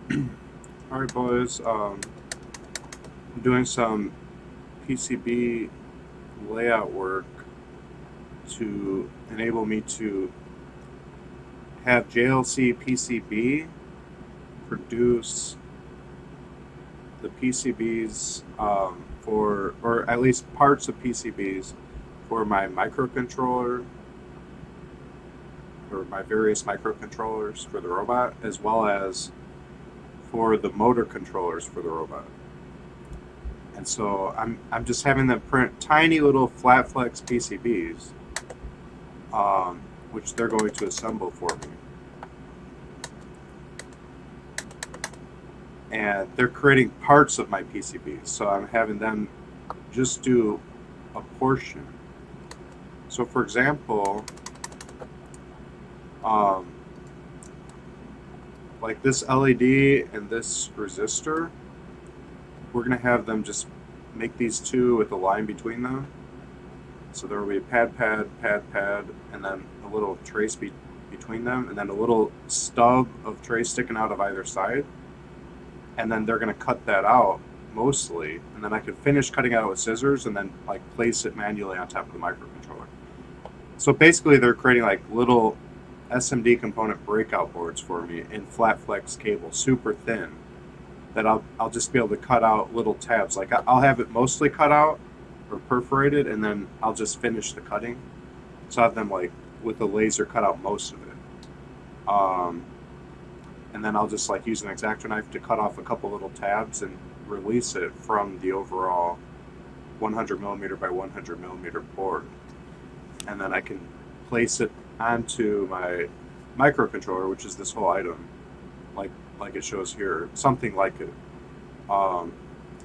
Alright boys, I'm doing some PCB layout work to enable me to have JLCPCB produce the PCBs or at least parts of PCBs for my microcontroller or my various microcontrollers for the robot, as well as for the motor controllers for the robot. And so I'm just having them print tiny little flat flex PCBs, which they're going to assemble for me. And they're creating parts of my PCBs, so I'm having them just do a portion. So for example, like this LED and this resistor, we're going to have them just make these two with a line between them. So there will be a pad, and then a little trace between them, and then a little stub of trace sticking out of either side. And then they're going to cut that out mostly, and then I could finish cutting it out with scissors and then like place it manually on top of the microcontroller. So basically they're creating like little SMD component breakout boards for me in flat flex cable, super thin, that I'll just be able to cut out little tabs. Like I'll have it mostly cut out or perforated, and then I'll just finish the cutting. So I have them like with a laser cut out most of it. And then I'll just like use an X-Acto knife to cut off a couple little tabs and release it from the overall 100 millimeter by 100 millimeter board. And then I can place it onto my microcontroller, which is this whole item, like it shows here, something like it. And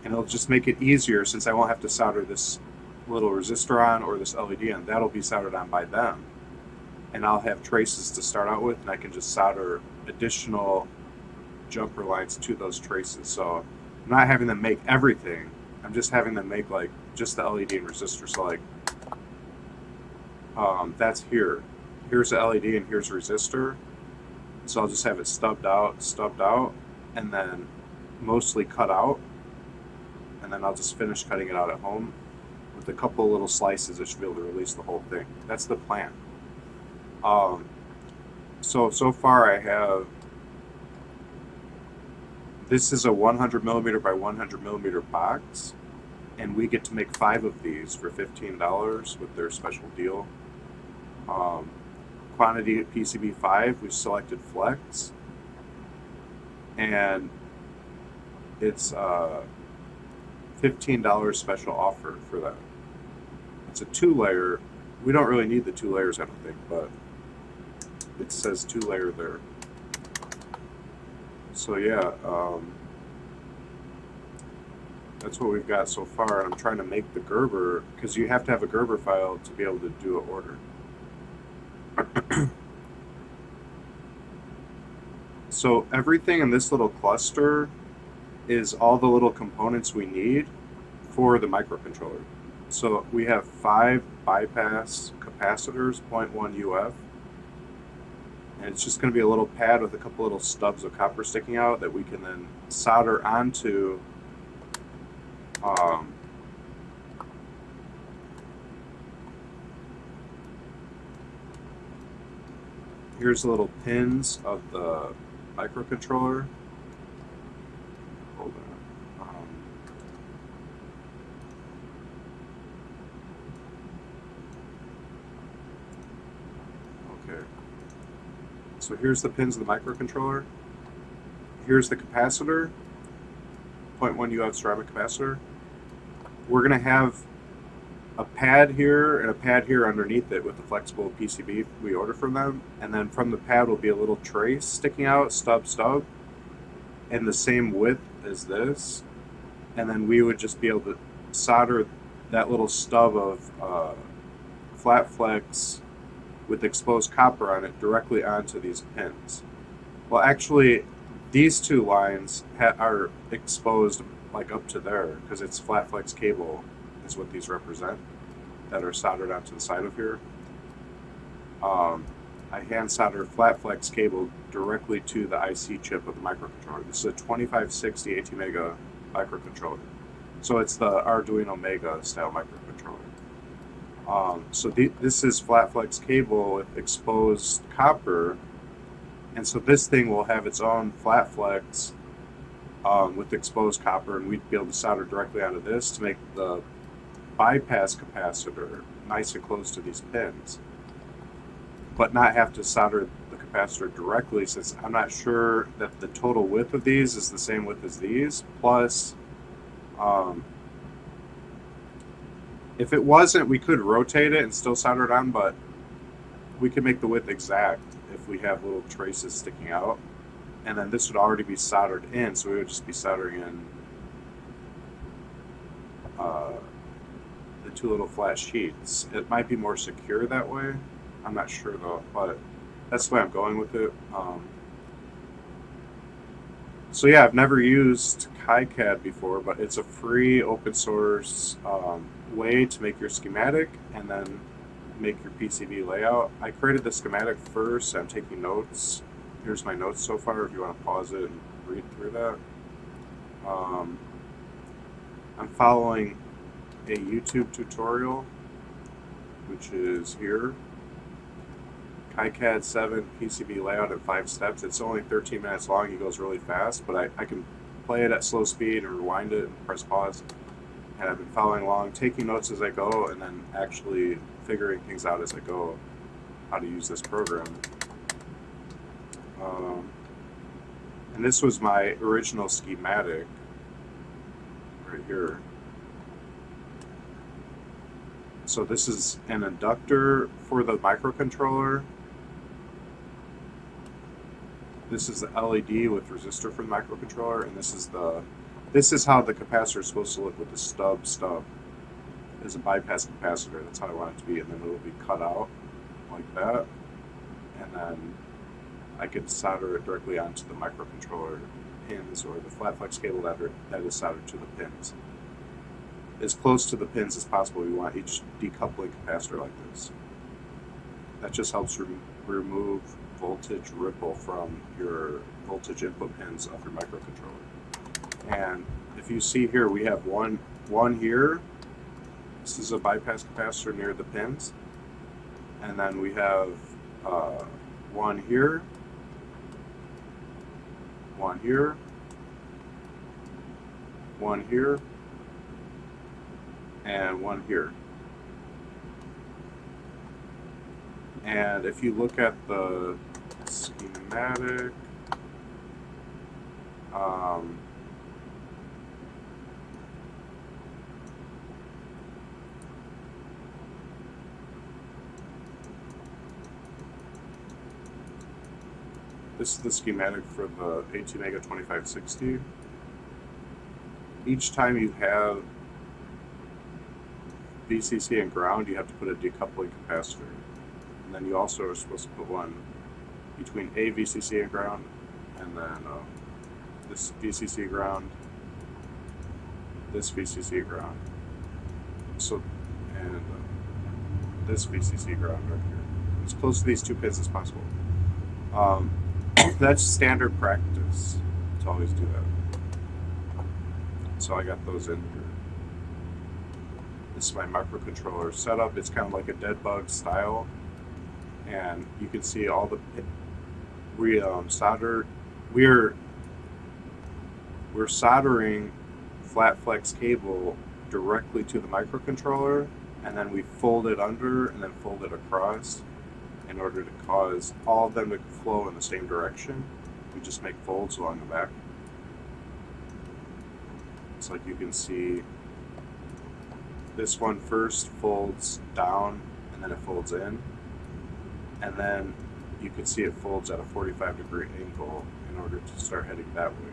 it'll just make it easier since I won't have to solder this little resistor on or this LED on. That'll be soldered on by them. And I'll have traces to start out with, and I can just solder additional jumper lines to those traces. So I'm not having them make everything. I'm just having them make like just the LED and resistor. So like that's here. Here's the LED and here's resistor. So I'll just have it stubbed out, and then mostly cut out. And then I'll just finish cutting it out at home with a couple little slices. It should be able to release the whole thing. That's the plan. So far I have, this is a 100 millimeter by 100 millimeter box, and we get to make 5 of these for $15 with their special deal. Quantity PCB 5, we've selected Flex, and it's $15 special offer for that. It's a 2-layer. We don't really need the 2 layers, I don't think, but it says 2-layer there. So yeah, that's what we've got so far. I'm trying to make the Gerber, because you have to have a Gerber file to be able to do an order. So everything in this little cluster is all the little components we need for the microcontroller. So we have 5 bypass capacitors, 0.1 UF, and it's just going to be a little pad with a couple little stubs of copper sticking out that we can then solder onto here's the little pins of the microcontroller. Hold on. Okay. So here's the pins of the microcontroller. Here's the capacitor, 0.1 UF ceramic capacitor. We're going to have a pad here and a pad here underneath it with the flexible PCB we order from them, and then from the pad will be a little trace sticking out, stub, and the same width as this, and then we would just be able to solder that little stub of flat flex with exposed copper on it directly onto these pins. Well, actually, these 2 lines are exposed like up to there because it's flat flex cable is what these represent that are soldered onto the side of here. I hand solder flat flex cable directly to the IC chip of the microcontroller. This is a 2560 ATmega microcontroller. So it's the Arduino Mega style microcontroller. This is flat flex cable with exposed copper, and so this thing will have its own flat flex with exposed copper, and we'd be able to solder directly onto this to make the bypass capacitor nice and close to these pins, but not have to solder the capacitor directly, since I'm not sure that the total width of these is the same width as these. Plus, if it wasn't, we could rotate it and still solder it on, but we could make the width exact if we have little traces sticking out. And then this would already be soldered in, so we would just be soldering in the two little flat sheets. It might be more secure that way. I'm not sure though, but that's the way I'm going with it. So yeah, I've never used Kicad before, but it's a free open source way to make your schematic and then make your PCB layout. I created the schematic first. I'm taking notes. Here's my notes so far if you want to pause it and read through that. I'm following a YouTube tutorial, which is here. Kicad 7 PCB layout in 5 steps. It's only 13 minutes long. It goes really fast, but I can play it at slow speed and rewind it and press pause. And I've been following along, taking notes as I go, and then actually figuring things out as I go, how to use this program. And this was my original schematic right here. So this is an inductor for the microcontroller. This is the LED with resistor for the microcontroller, and this is how the capacitor is supposed to look with the stub as a bypass capacitor. That's how I want it to be, and then it will be cut out like that, and then I could solder it directly onto the microcontroller pins or the flat flex cable that is soldered to the pins. As close to the pins as possible. We want each decoupling capacitor like this. That just helps remove voltage ripple from your voltage input pins of your microcontroller. And if you see here, we have one here. This is a bypass capacitor near the pins. And then we have one here, one here, one here, and one here. And if you look at the schematic, this is the schematic for the ATmega 2560. Each time you have VCC and ground, you have to put a decoupling capacitor. And then you also are supposed to put one between a VCC and ground, and then this VCC ground, this VCC ground, so, and this VCC ground right here. As close to these two pins as possible. That's standard practice to always do that. So I got those in here. This is my microcontroller setup. It's kind of like a dead bug style, and you can see all the soldered. We're soldering flat flex cable directly to the microcontroller, and then we fold it under and then fold it across in order to cause all of them to flow in the same direction. We just make folds along the back. It's like you can see this one first folds down and then it folds in, and then you can see it folds at a 45-degree angle in order to start heading that way.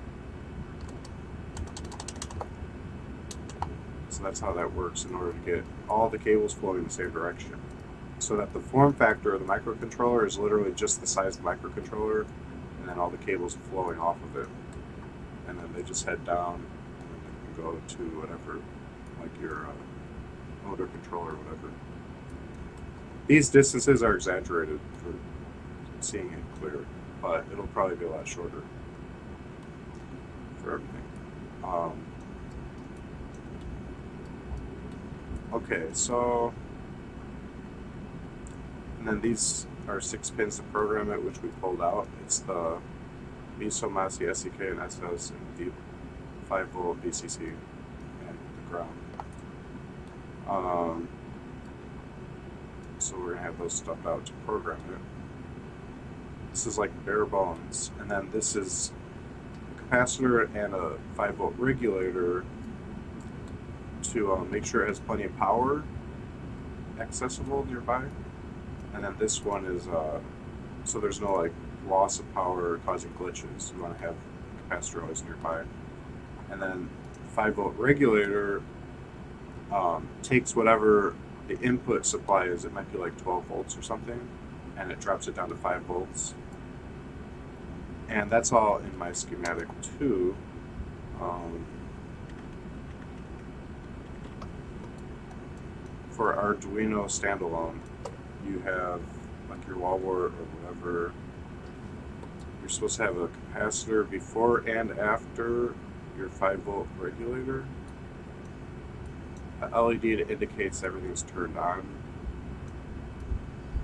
So that's how that works in order to get all the cables flowing in the same direction. So that the form factor of the microcontroller is literally just the size of the microcontroller, and then all the cables flowing off of it. And then they just head down, and then they can go to whatever, like your motor controller or whatever. These distances are exaggerated for seeing it clear, but it'll probably be a lot shorter for everything. Okay, so, and then these are 6 pins to program it, which we pulled out. It's the MISO, MASI, SEK, and SS, and the 5-volt VCC, and the ground. So we're gonna have those stuffed out to program it. This is like bare bones, and then this is a capacitor and a 5-volt regulator to make sure it has plenty of power accessible nearby. And then this one is so there's no like loss of power causing glitches. You want to have capacitor always nearby. And then 5-volt regulator takes whatever the input supply is. It might be like 12 volts or something, and it drops it down to 5 volts. And that's all in my schematic too. For Arduino standalone, you have like your wall wart or whatever. You're supposed to have a capacitor before and after your 5-volt regulator. A LED that indicates everything's turned on.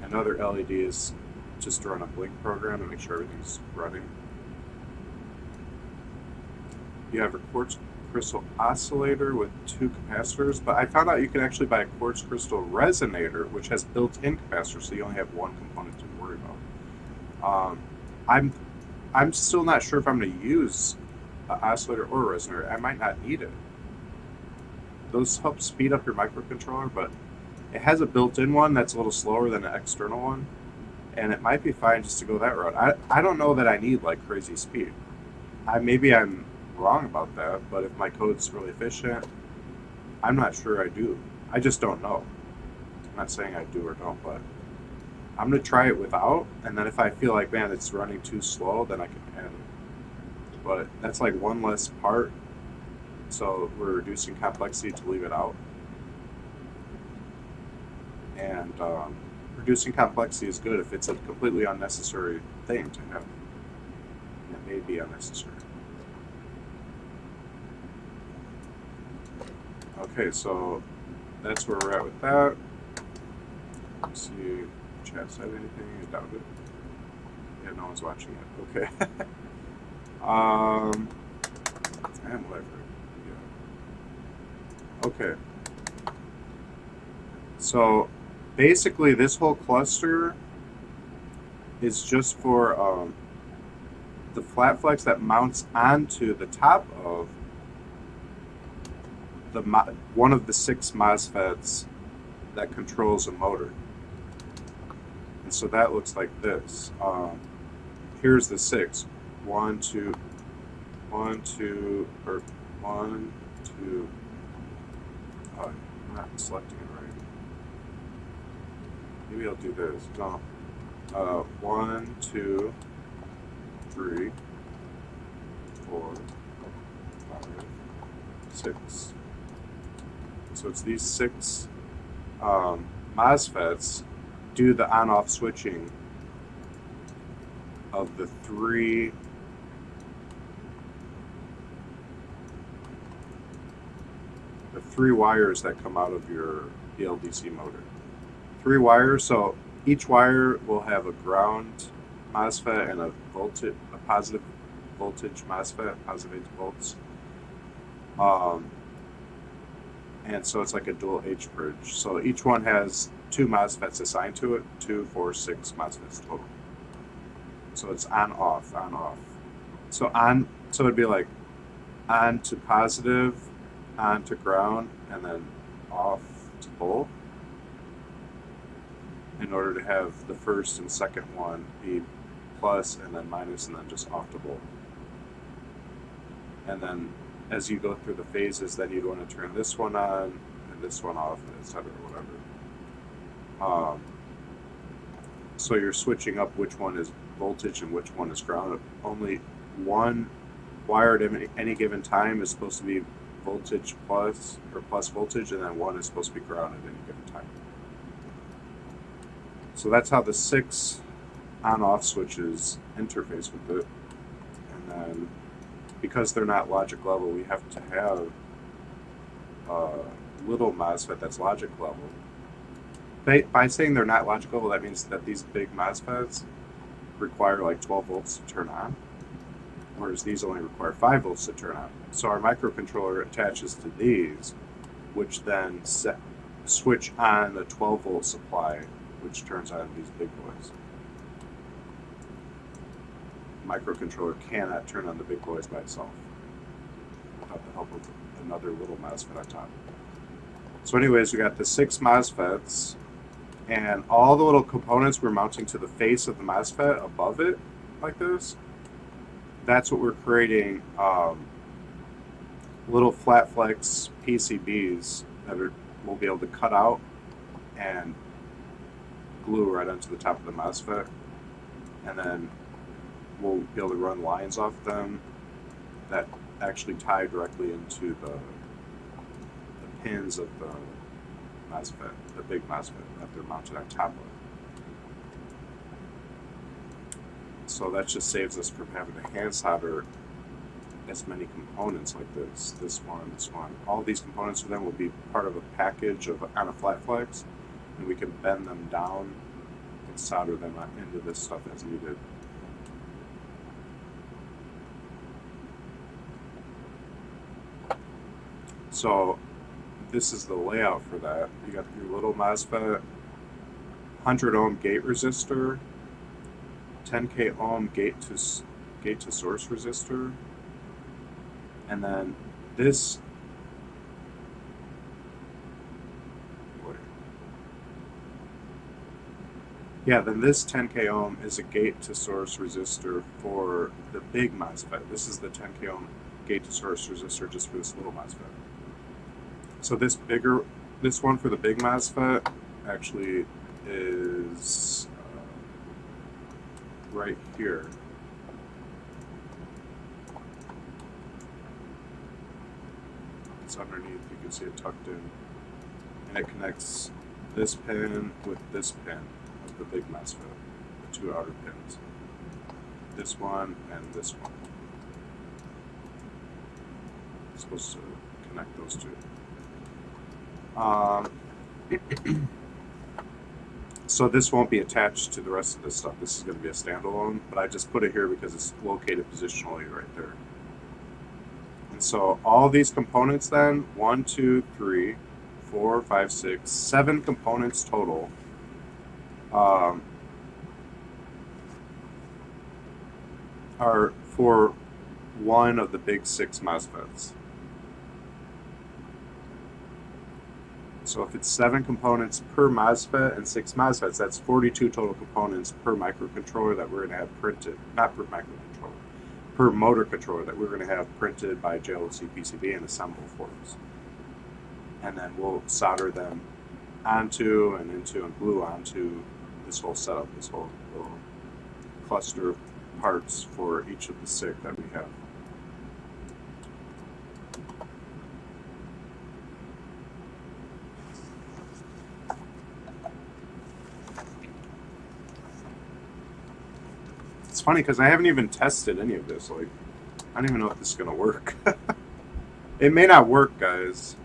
Another LED is just to run a blink program to make sure everything's running. You have a quartz crystal oscillator with 2 capacitors, but I found out you can actually buy a quartz crystal resonator, which has built-in capacitors, so you only have one component to worry about. I'm still not sure if I'm going to use an oscillator or a resonator. I might not need it. Those help speed up your microcontroller, but it has a built-in one that's a little slower than an external one, and it might be fine just to go that route. I don't know that I need like crazy speed. Maybe I'm wrong about that, but if my code's really efficient, I'm not sure I do. I just don't know. I'm not saying I do or don't, but I'm going to try it without, and then if I feel like, man, it's running too slow, then I can add it. But that's like one less part, so we're reducing complexity to leave it out. And reducing complexity is good if it's a completely unnecessary thing to have. And it may be unnecessary. Okay, so that's where we're at with that. Let's see if chat said anything. I doubt it. Yeah, no one's watching it. Okay. And whatever. Yeah. Okay. So basically, this whole cluster is just for the flat flex that mounts onto the top of one of the 6 MOSFETs that controls a motor. And so that looks like this. Here's the 6. 1, 2, 1, 2, or 1, 2. Oh, I'm not selecting it right. Maybe I'll do this. No. 1, 2, 3, 4, 5, 6. So it's these 6 MOSFETs do the on-off switching of the 3 wires that come out of your BLDC motor. 3 wires, so each wire will have a ground MOSFET and a positive voltage MOSFET, positive 8 volts. And so it's like a dual H bridge. So each one has 2 MOSFETs assigned to it, 2, 4, 6 MOSFETs total. So it's on, off, on, off. So it'd be like on to positive, on to ground, and then off to both, in order to have the first and second one be plus and then minus and then just off to both. And then as you go through the phases, then you'd want to turn this one on and this one off, etc. Whatever. So you're switching up which one is voltage and which one is ground. Only one wire at any given time is supposed to be voltage plus or plus voltage, and then one is supposed to be ground at any given time. So that's how the 6 on-off switches interface with it. And then, because they're not logic level, we have to have a little MOSFET that's logic level. By saying they're not logic level, that means that these big MOSFETs require like 12 volts to turn on, whereas these only require 5 volts to turn on. So our microcontroller attaches to these, which then switch on a 12 volt supply, which turns on these big boys. Microcontroller cannot turn on the big boys by itself without the help of another little MOSFET on top. So anyways, we got the 6 MOSFETs, and all the little components we're mounting to the face of the MOSFET above it, like this. That's what we're creating, little flat flex PCBs that we'll be able to cut out and glue right onto the top of the MOSFET, and then we'll be able to run lines off them that actually tie directly into the pins of the MOSFET, the big MOSFET that they're mounted on top of. So that just saves us from having to hand solder as many components like this one. All these components for them will be part of a package on a flat flex, and we can bend them down and solder them into this stuff as needed. So this is the layout for that. You got your little MOSFET, 100 ohm gate resistor, 10K ohm gate to source resistor, and then this then this 10K ohm is a gate to source resistor for the big MOSFET. This is the 10K ohm gate to source resistor just for this little MOSFET. So this one for the big MOSFET actually is right here. It's underneath, you can see it tucked in. And it connects this pin with this pin of the big MOSFET, the 2 outer pins. This one and this one. It's supposed to connect those two. So this won't be attached to the rest of this stuff. This is going to be a standalone, but I just put it here because it's located positionally right there. And so all these components then, 1, 2, 3, 4, 5, 6, 7 components total. Are for one of the big 6 MOSFETs. So if it's 7 components per MOSFET and 6 MOSFETs, that's 42 total components per microcontroller that we're going to have printed, not per microcontroller, per motor controller that we're going to have printed by JLCPCB and assemble for us. And then we'll solder them onto and into and glue onto this whole setup, this whole little cluster of parts for each of the 6 that we have. It's funny because I haven't even tested any of this. Like, I don't even know if this is gonna work. It may not work, guys,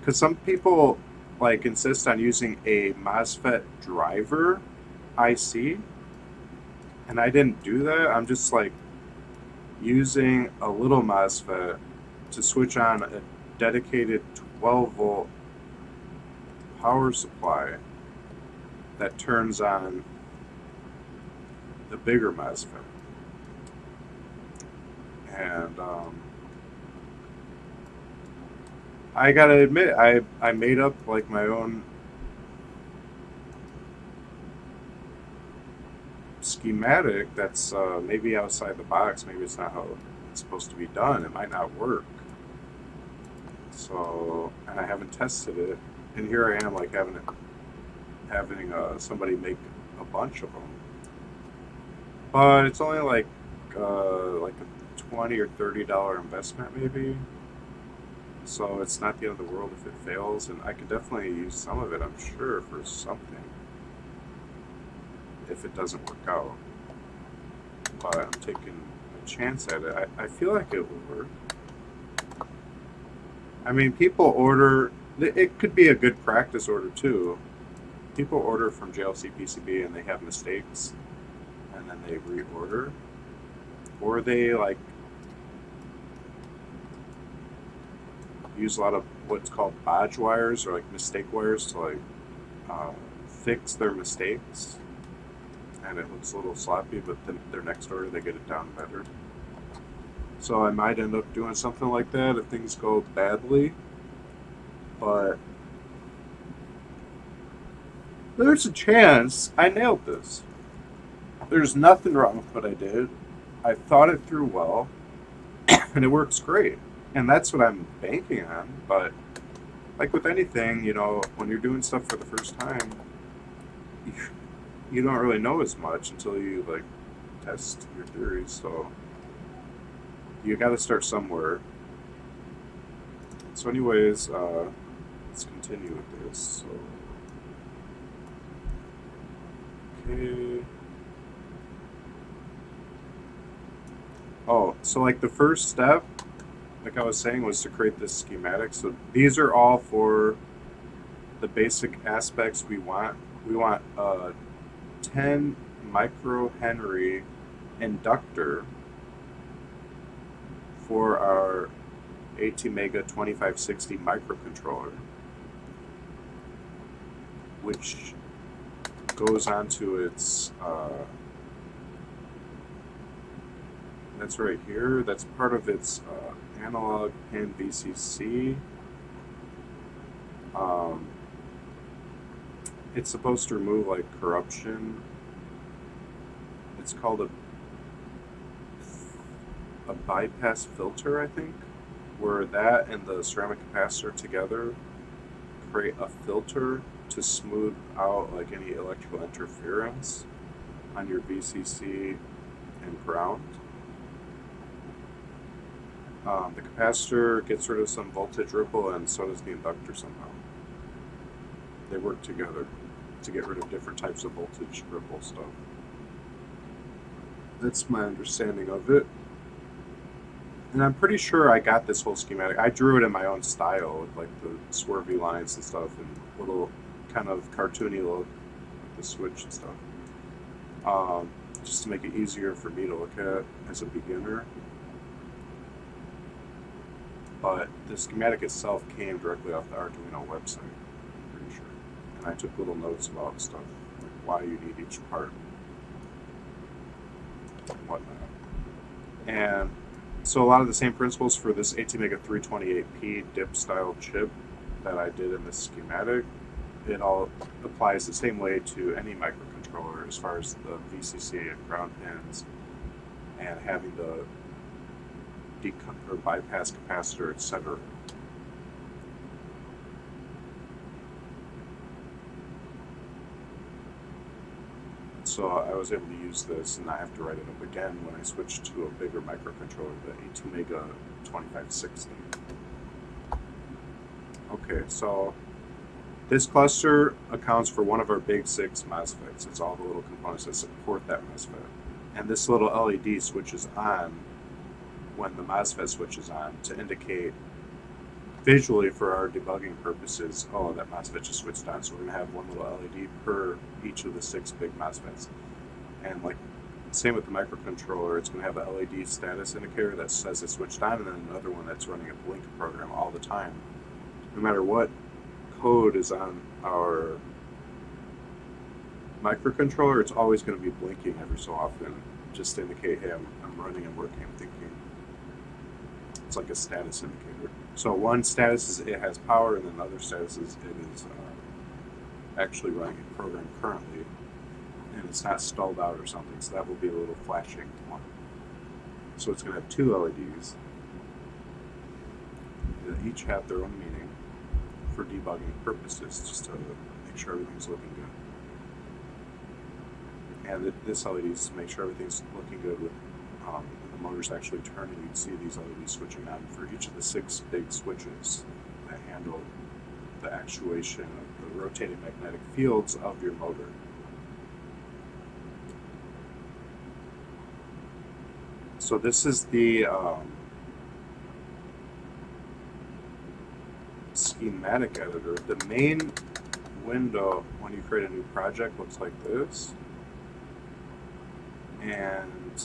because some people like insist on using a MOSFET driver IC, and I didn't do that. I'm just like using a little MOSFET to switch on a dedicated 12 volt power supply that turns on the bigger MOSFET. And I gotta admit, I made up like my own schematic that's maybe outside the box. Maybe it's not how it's supposed to be done. It might not work. So, and I haven't tested it, and here I am like having somebody make a bunch of them. But it's only like a $20 or $30 investment maybe. So it's not the end of the world if it fails, and I could definitely use some of it, I'm sure, for something. if it doesn't work out. But I'm taking a chance at it. I feel like it will work. I mean, people order, it could be a good practice order too. People order from JLCPCB and they have mistakes and then they reorder. Or they like use a lot of what's called bodge wires or like mistake wires to like fix their mistakes. And it looks a little sloppy, but then their next order they get it down better. So I might end up doing something like that if things go badly. But there's a chance I nailed this. There's nothing wrong with what I did. I thought it through well, and it works great. And that's what I'm banking on. But like with anything, you know, when you're doing stuff for the first time, you don't really know as much until you like test your theories. So you got to start somewhere. So anyways, let's continue with this. So, okay. Oh, so like the first step, like I was saying, was to create this schematic. So these are all for the basic aspects we want. We want a 10 microhenry inductor for our ATmega 2560 microcontroller, which goes onto its, that's right here, that's part of its analog pin VCC. It's supposed to remove like corruption. It's called a bypass filter, I think, where that and the ceramic capacitor together create a filter to smooth out like any electrical interference on your VCC and ground. The capacitor gets rid of some voltage ripple, and so does the inductor somehow. They work together to get rid of different types of voltage ripple stuff. That's my understanding of it. And I'm pretty sure I got this whole schematic. I drew it in my own style with like the swervy lines and stuff and little kind of cartoony look, like the switch and stuff. Just to make it easier for me to look at as a beginner. But the schematic itself came directly off the Arduino website, I'm pretty sure. And I took little notes about stuff, like why you need each part and whatnot. And so a lot of the same principles for this ATmega 328P dip style chip that I did in this schematic, it all applies the same way to any microcontroller as far as the VCC and ground pins and having the or bypass capacitor, etc. So I was able to use this and not have to write it up again when I switched to a bigger microcontroller, the ATmega 2560. Okay, so this cluster accounts for one of our big 6 MOSFETs. It's all the little components that support that MOSFET. And this little LED switches on when the MOSFET switches on to indicate visually for our debugging purposes, oh, that MOSFET just switched on, so we're going to have one little LED per each of the 6 big MOSFETs. And like same with the microcontroller, it's going to have a LED status indicator that says it switched on, and then another one that's running a blink program all the time. No matter what code is on our microcontroller, it's always going to be blinking every so often, just to indicate, hey, I'm running and working, I'm thinking. It's like a status indicator. So one status is it has power, and then the other status is it is actually running a program currently, and it's not stalled out or something, so that will be a little flashing one. So it's going to have 2 LEDs that each have their own meaning for debugging purposes, just to make sure everything's looking good. And this LED is to make sure everything's looking good with the motor's actually turning. You'd see these LEDs switching on for each of the 6 big switches that handle the actuation of the rotating magnetic fields of your motor. So this is the schematic editor. The main window when you create a new project looks like this. And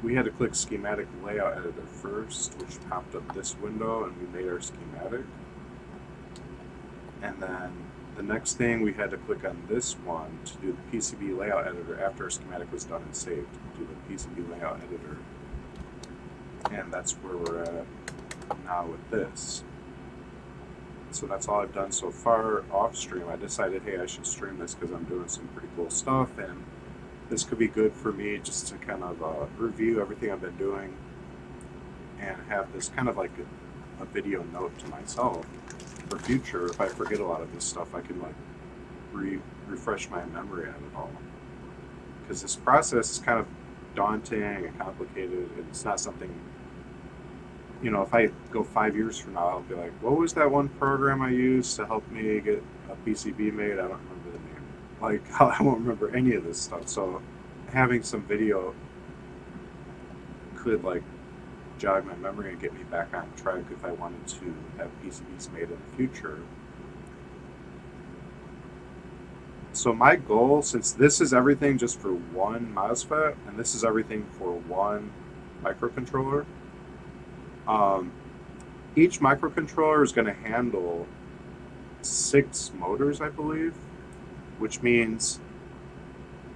we had to click schematic layout editor first, which popped up this window, and we made our schematic. And then the next thing, we had to click on this one to do the PCB layout editor after our schematic was done and saved. Do the PCB layout editor. And that's where we're at now with this. So that's all I've done so far off stream. I decided, hey, I should stream this because I'm doing some pretty cool stuff, and this could be good for me just to kind of review everything I've been doing and have this kind of like a video note to myself for future. If I forget a lot of this stuff, I can like refresh my memory on it all. Because this process is kind of daunting and complicated, and it's not something, you know, if I go 5 years from now, I'll be like, what was that one program I used to help me get a PCB made? I don't remember the name. Like, I won't remember any of this stuff. So having some video could like jog my memory and get me back on track if I wanted to have PCBs made in the future. So my goal, since this is everything just for one MOSFET, and this is everything for one microcontroller, each microcontroller is going to handle 6 motors, I believe, which means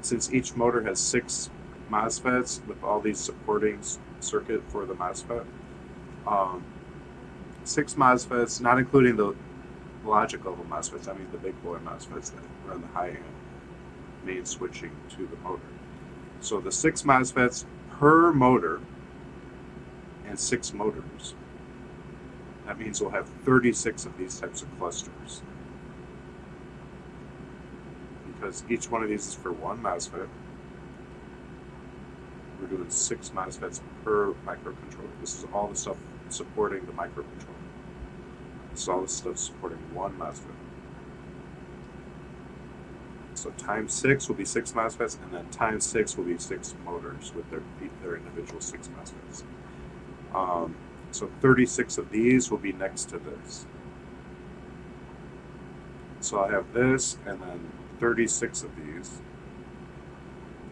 since each motor has 6 MOSFETs with all these supporting circuit for the MOSFET, 6 MOSFETs, not including the logic level MOSFETs, I mean the big boy MOSFETs that run the high end main switching to the motor. So the 6 MOSFETs per motor and 6 motors. That means we'll have 36 of these types of clusters. Because each one of these is for one MOSFET. We're doing 6 MOSFETs per microcontroller. This is all the stuff supporting the microcontroller. This is all the stuff supporting one MOSFET. So times 6 will be 6 MOSFETs, and then times 6 will be 6 motors with their individual 6 MOSFETs. So 36 of these will be next to this. So I have this, and then 36 of these.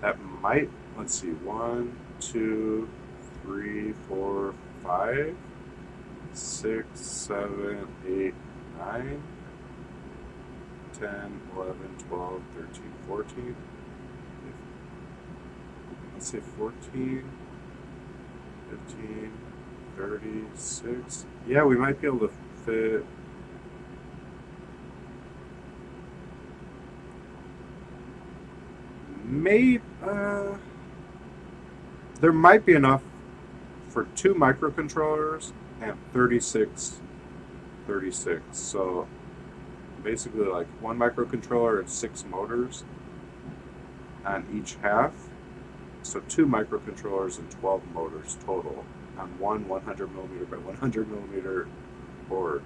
That might, let's see, 1, 2, 3, 4, 5, 6, 7, 8, 9, 10, 11, 12, 13, 14. Let's say 14, 15, 36. Yeah, we might be able to fit. Maybe there might be enough for 2 microcontrollers and 36. So basically like 1 microcontroller and 6 motors on each half. So 2 microcontrollers and 12 motors total on one 100 millimeter by 100 millimeter board.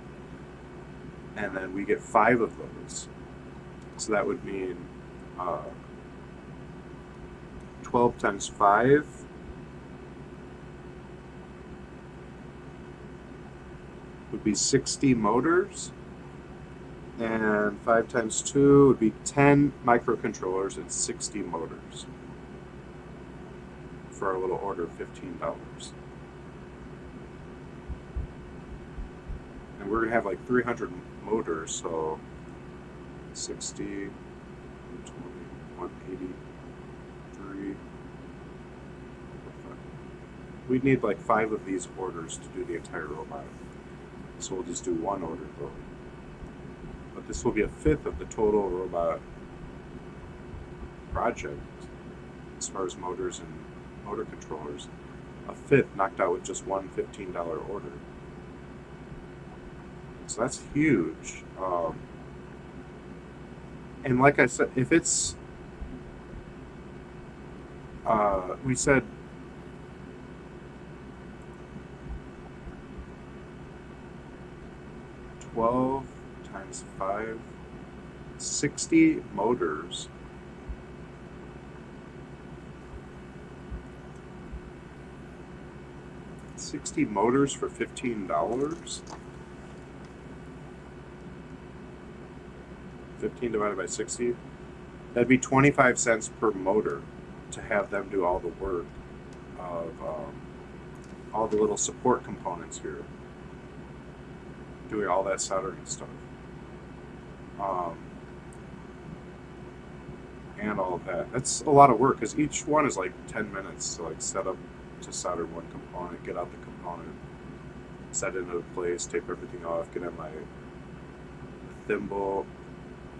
And then we get 5 of those. So that would mean 12 times 5 would be 60 motors, and 5 times 2 would be 10 microcontrollers and 60 motors for a little order of $15. And we're going to have like 300 motors, so 60, 120, 180, we'd need like 5 of these orders to do the entire robot. So we'll just do 1 order though. But this will be a 5th of the total robot project as far as motors and motor controllers. A 5th knocked out with just one $15 order. So that's huge. And like I said, if it's we said 12 times 5, 60 motors. 60 motors for $15. 15 divided by 60. That'd be 25 cents per motor to have them do all the work of all the little support components here, doing all that soldering stuff, and all of that. That's a lot of work because each one is like 10 minutes to like set up to solder one component, get out the component, set it into place, tape everything off, get in my thimble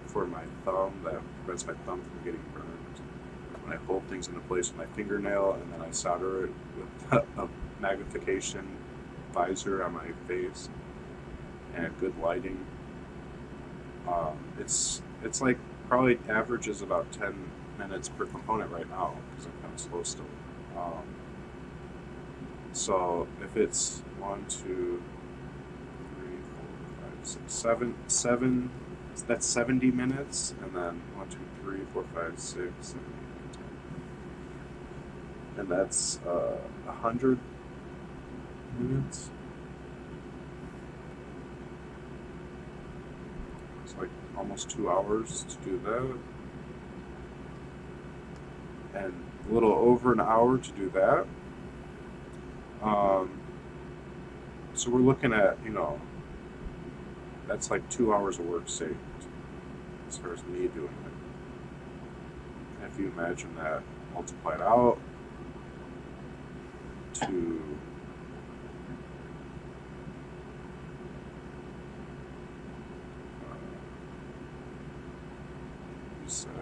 for my thumb that prevents my thumb from getting burned. When I hold things into place with my fingernail, and then I solder it with a magnification visor on my face and good lighting. It's like probably averages about 10 minutes per component right now because I'm kind of slow still. So if it's 1, 2, 3, 4, 5, 6, 7, that's 70 minutes, and then 1, 2, 3, 4, 5, 6, 7, 8, 9, 10. And that's 100 minutes. It's like almost 2 hours to do that. And a little over an hour to do that. So we're looking at, that's like 2 hours of work saved as far as me doing it. And if you imagine that multiplied out to you said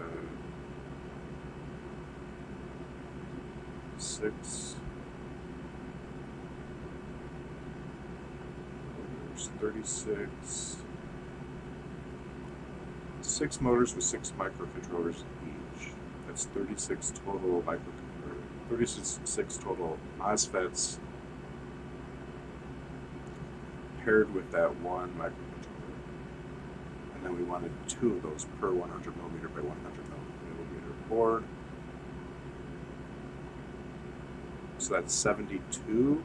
6. There's 36. 6 motors with 6 microcontrollers each. That's 36 total 36 total MOSFETs paired with that one microcontroller. And then we wanted 2 of those per 100 millimeter by 100 millimeter board. So that's 72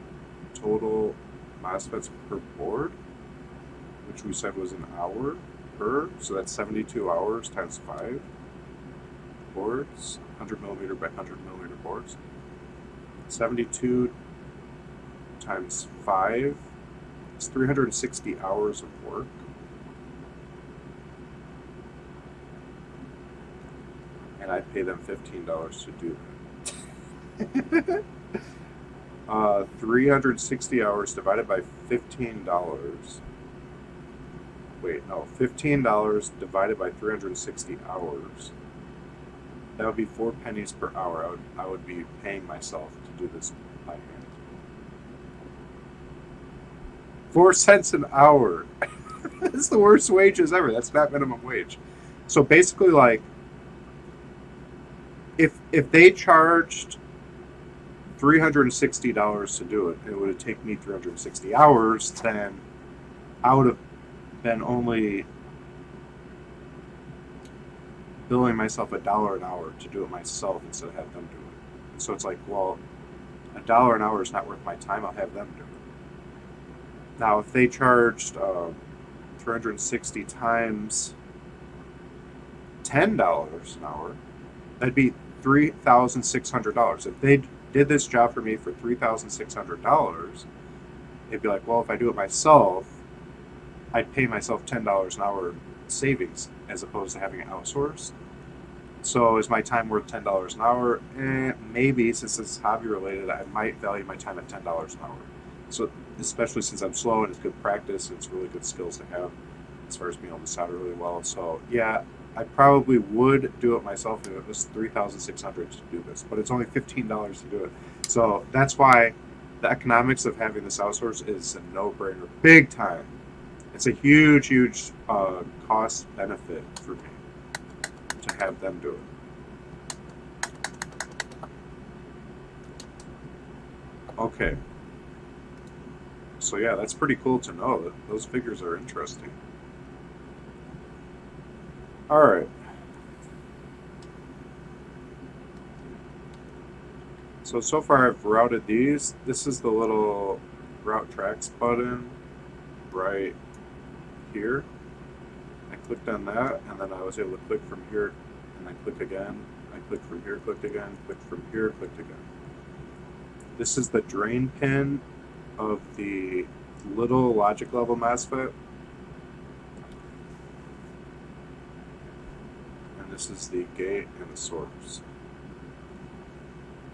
total MOSFETs per board, which we said was an hour per. So that's 72 hours times 5 boards, 100 millimeter by 100 millimeter boards. 72 times 5 is 360 hours of work. And I pay them $15 to do that. 360 hours divided by $15. Wait, no, $15 divided by 360 hours. That would be 4 pennies per hour. I would be paying myself to do this by hand. 4 cents an hour. That's the worst wages ever. That's not minimum wage. So basically, like, if they charged $360 to do it, it would take me 360 hours, then I would have been only billing myself $1 an hour to do it myself instead of have them do it. And so it's like, well, $1 an hour is not worth my time. I'll have them do it. Now, if they charged 360 times $10 an hour, that'd be $3,600. If they did this job for me for $3,600, it'd be like, well, if I do it myself, I'd pay myself $10 an hour savings as opposed to having it outsourced. So is my time worth $10 an hour? Maybe, since it's hobby related, I might value my time at $10 an hour. So especially since I'm slow and it's good practice, it's really good skills to have as far as being able to solder really well. So yeah, I probably would do it myself if it was $3,600 to do this, but it's only $15 to do it. So that's why the economics of having this outsourced is a no-brainer, big time. It's a huge, huge cost benefit for me to have them do it. Okay. So yeah, that's pretty cool to know that those figures are interesting. All right. So far I've routed these. This is the little route tracks button right here. I clicked on that, and then I was able to click from here, and then click again. I clicked from here, clicked again, clicked from here, clicked again. This is the drain pin of the little logic level MOSFET. And this is the gate and the source.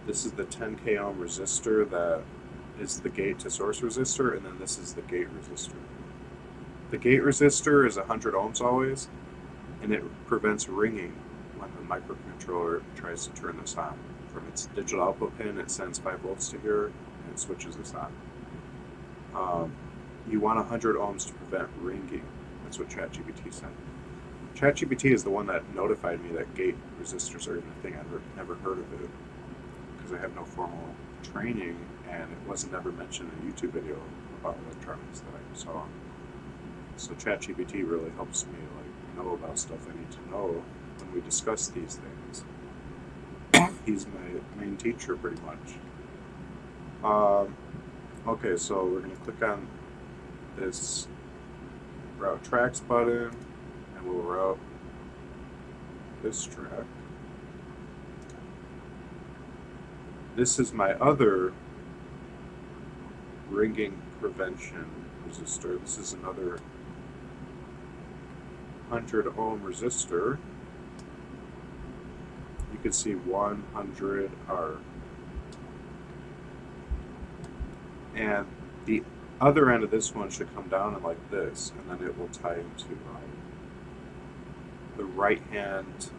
This is the 10K ohm resistor that is the gate to source resistor, and then this is the gate resistor. The gate resistor is 100 ohms always, and it prevents ringing when the microcontroller tries to turn this on. From its digital output pin, it sends 5 volts to here, and it switches this on. You want 100 ohms to prevent ringing. That's what ChatGPT said. ChatGPT is the one that notified me that gate resistors are even a thing. I've never heard of it because I have no formal training, and it wasn't ever mentioned in a YouTube video about electronics that I saw. So ChatGPT really helps me know about stuff I need to know when we discuss these things. He's my main teacher pretty much. Okay, so we're going to click on this route tracks button, and we'll route this track. This is my other ringing prevention resistor. This is another 100 ohm resistor. You can see 100R. And the other end of this one should come down and like this, and then it will tie into the right hand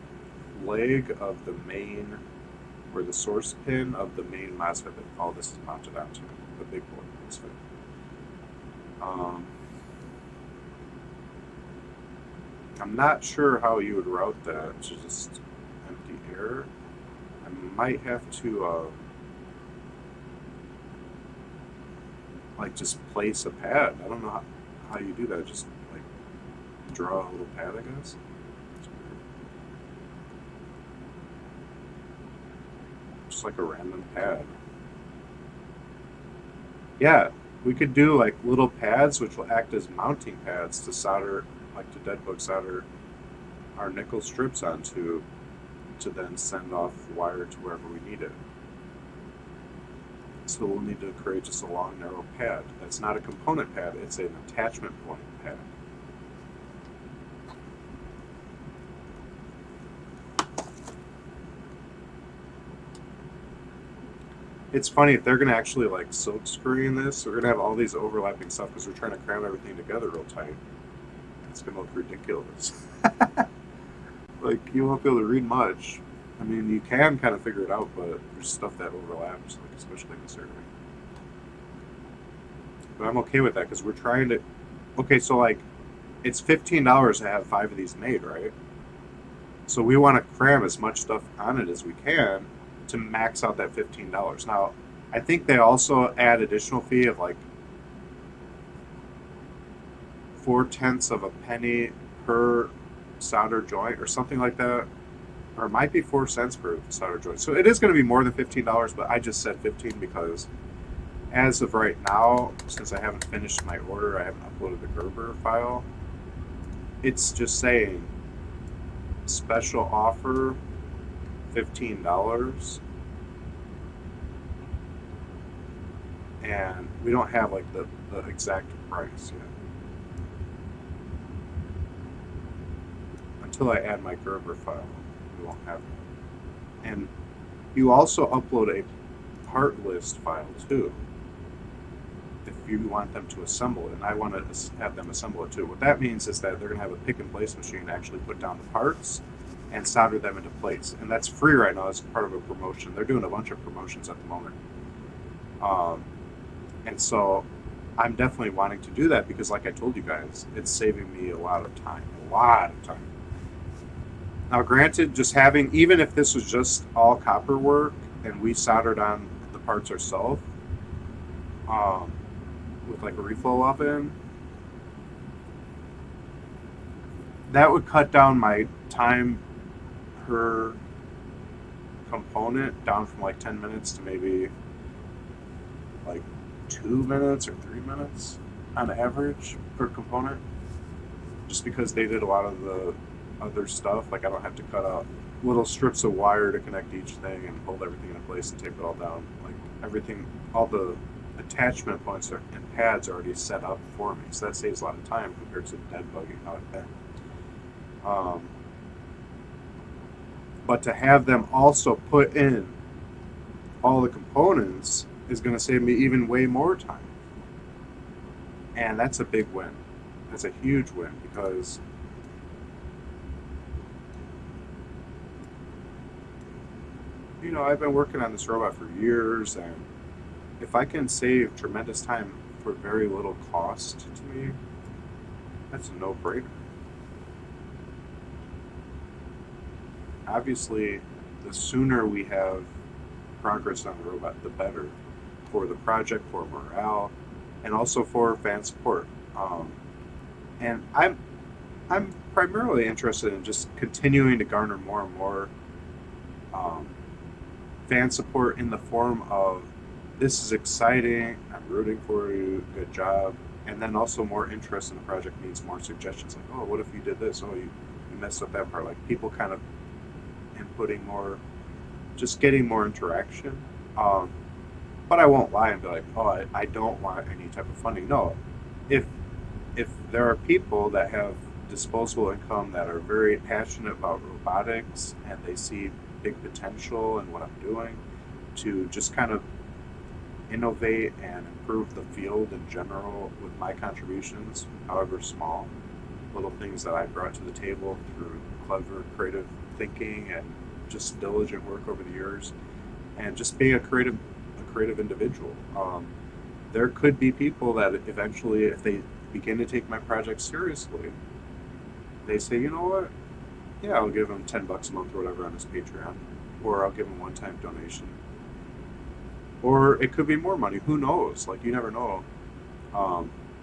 leg of the main, or the source pin of the main MOSFET that all this is mounted onto, the big board MOSFET. I'm not sure how you would route that to just empty air. I might have to just place a pad. I don't know how you do that. Just draw a little pad, I guess. Just like a random pad. Yeah, we could do little pads which will act as mounting pads to solder, to dead book solder our nickel strips onto, to then send off the wire to wherever we need it. So we'll need to create just a long, narrow pad. That's not a component pad, it's an attachment point pad. It's funny, if they're going to actually silk screen this, we're going to have all these overlapping stuff because we're trying to cram everything together real tight. It's going to look ridiculous. You won't be able to read much. I mean, you can kind of figure it out, but there's stuff that overlaps, especially in this area. But I'm okay with that because we're trying to... Okay, so it's $15 to have 5 of these made, right? So we want to cram as much stuff on it as we can to max out that $15. Now, I think they also add additional fee of 0.4 of a penny per solder joint or something like that. Or it might be 4 cents per solder joint. So it is going to be more than $15, but I just said 15 because as of right now, since I haven't finished my order, I haven't uploaded the Gerber file, it's just saying special offer $15, and we don't have the exact price yet. Until I add my Gerber file, we won't have it. And you also upload a part list file too, if you want them to assemble it, and I want to have them assemble it too. What that means is that they're going to have a pick and place machine to actually put down the parts and solder them into place, and that's free right now as part of a promotion. They're doing a bunch of promotions at the moment, and so I'm definitely wanting to do that because, like I told you guys, it's saving me a lot of time. Now, granted, just having, even if this was just all copper work and we soldered on the parts ourselves with a reflow oven, that would cut down my time per component down from 10 minutes to maybe 2 minutes or 3 minutes on average per component, just because they did a lot of the other stuff. Like I don't have to cut out little strips of wire to connect each thing and hold everything in place and tape it all down. Like everything, all the attachment points and pads are already set up for me, so that saves a lot of time compared to dead bugging out at that. But to have them also put in all the components is going to save me even way more time. And that's a big win. That's a huge win because I've been working on this robot for years, and if I can save tremendous time for very little cost to me, that's a no-brainer. Obviously, the sooner we have progress on the robot, the better for the project, for morale, and also for fan support. And I'm primarily interested in just continuing to garner more and more fan support in the form of this is exciting, I'm rooting for you, good job, and then also more interest in the project means more suggestions like, oh, what if you did this? Oh, you messed up that part. Like people kind of inputting more, just getting more interaction. But I won't lie and be like, oh, I don't want any type of funding. No, if there are people that have disposable income that are very passionate about robotics and they see big potential in what I'm doing to just kind of innovate and improve the field in general with my contributions, however small, little things that I brought to the table through clever, creative thinking and just diligent work over the years, and just being a creative individual. There could be people that eventually, if they begin to take my project seriously, they say, you know what? Yeah, I'll give them $10 a month or whatever on his Patreon, or I'll give them a one-time donation, or it could be more money. Who knows? Like you never know.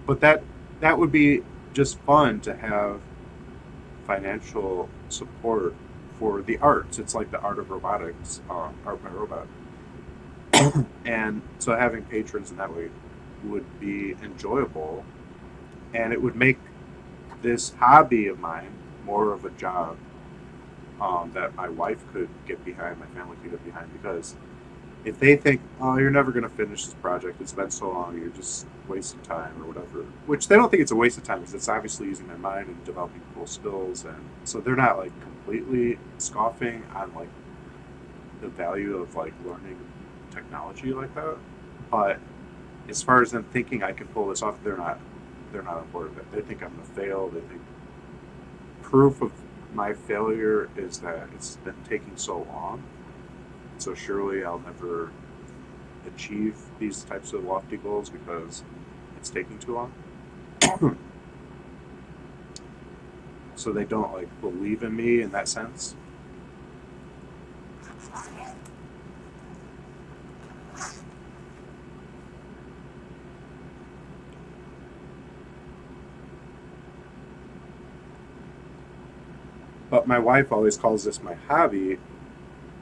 But that would be just fun to have financial support for the arts. It's like the art of robotics, Art by Robot. And so having patrons in that way would be enjoyable, and it would make this hobby of mine more of a job that my wife could get behind, my family could get behind, because if they think, oh, you're never going to finish this project, it's been so long, you're just wasting time or whatever, which they don't think it's a waste of time because it's obviously using their mind and developing cool skills, and so they're not like completely scoffing on like the value of like learning technology like that. But as far as them thinking I can pull this off, they're not on board with it. They think I'm going to fail. They think proof of my failure is that it's been taking so long. So surely I'll never achieve these types of lofty goals because it's taking too long. So they don't like believe in me in that sense. But my wife always calls this my hobby,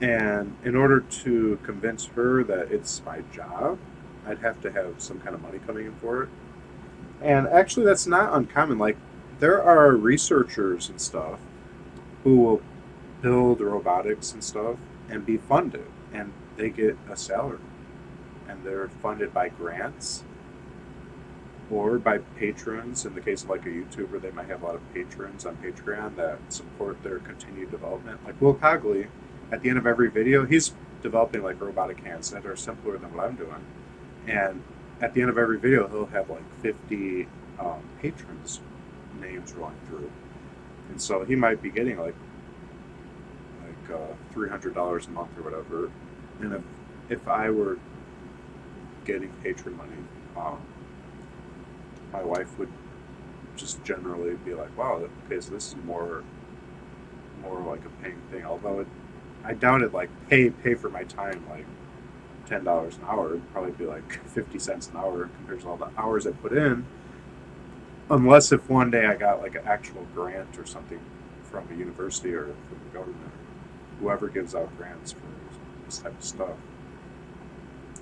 and in order to convince her that it's my job, I'd have to have some kind of money coming in for it. And actually, that's not uncommon. Like, there are researchers and stuff who will build robotics and stuff and be funded, and they get a salary, and they're funded by grants or by patrons. In the case of like a YouTuber, they might have a lot of patrons on Patreon that support their continued development. Like Will Cogley, at the end of every video, he's developing like robotic hands that are simpler than what I'm doing. And at the end of every video, he'll have like 50 patrons names rolling through. And so he might be getting like $300 a month or whatever. And if I were getting patron money, my wife would just generally be like, wow, okay, so this is more like a paying thing. Although I doubt it, like pay for my time, like $10 an hour. It'd probably be like 50 cents an hour compared to all the hours I put in. Unless if one day I got like an actual grant or something from a university or from the government, whoever gives out grants for this type of stuff.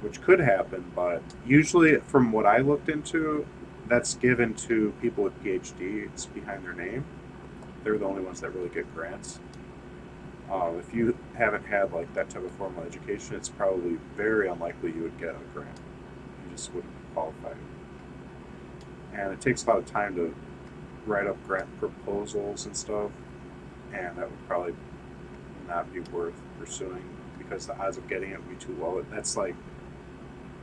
which could happen, but usually, from what I looked into, that's given to people with PhDs behind their name. They're the only ones that really get grants. If you haven't had like that type of formal education, it's probably very unlikely you would get a grant. You just wouldn't be qualified. And it takes a lot of time to write up grant proposals and stuff, and that would probably not be worth pursuing because the odds of getting it would be too low. That's like,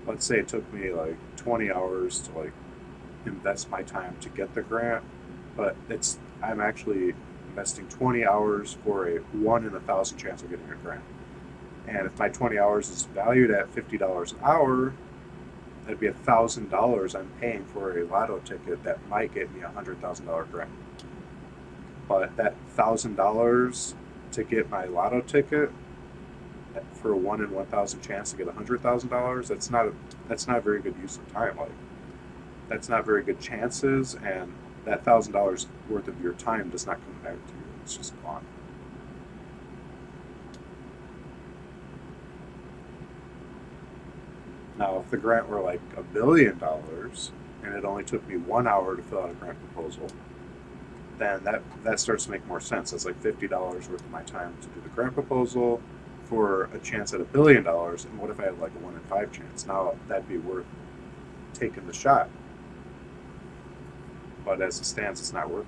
let's say it took me like 20 hours to like invest my time to get the grant, but I'm actually investing 20 hours for a 1 in 1,000 chance of getting a grant. And if my 20 hours is valued at $50 an hour, that'd be $1,000 I'm paying for a lotto ticket that might get me a $100,000 grant. But that $1,000 to get my lotto ticket for a 1 in 1,000 chance to get $100,000, that's not a very good use of time. Like, that's not very good chances, and that $1,000 worth of your time does not come back to you. It's just gone. Now, if the grant were like $1 billion and it only took me 1 hour to fill out a grant proposal, then that starts to make more sense. That's like $50 worth of my time to do the grant proposal for a chance at $1 billion. And what if I had like a 1 in 5 chance? Now that'd be worth taking the shot. But as it stands, it's not worth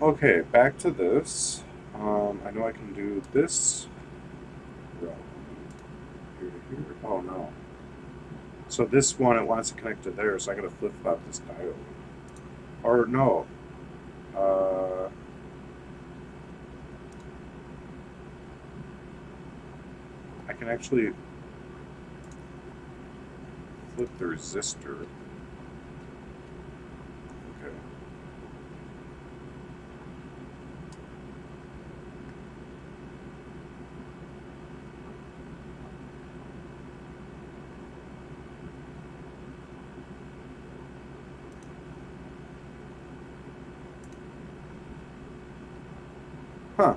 it. Okay, back to this. I know I can do this. Here to here. Oh no. So this one, it wants to connect to there, so I gotta flip flop this diode. Or no. I can actually flip the resistor. Okay. Huh.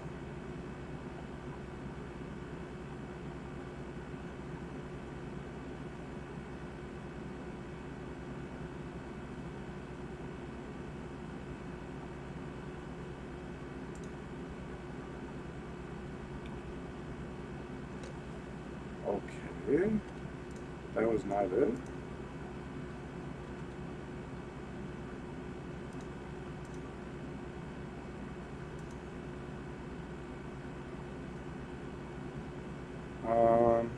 Okay. That was not it. Um,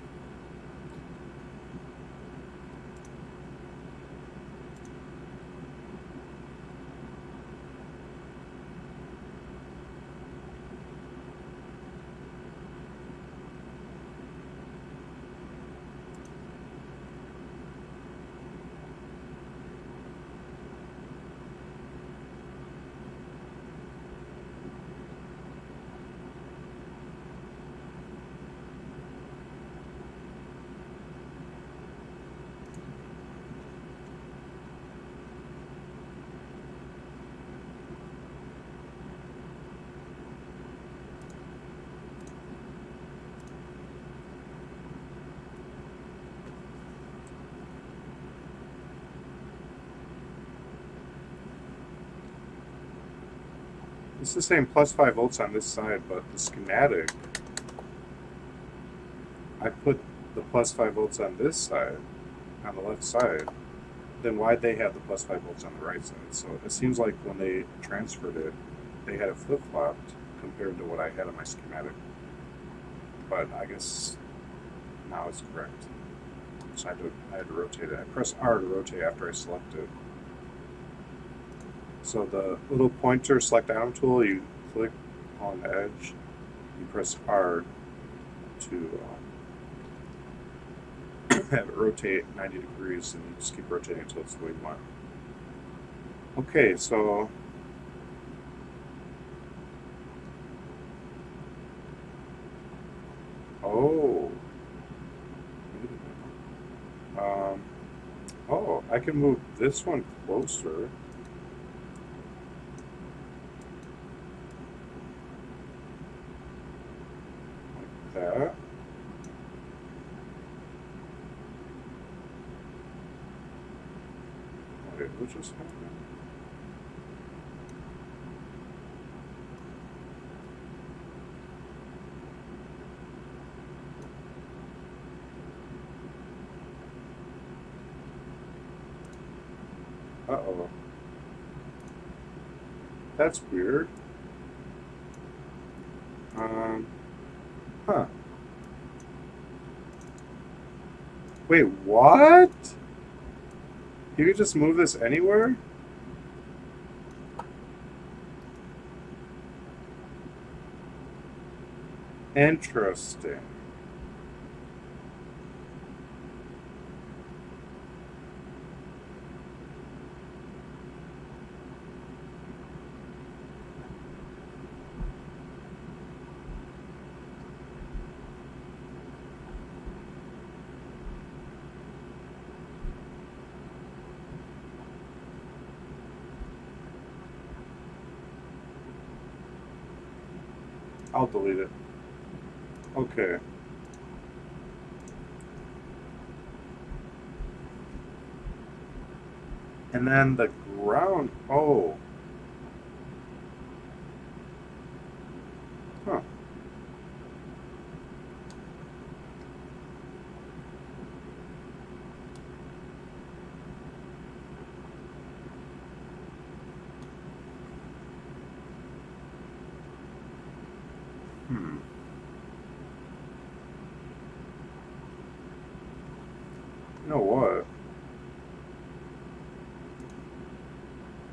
This is saying plus 5 volts on this side, but the schematic, I put the plus 5 volts on this side, on the left side. Then why'd they have the plus 5 volts on the right side? So it seems like when they transferred it, they had it flip-flopped compared to what I had on my schematic. But I guess now it's correct. So I had to rotate it. I press R to rotate after I select it. So the little pointer select item tool, you click on the edge, you press R to have it rotate 90 degrees, and you just keep rotating until it's the way you want. Okay, so oh, oh, I can move this one closer. Like that. Wait, what just happened? Uh-oh. That's weird. Huh. Wait, what? You could just move this anywhere? Interesting. I'll delete it. Okay. And then the ground. Oh. Huh. Hmm. You know what?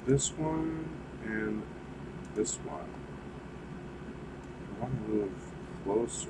This one and this one. I want to move closer.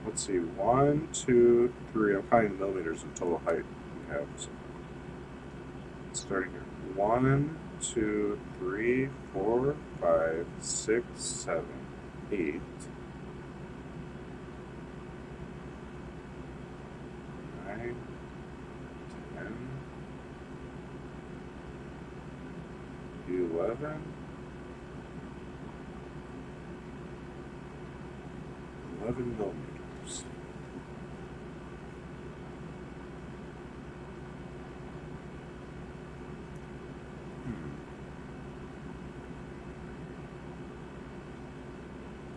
Let's see, 1, 2, 3. I'm counting millimeters in total height we have. So starting here. 1, 2, 3, 4, 5, 6, 7, 8. 9, 10, 11. 11 millimeters.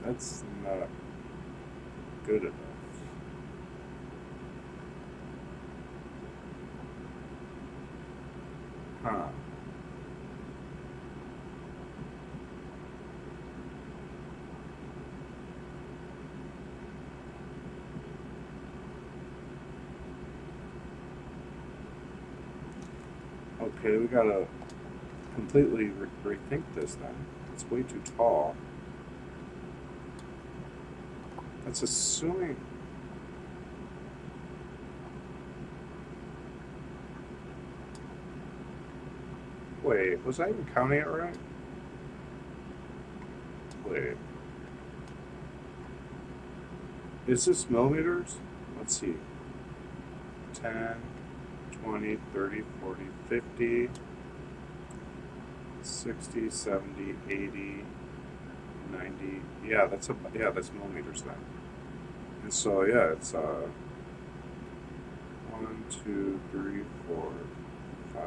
That's not good enough. Huh. Okay, we gotta completely rethink this then. It's way too tall. That's assuming. Wait, was I even counting it right? Wait. Is this millimeters? Let's see. 10, 20, 30, 40, 50, 60, 70, 80, 90. Yeah, that's millimeters then. And so yeah, it's 1, 2, 3, 4, 5,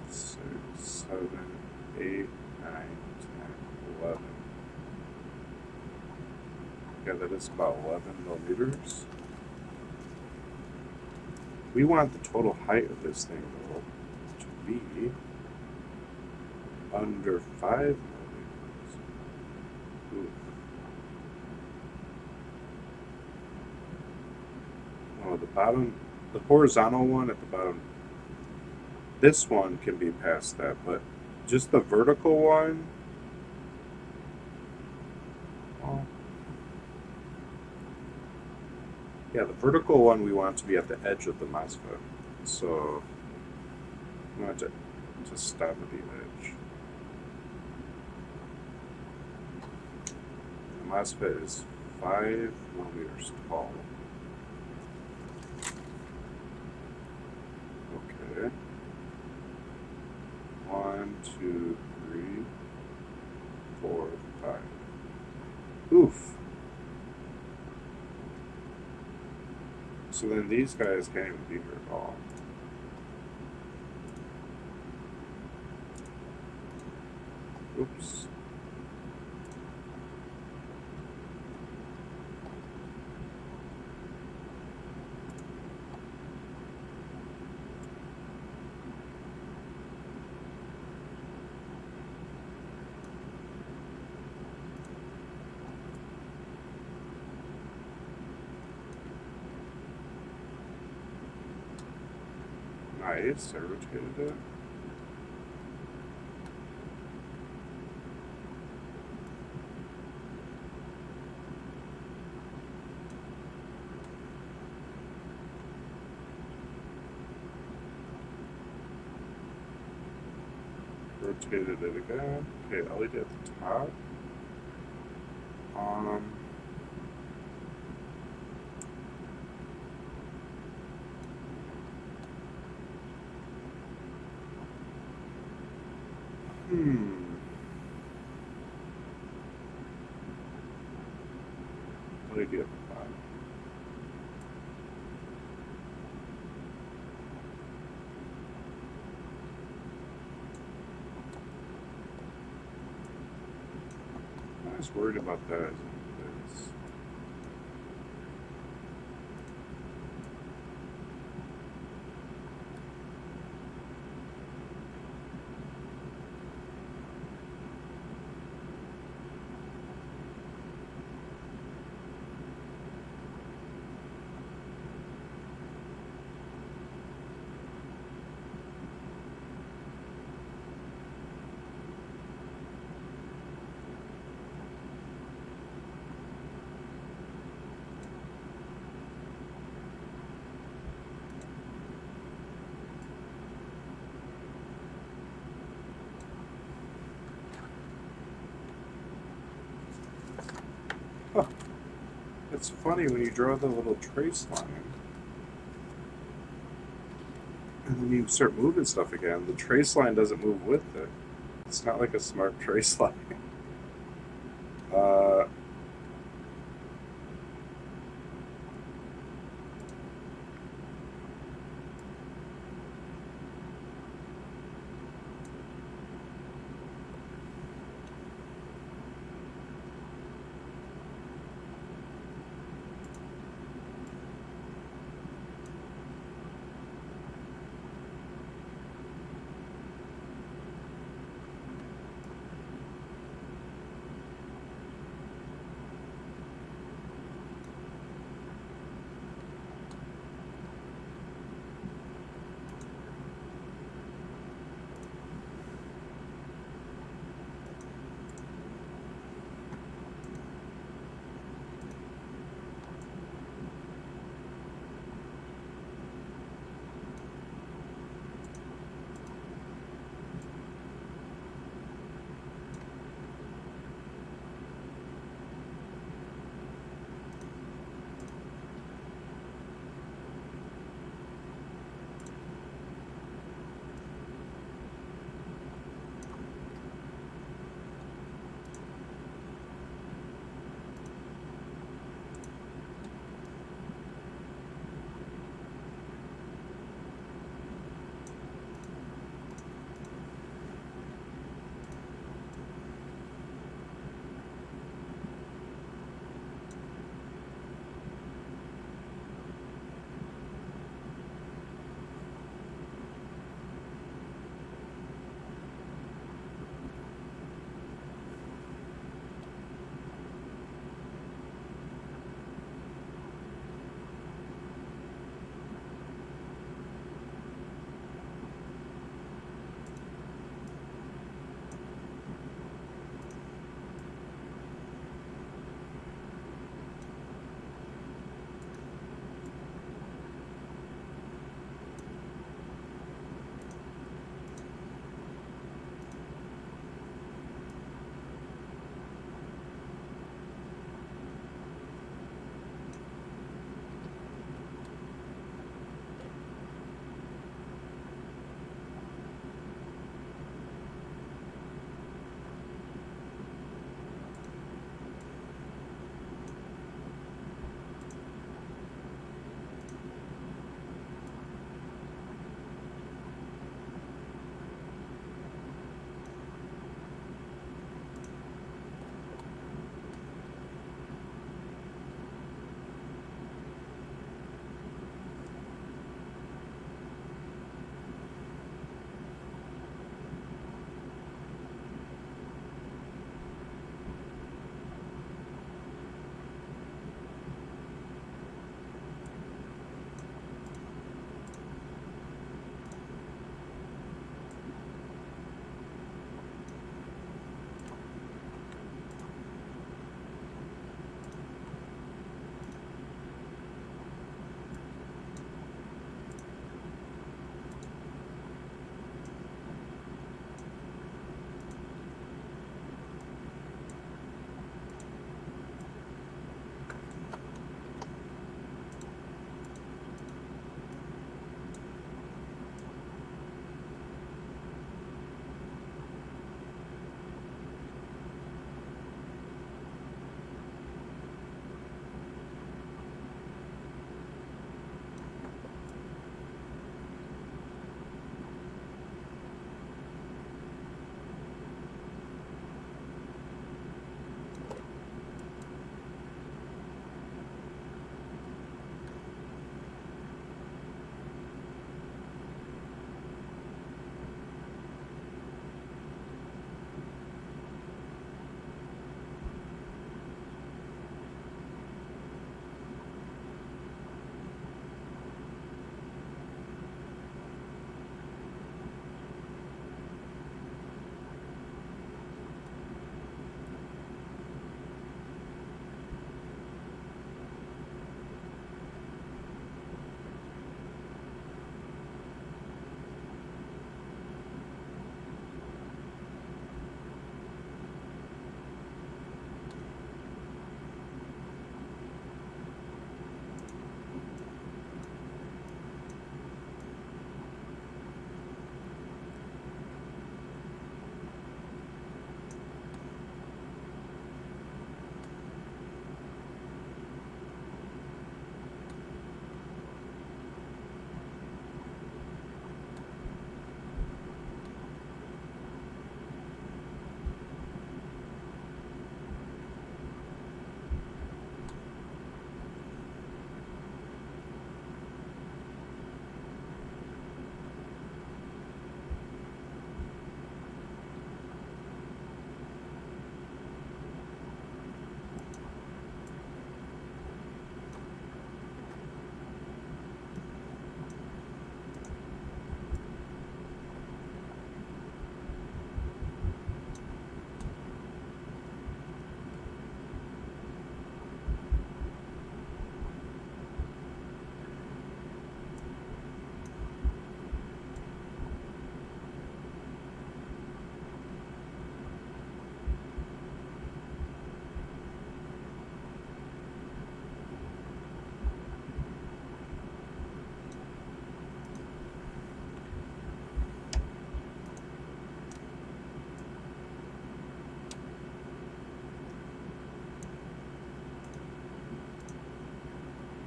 6, 7, 8, 9, 10, 11. Yeah, that is about 11 millimeters. We want the total height of this thing though to be under 5 millimeters. Ooh. Oh, the bottom, the horizontal one at the bottom, this one can be past that, but just the vertical one, well, yeah, the vertical one we want to be at the edge of the MOSFET. So we want to to stop at the edge. And MOSFET is 5 millimeters tall. Okay. 1, 2, 3, 4, 5. Oof. So then these guys can't even be here at all. Oops. Nice, I rotated it. Rotated it again. Okay, LED at the top. LED at the bottom. I was worried about that. Huh. It's funny when you draw the little trace line and then you start moving stuff again, the trace line doesn't move with it. It's not like a smart trace line.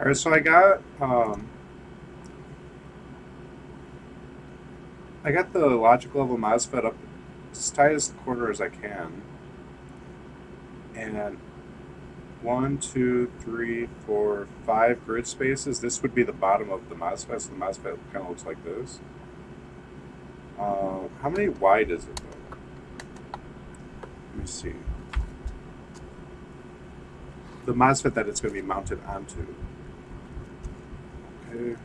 All right, so I got the logic level MOSFET up as tight as the corner as I can, and one, two, three, four, five grid spaces. This would be the bottom of the MOSFET, so the MOSFET kind of looks like this. How many wide is it though? Let me see. The MOSFET that it's going to be mounted onto. Okay.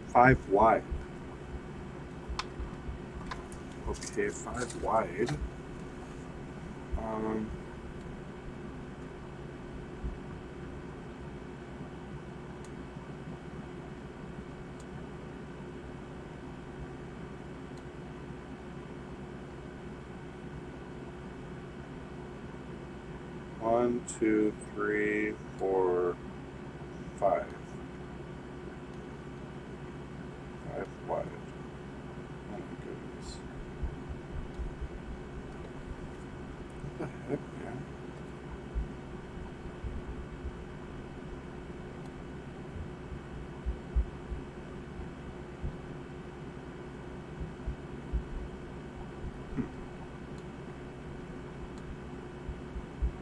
5 wide. Okay, 5 wide. Um, One, two, three, four, 5. 5 wide. Oh my goodness. What the heck, man?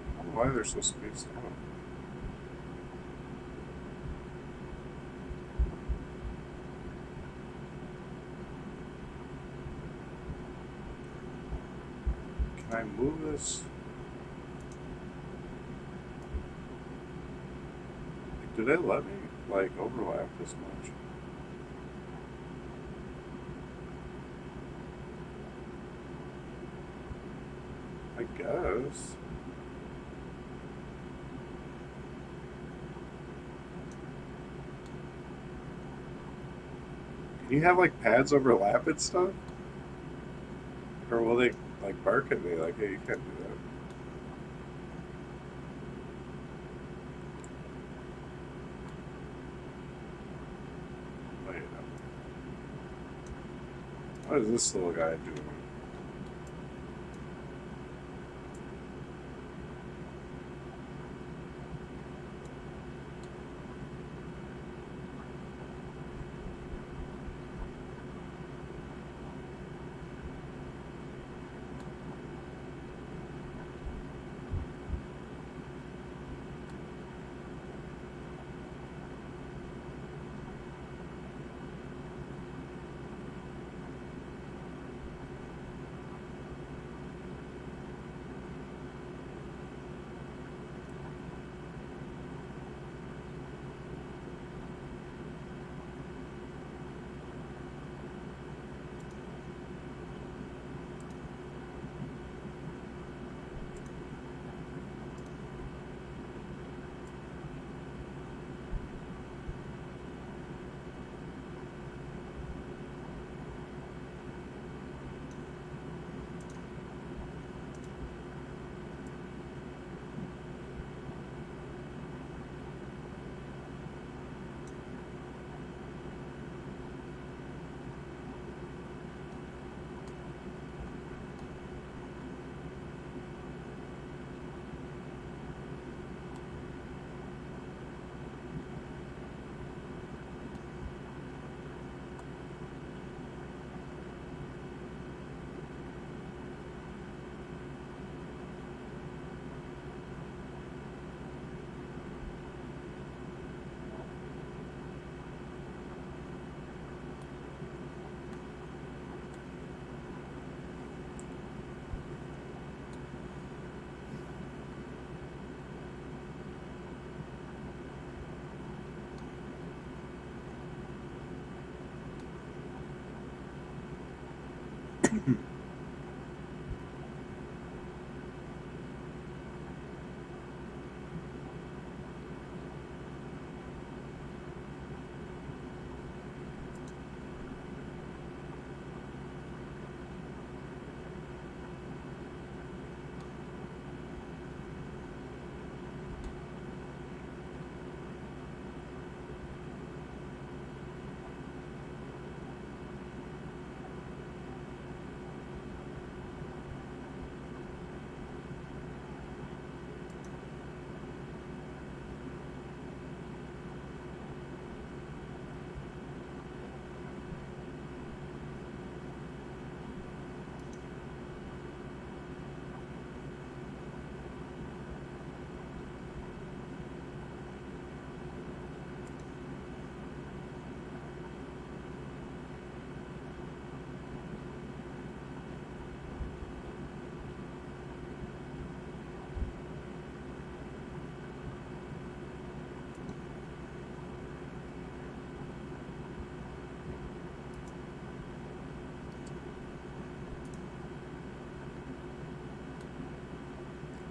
I don't know why they're so spaced out. Can I move this? Like, do they let me like overlap this much? I guess. Can you have like pads overlap and stuff? Or will they like bark at me like, hey, you can't do that? Wait a minute. What is this little guy doing?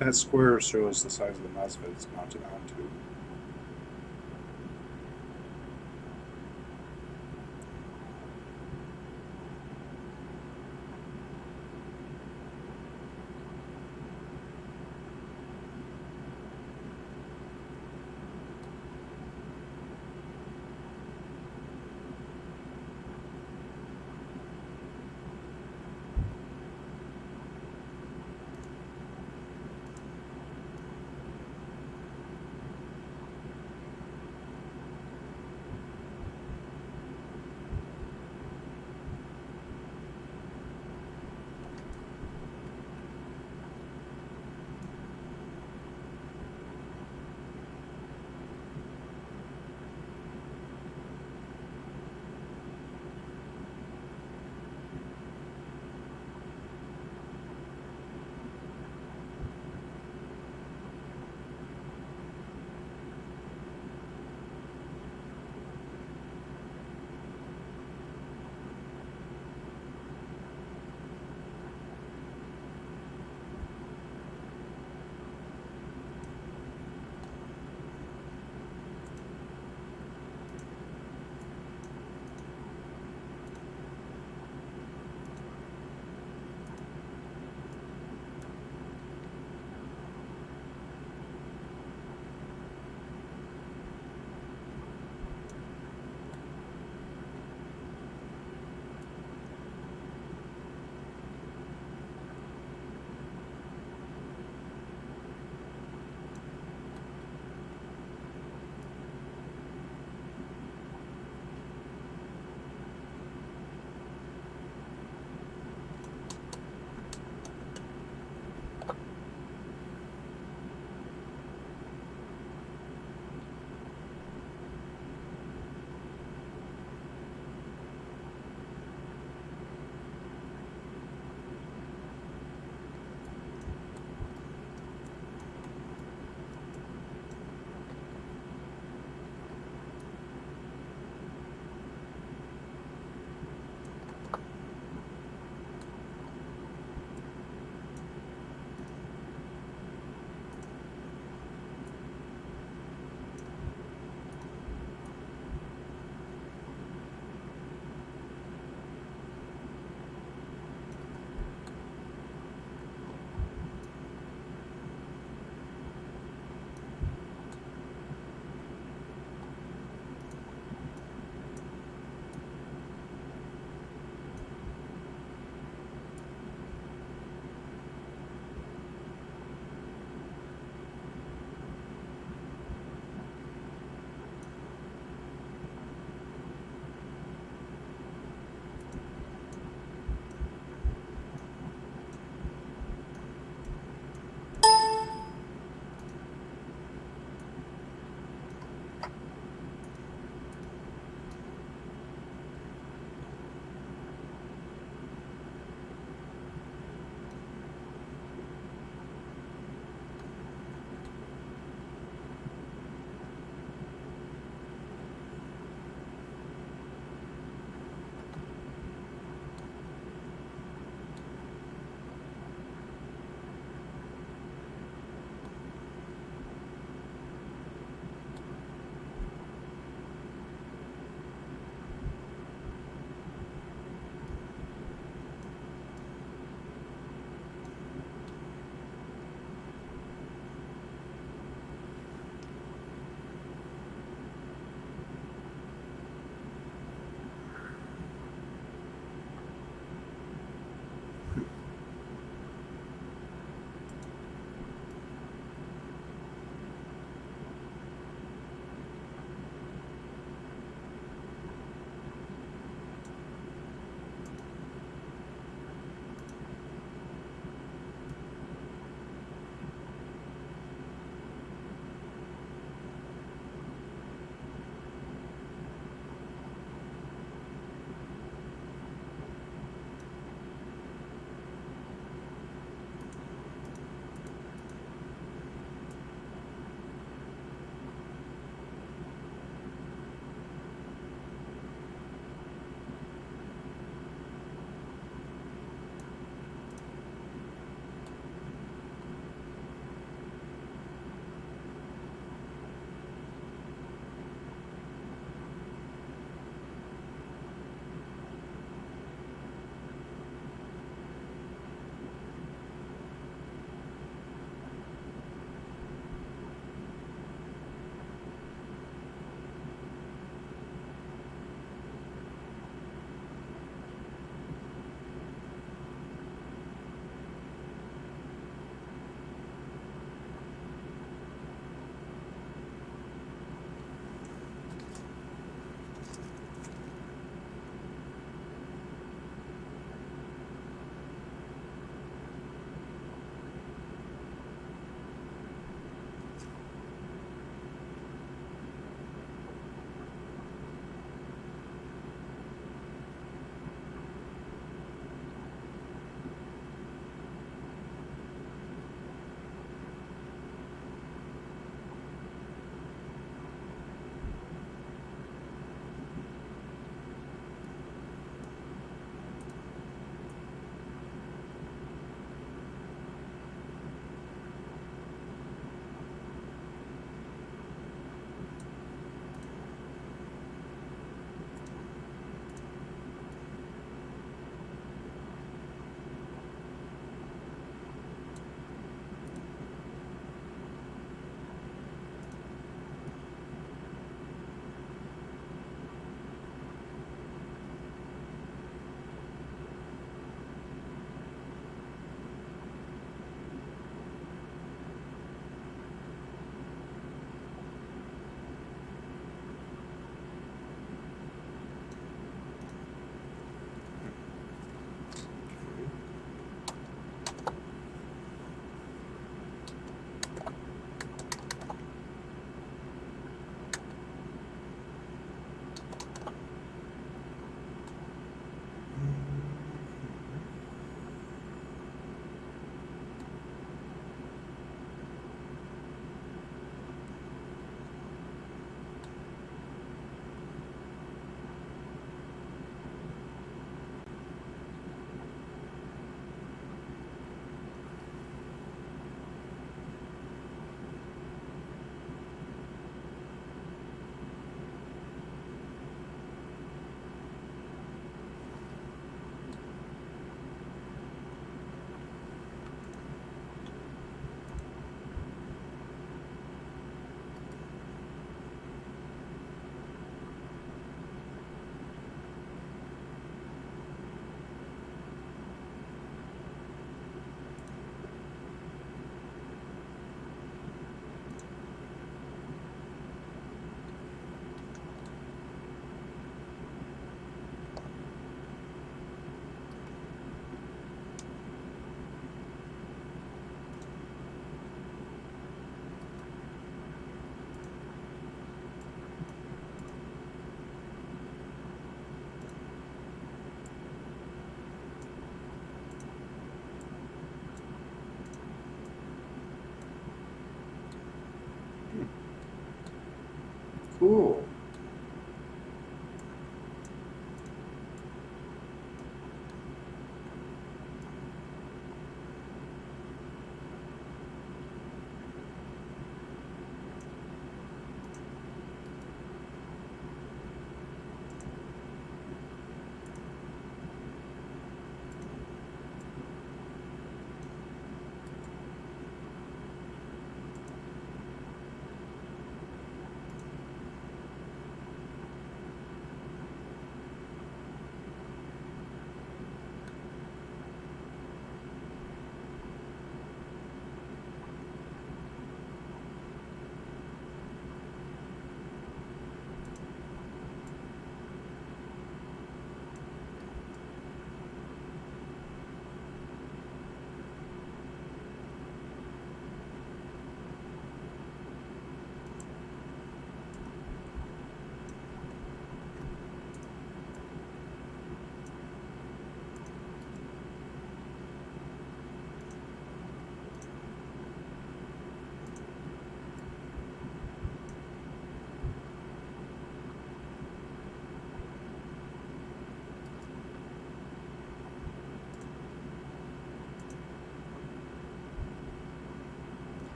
That square shows the size of the MOSFET it's mounted onto.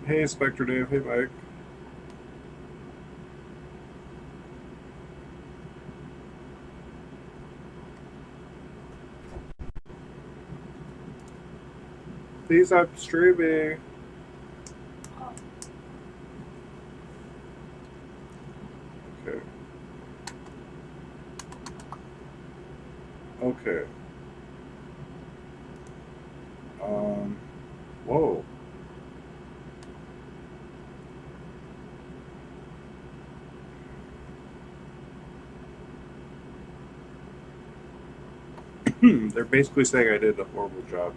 Hey, Spectre Dave. Hey, Mike. Please stop streaming. Okay. Okay. Whoa. They're basically saying I did a horrible job.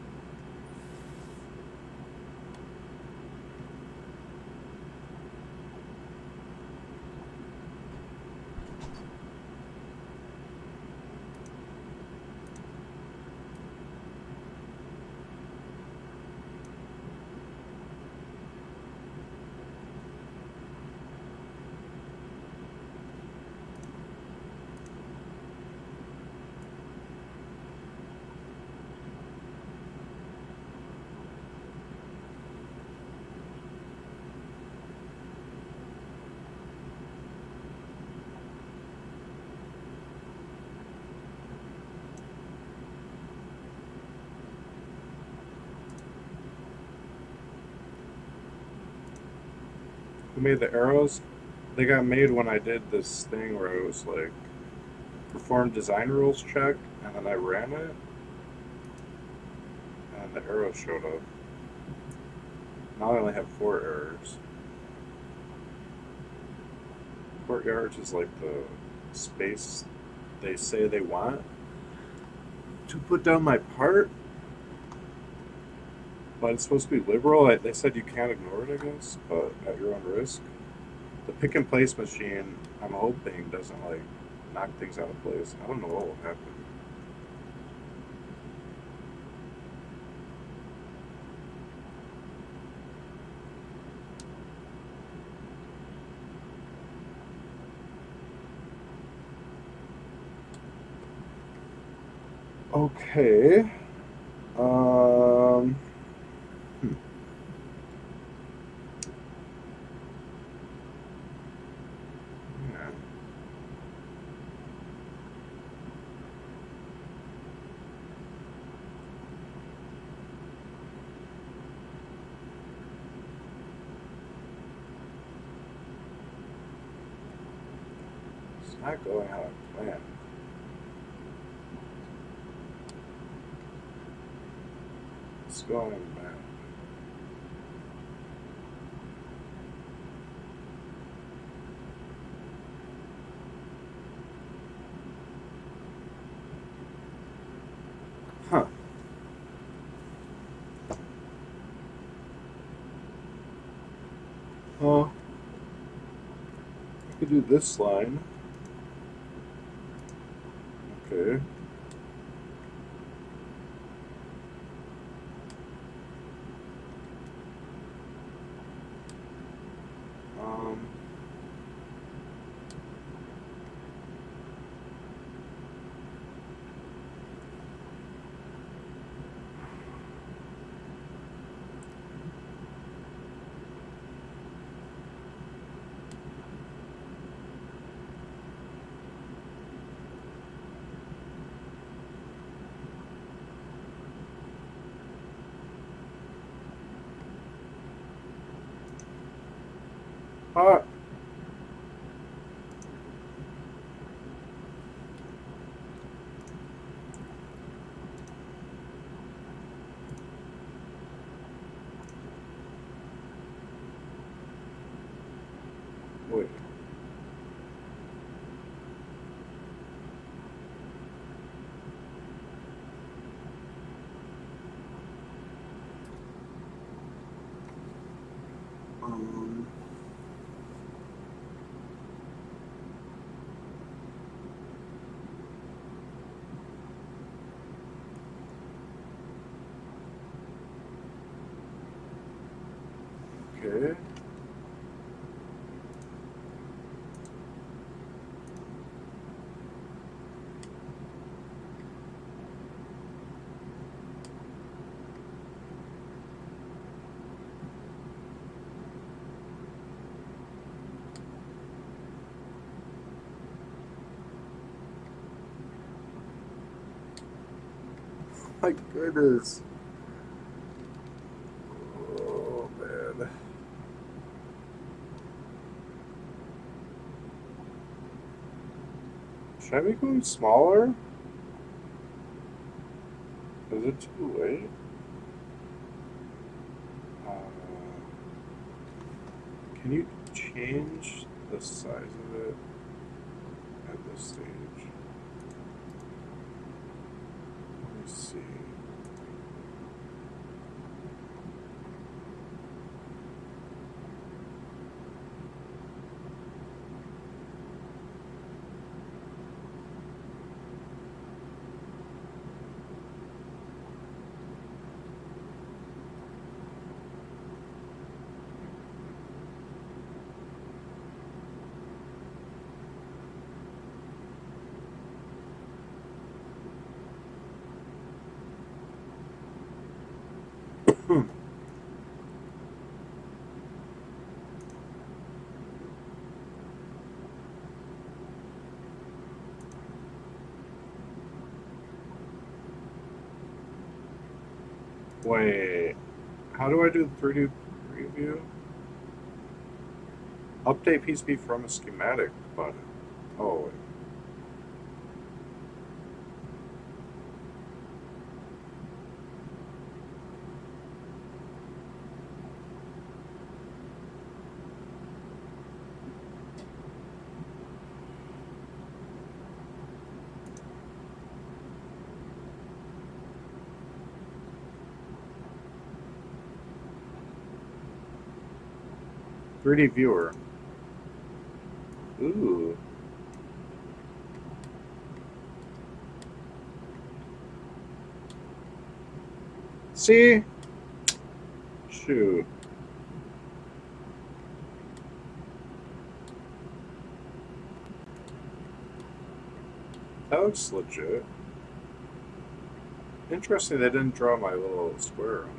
Who made the arrows? They got made when I did this thing where it was like perform design rules check, and then I ran it, and the arrows showed up. Now I only have 4 errors. Courtyards is like the space they say they want to put down my part, but it's supposed to be liberal. They said you can't ignore it, I guess, but at your own risk. The pick and place machine, I'm hoping, doesn't like knock things out of place. I don't know what will happen. Okay. Um. hmm, yeah. It's not going how I planned. It's going bad. Huh. Oh, I could do this line. Okay. Um. Ah. Wait. Um. Okay. my goodness. Oh, man. Should I make them smaller? Is it too late? Can you change the size of it at this stage? Let me see. Wait, how do I do the 3D preview? Update PCB from a schematic button. Oh, wait. 3D viewer. Ooh. See? Shoot. That looks legit. Interesting they didn't draw my little square on it.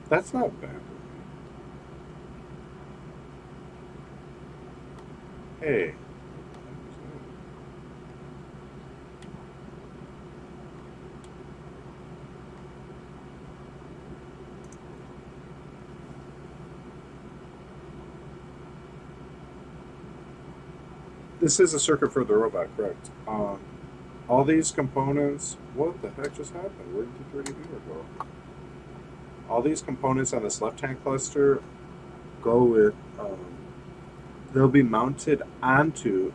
That's not bad. Hey. This is a circuit for the robot, correct? All these components. What the heck just happened? Where did the 3D viewer go? All these components on this left-hand cluster go with. They'll be mounted onto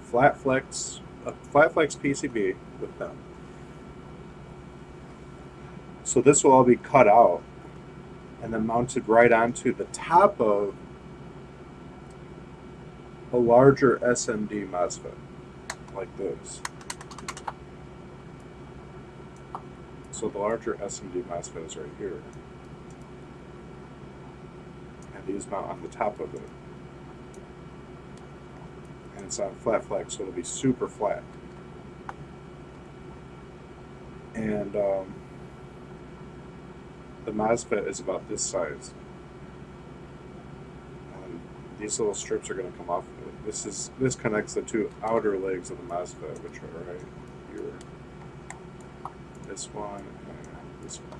flat flex PCB with them. So this will all be cut out and then mounted right onto the top of a larger SMD MOSFET, like this. So the larger SMD MOSFET is right here. And these mount on the top of it. And it's on flat flex, so it'll be super flat. And the MOSFET is about this size. And these little strips are going to come off of it. This connects the two outer legs of the MOSFET, which are right here. This one and this one.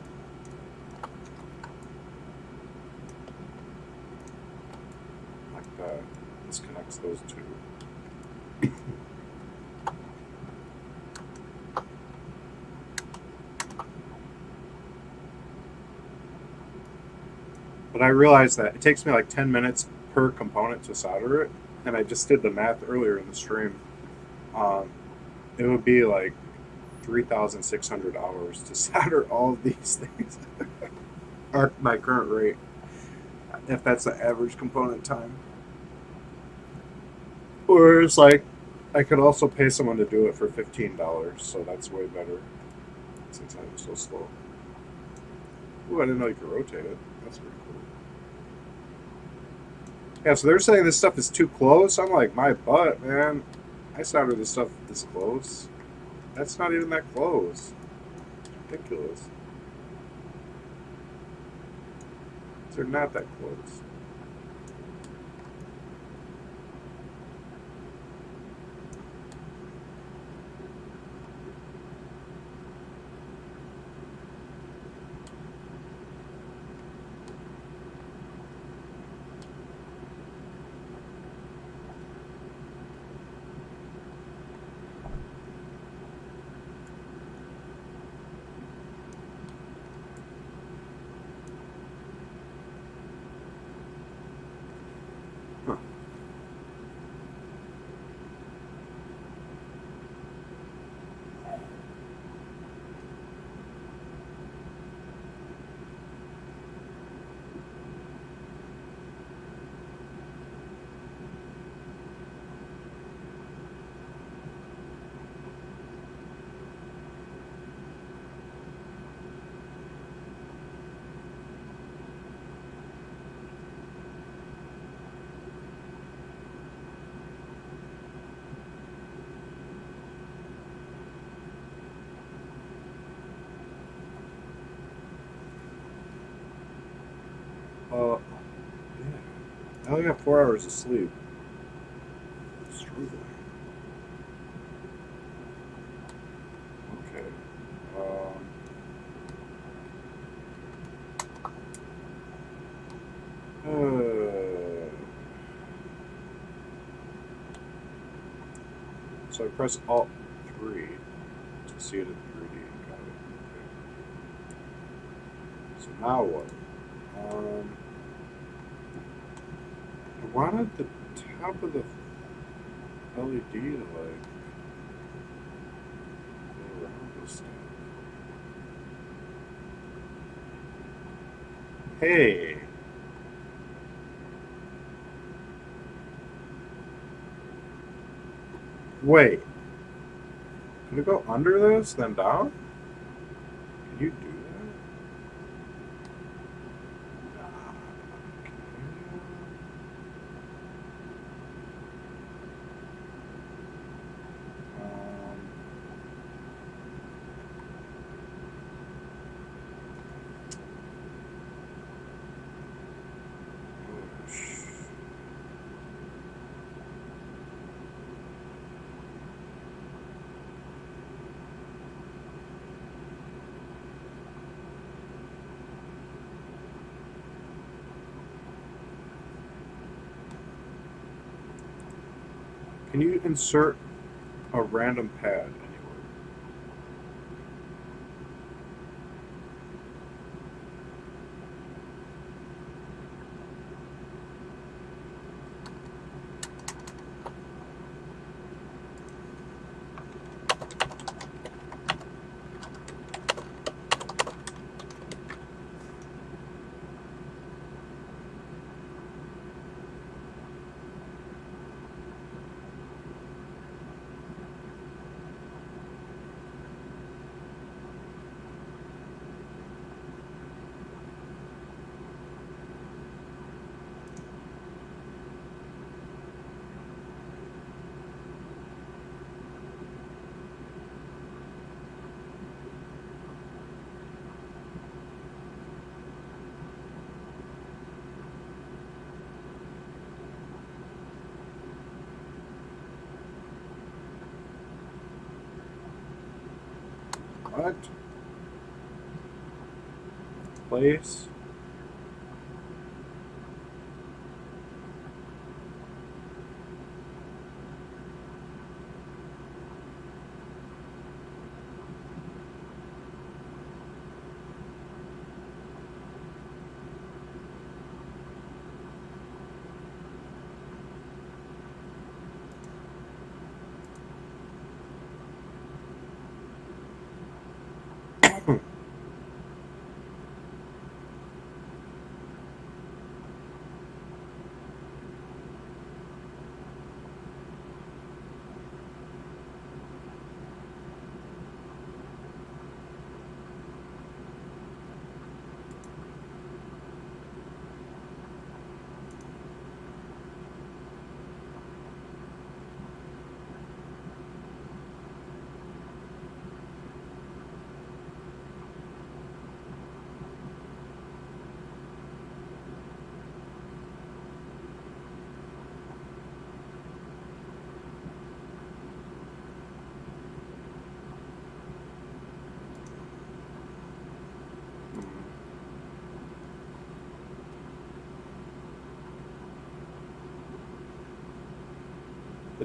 Like that. This connects those two. But I realized that it takes me like 10 minutes per component to solder it, and I just did the math earlier in the stream. It would be like 3,600 hours to solder all of these things at my current rate, if that's the average component time. Or it's like, I could also pay someone to do it for $15, so that's way better since I'm so slow. Ooh, I didn't know you could rotate it. That's pretty cool. Yeah, so they're saying this stuff is too close. I'm like, my butt, man. I soldered this stuff this close. That's not even that close. Ridiculous. They're not that close. Huh. Yeah. I only got 4 hours of sleep. Struggling. Okay. So I press Alt 3 to see it in 3D. Got it. Okay. So now what? I wanted the top of the LED to like go around this stuff. Hey. Wait. Can it go under this, then down? Can you do that? Nah. Okay. Um, can you insert a random pad anywhere? What? Place?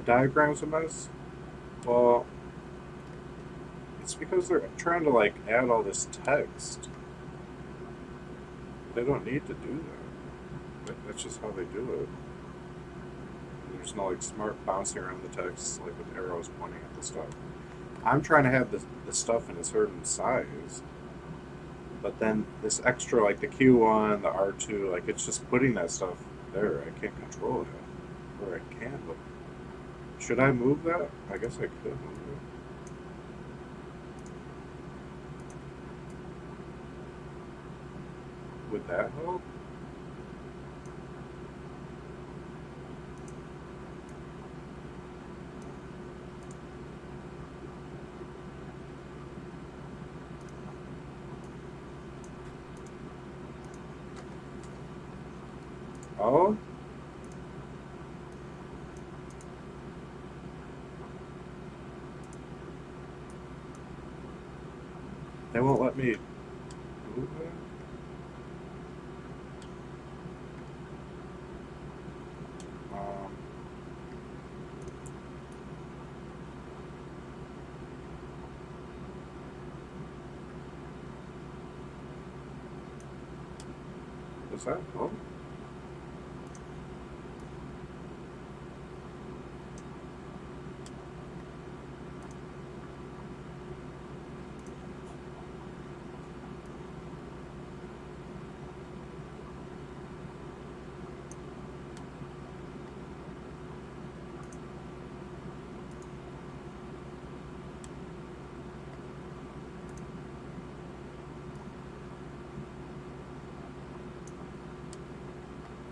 diagram's a mess? Well, it's because they're trying to like add all this text. They don't need to do that. That's just how they do it. There's no like smart bouncing around the text like with arrows pointing at the stuff. I'm trying to have the stuff in a certain size, but then this extra like the Q1, the R2, like it's just putting that stuff there. I can't control it, or I can. But should I move that? I guess I could move it. Would that help? Oh? They won't let me move that? Um, does that help?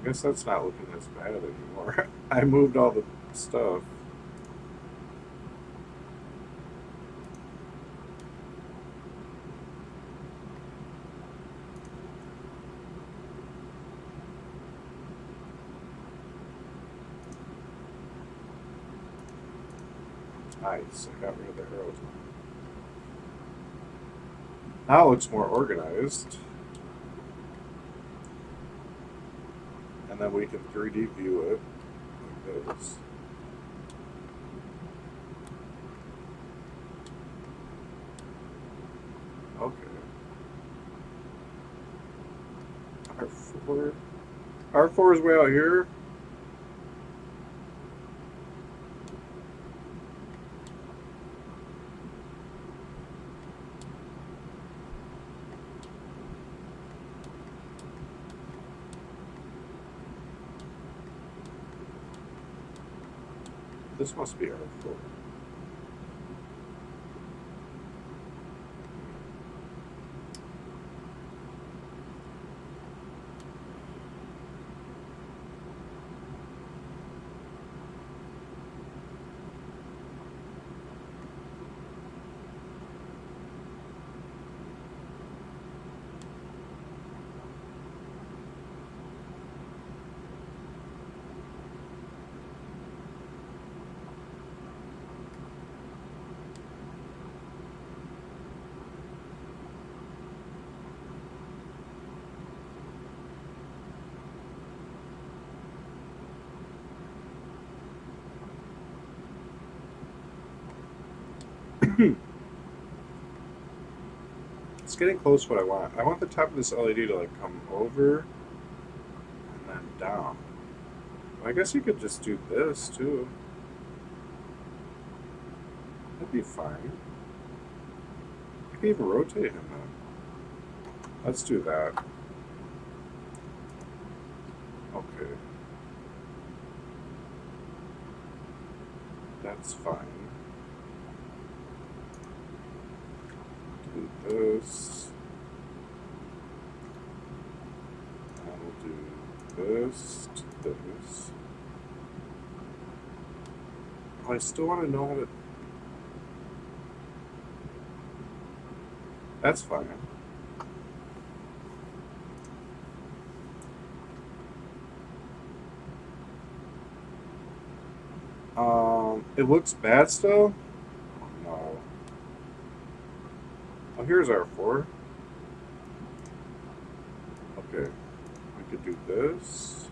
I guess that's not looking as bad anymore. I moved all the stuff. Nice. I got rid of the arrows. Now it looks more organized. And then we can 3D view it like this. Okay. R4. R4 is way out here. This must be R4. It's getting close to what I want. I want the top of this LED to like come over and then down. I guess you could just do this too. That'd be fine. I can even rotate him then. Let's do that. Okay. That's fine. Do this. And we'll do this to this. Oh, I still want to know how to... That's fine. It looks bad still? Oh, no. Oh, here's R4. Okay. We could do this.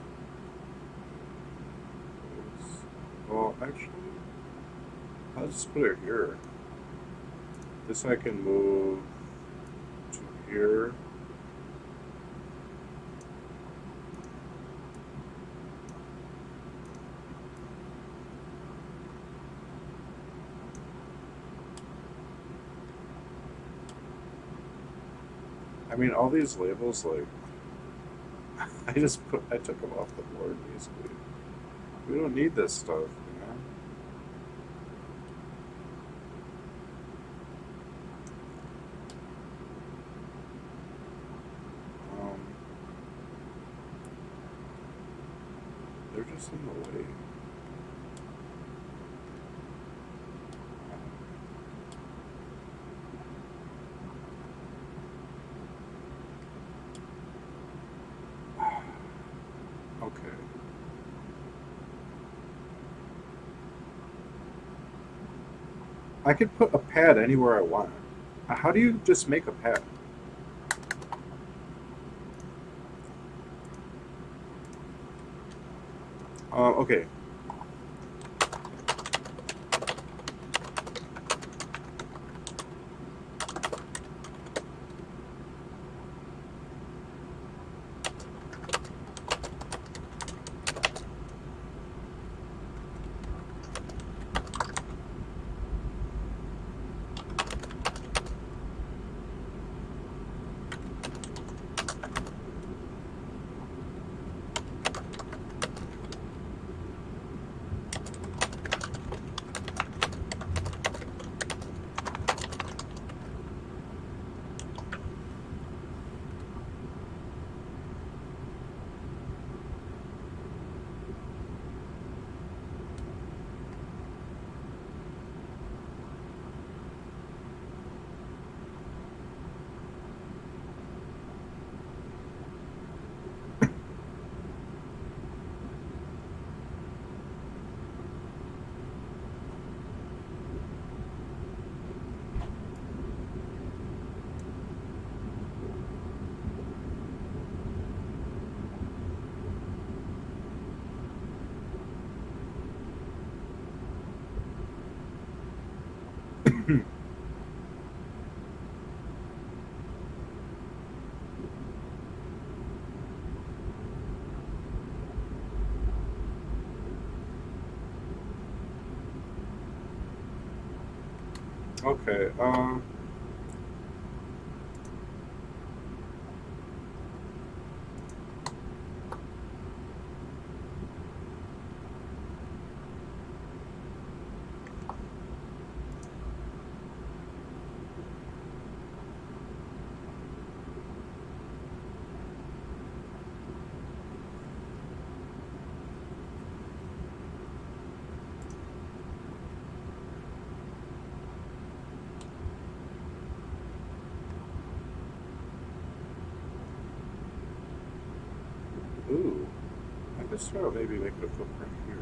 Well, actually, I'll just put it here. This I can move to here. I mean, all these labels, like, I took them off the board basically. We don't need this stuff, you know? Um, they're just in the way. Okay. I could put a pad anywhere I want. How do you just make a pad? Okay. Okay. Ooh. I guess I'll maybe make it a footprint here.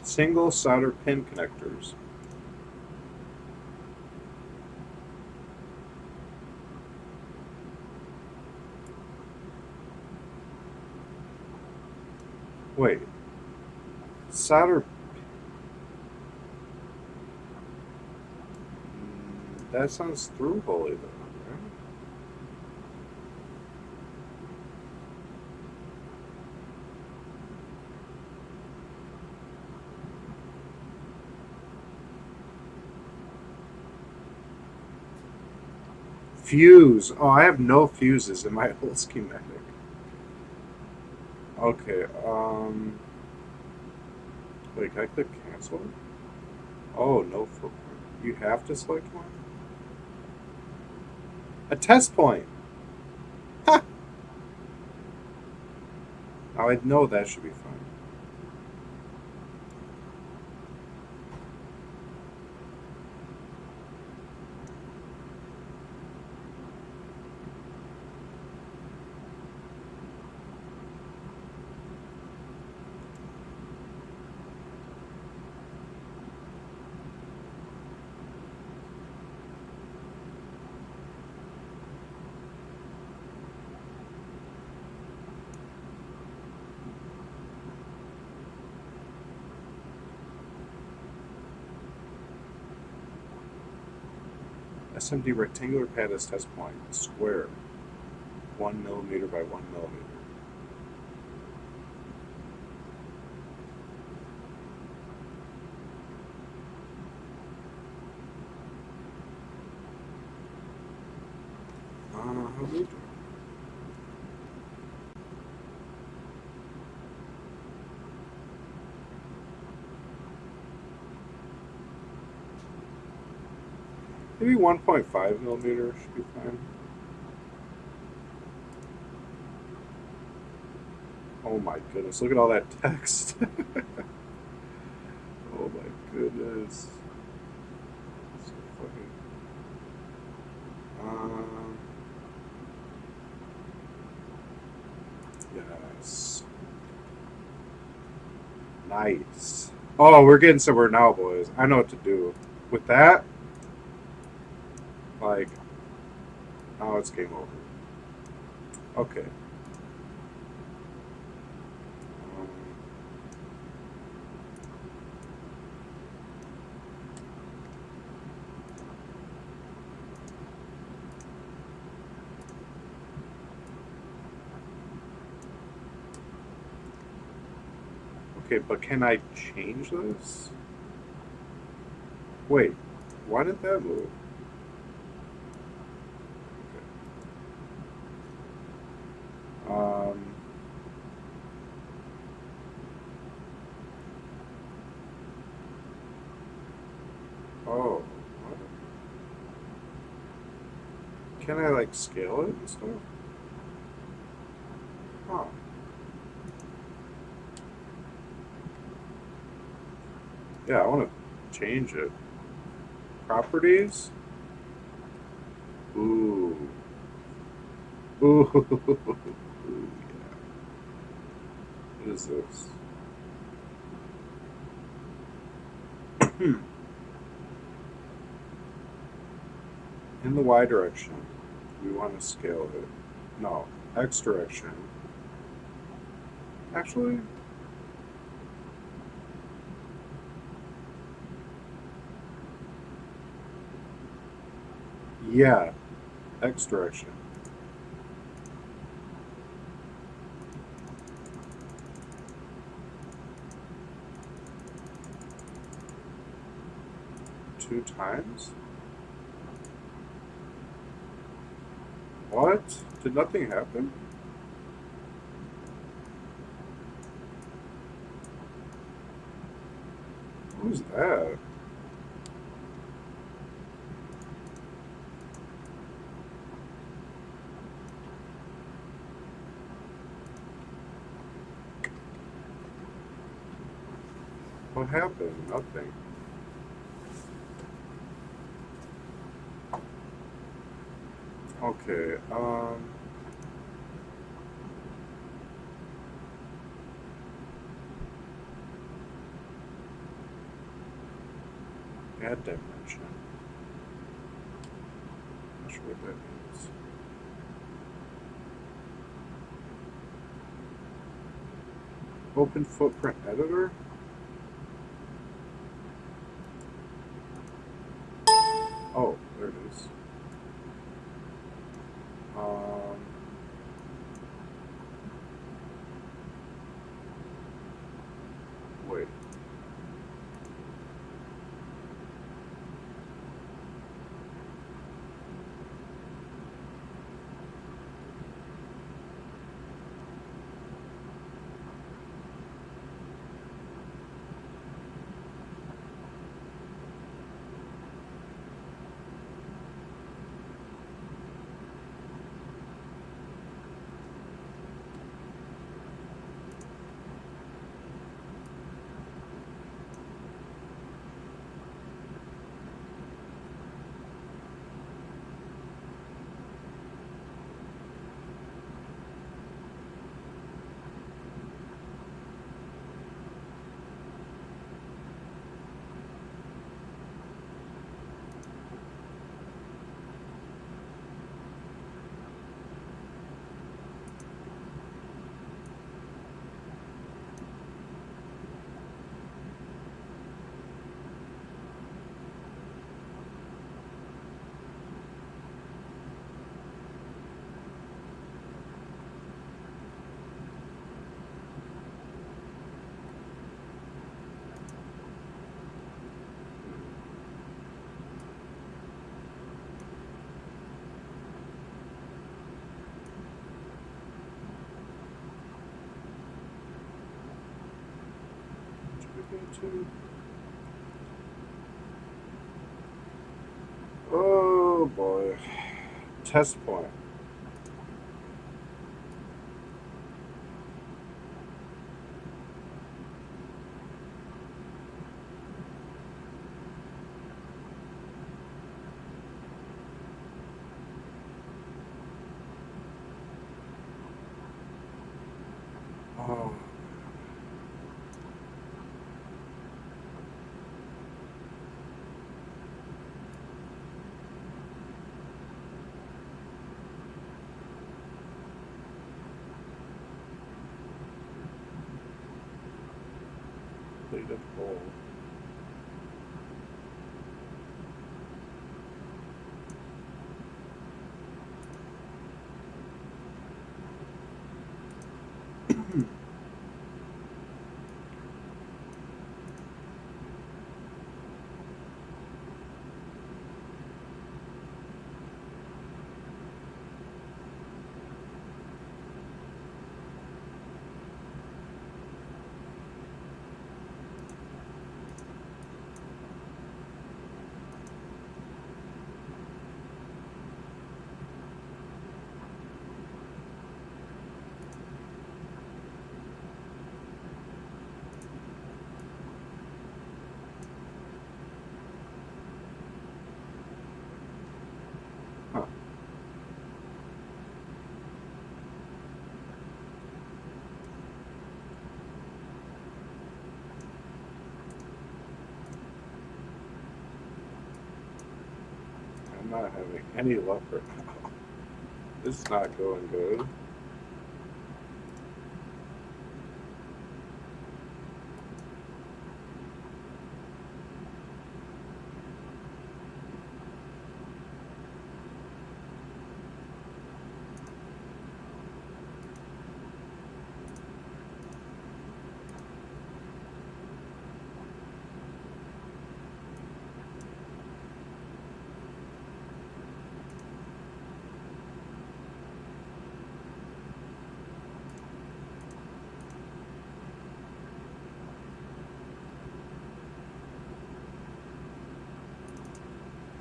Single solder pin connectors. Wait. Solder. That sounds through holy though, right? Fuse. Oh, I have no fuses in my whole schematic. Okay, wait, can I click cancel? Oh, no footprint. You have to select one? A test point! Ha! Now I know that should be fine. SMD rectangular pad as test point. Square. 1 millimeter by 1 millimeter. How do we do it? Maybe 1.5 millimeter should be fine. Oh my goodness, look at all that text. Oh my goodness. So funny. Yes. Nice. Oh, we're getting somewhere now, boys. I know what to do. With that, like, now it's game over. Okay. Um, okay, but can I change this? Wait, why did that move? Okay. Oh, what? Can I, like, scale it and stuff? Huh. Yeah, I want to change it. Properties? Ooh. Ooh. Ooh, yeah. What is this? In the Y direction, we want to scale it. No, X direction. Actually, yeah, X direction. Two times? What? Did nothing happen? Who's that? What happened? Nothing. Okay, add dimension. Not sure what that means. Open footprint editor? Oh, there it is. Um, wait. Oh boy. Test point. Oh. Completed goal. Huh. I'm not having any luck right now. This is not going good.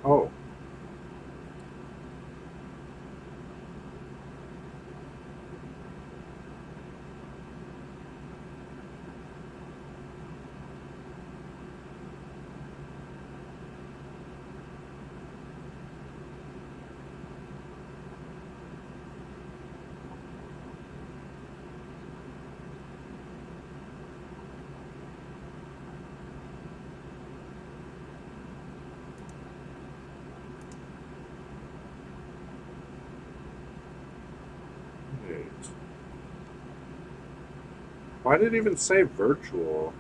Oh. Wait. Why did it even say virtual?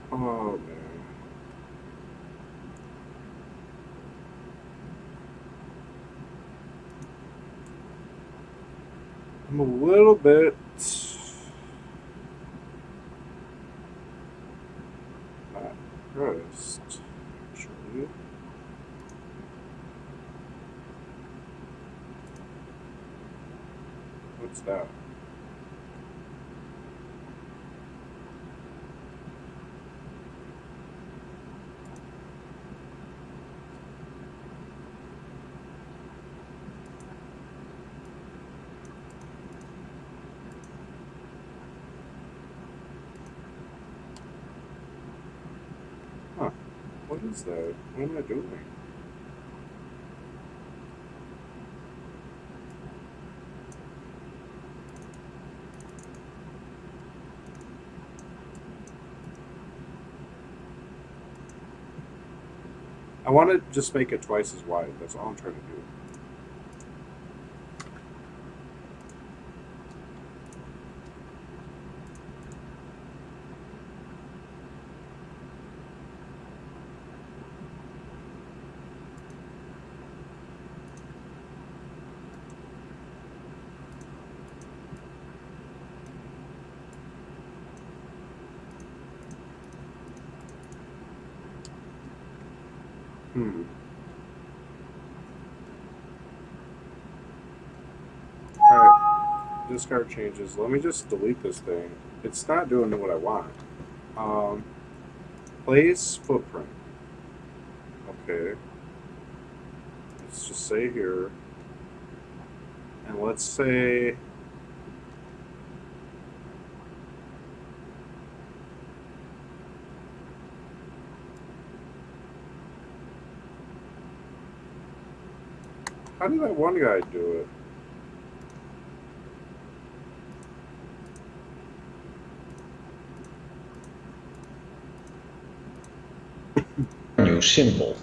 Oh man. I'm a little bit not impressed, actually. What's that? Huh. What is that? What am I doing? I want to just make it twice as wide. That's all I'm trying to do. Alright, discard changes. Let me just delete this thing. It's not doing what I want. Place footprint. Okay. Let's just say here. And let's say how did that one guy do it? New symbol.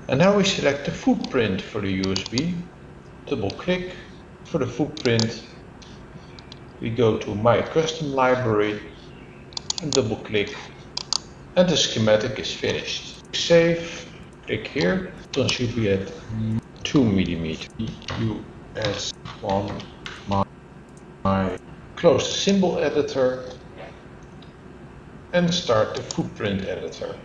And now we select the footprint for the USB. Double click for the footprint. We go to My Custom Library and double click, and the schematic is finished. Save, click here, then should be at 2 mm. US1, my close the symbol editor and start the footprint editor.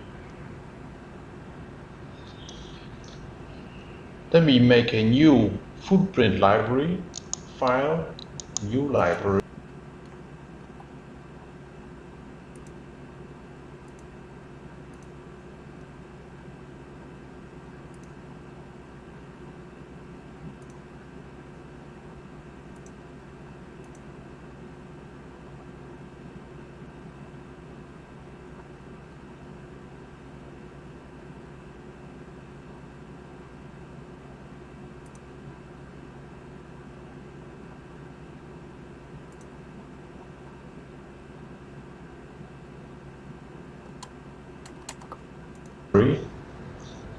Then we make a new footprint library, file, new library.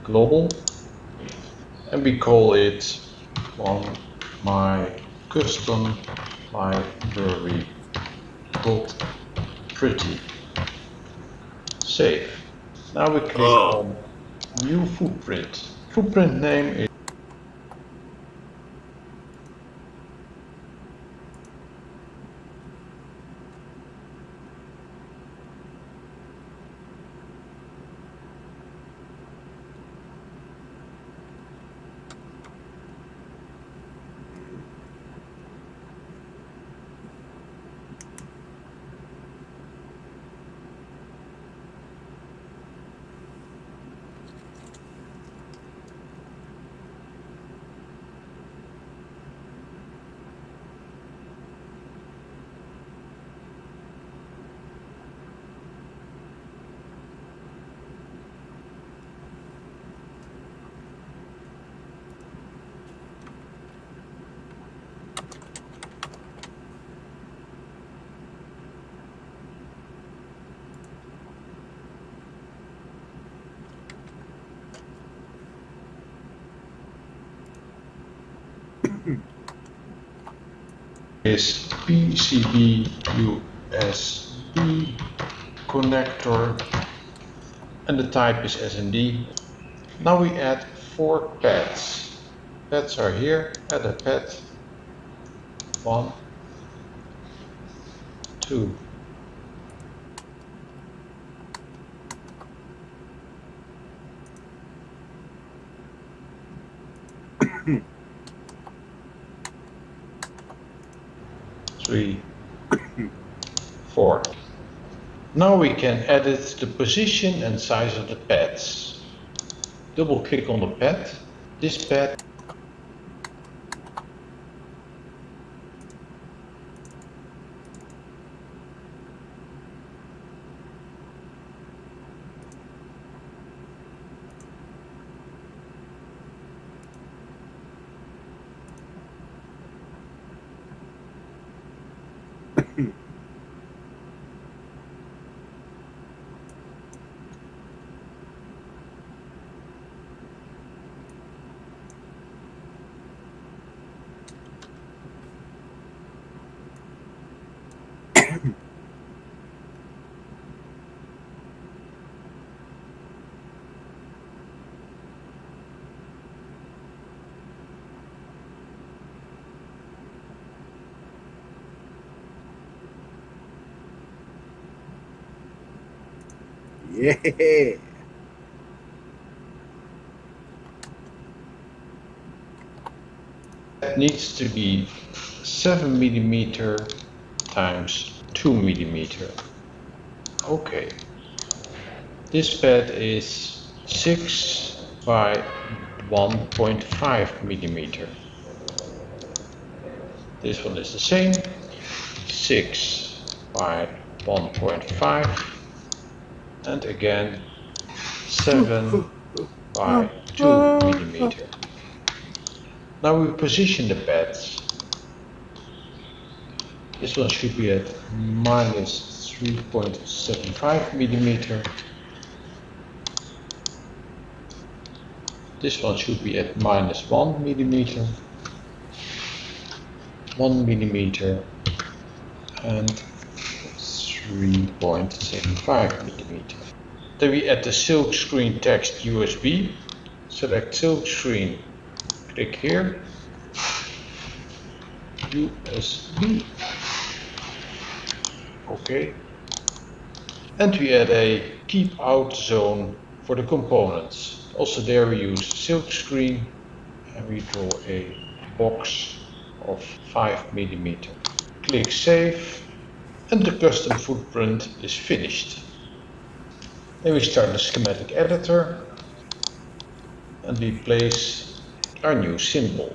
Global, and we call it on my custom library dot pretty. Save. Now we click on new footprint. Footprint name is PCB USB connector, and the type is SND. Now we add 4 pads. Pads are here. Add a pad. 1, 2. Three, 4. Now we can edit the position and size of the pads. Double click on the pad. This pad Yeah. It needs to be 7 millimeter times 2 millimeter. Okay. This pad is 6 by 1.5 millimeter. This one is the same, 6 by 1.5, and again 7 by 2 millimeter. Now we position the pads. This one should be at minus 3.75 millimeter. This one should be at minus 1 millimeter, 1 millimeter, and 3.75 millimeter. Then we add the silkscreen text USB. Select silkscreen, click here, USB. OK. And we add a keep out zone for the components. Also there we use silkscreen and we draw a box of 5 millimeter. Click save and the custom footprint is finished. Then we start the schematic editor and we place our new symbol.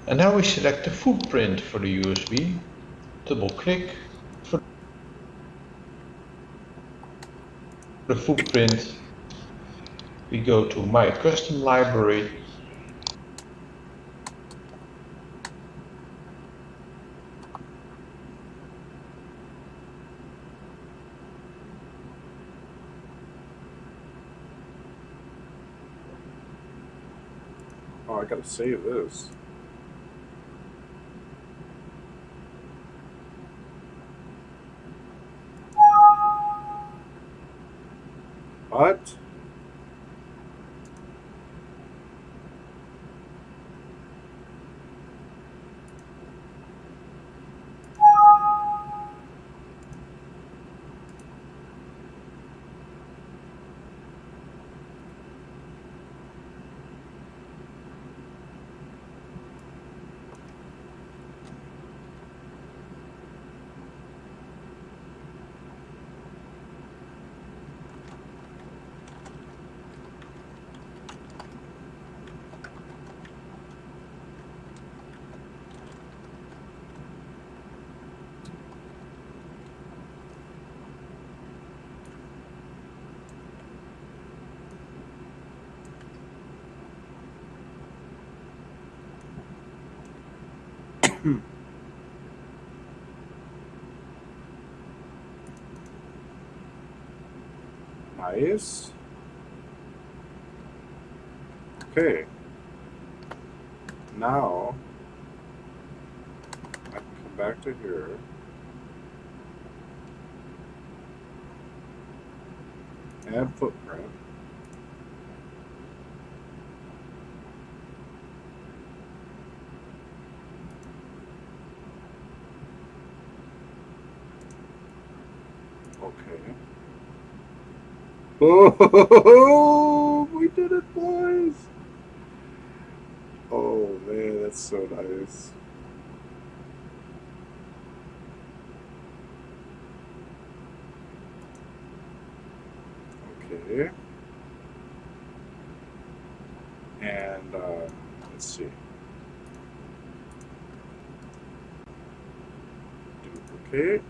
And now we select the footprint for the USB, double click for the footprint, we go to My Custom Library, Oh, I gotta save this. What? Nice. Okay. Now I can come back to here. Add footprint. Okay. Oh, we did it, boys! Oh man, that's so nice. Okay. And let's see. Duplicate.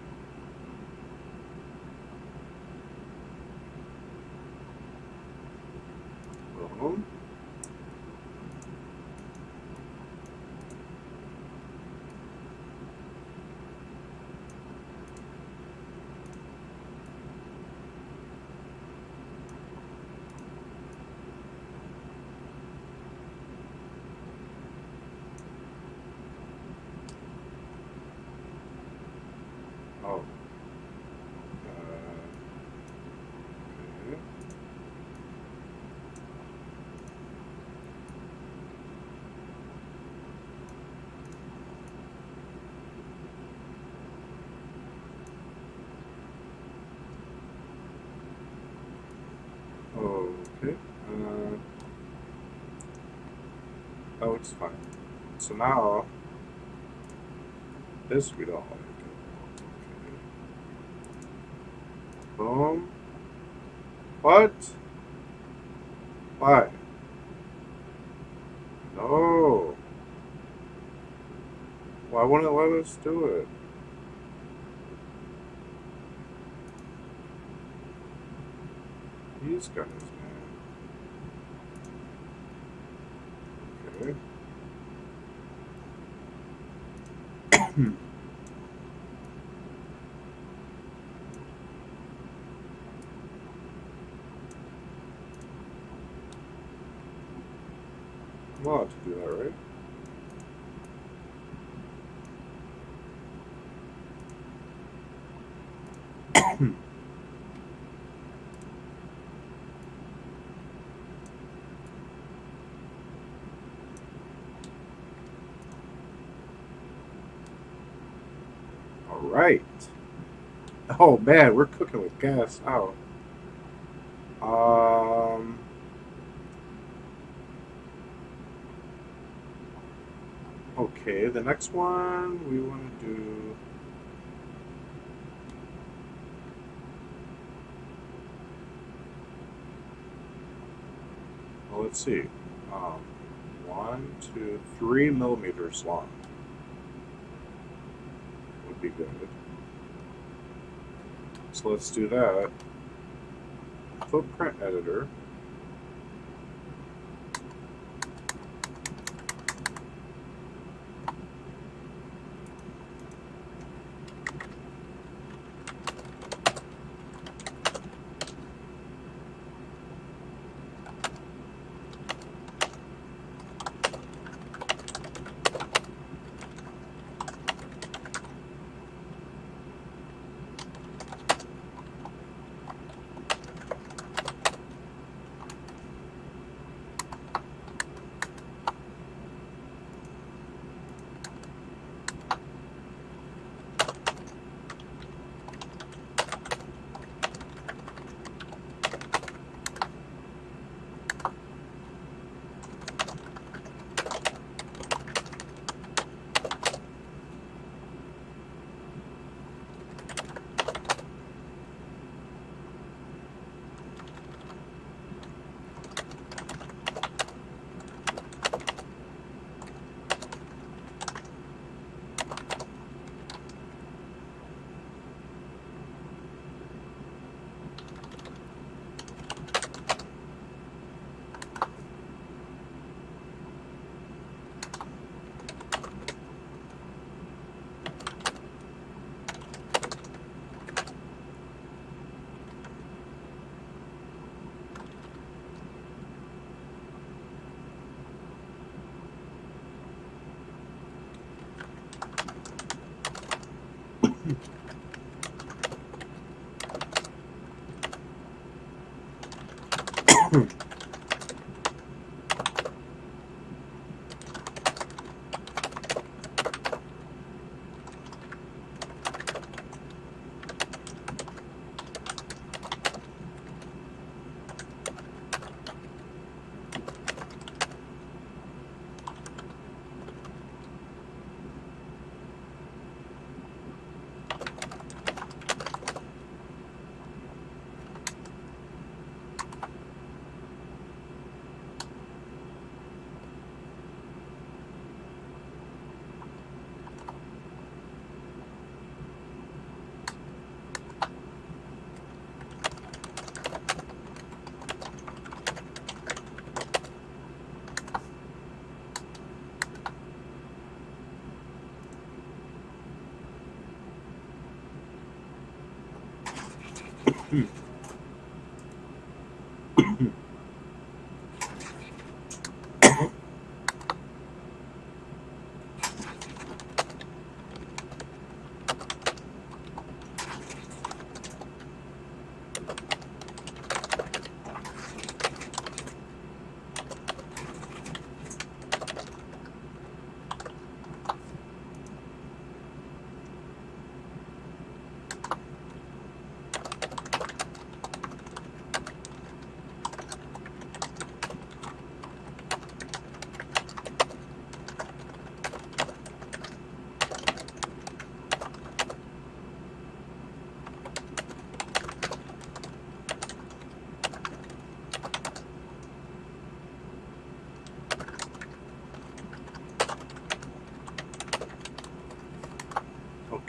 Boom. Oh. Okay. Oh, it's fine. So now, this we don't like. Okay. Boom. What? Why? No. Why won't it let us do it? These guys, man. Okay. I'm allowed to do that, right? All right. Oh man, we're cooking with gas. Oh. Um. Okay, the next one we want to do. Well, let's see. Um, 3 millimeters long would be good. So let's do that. Footprint editor.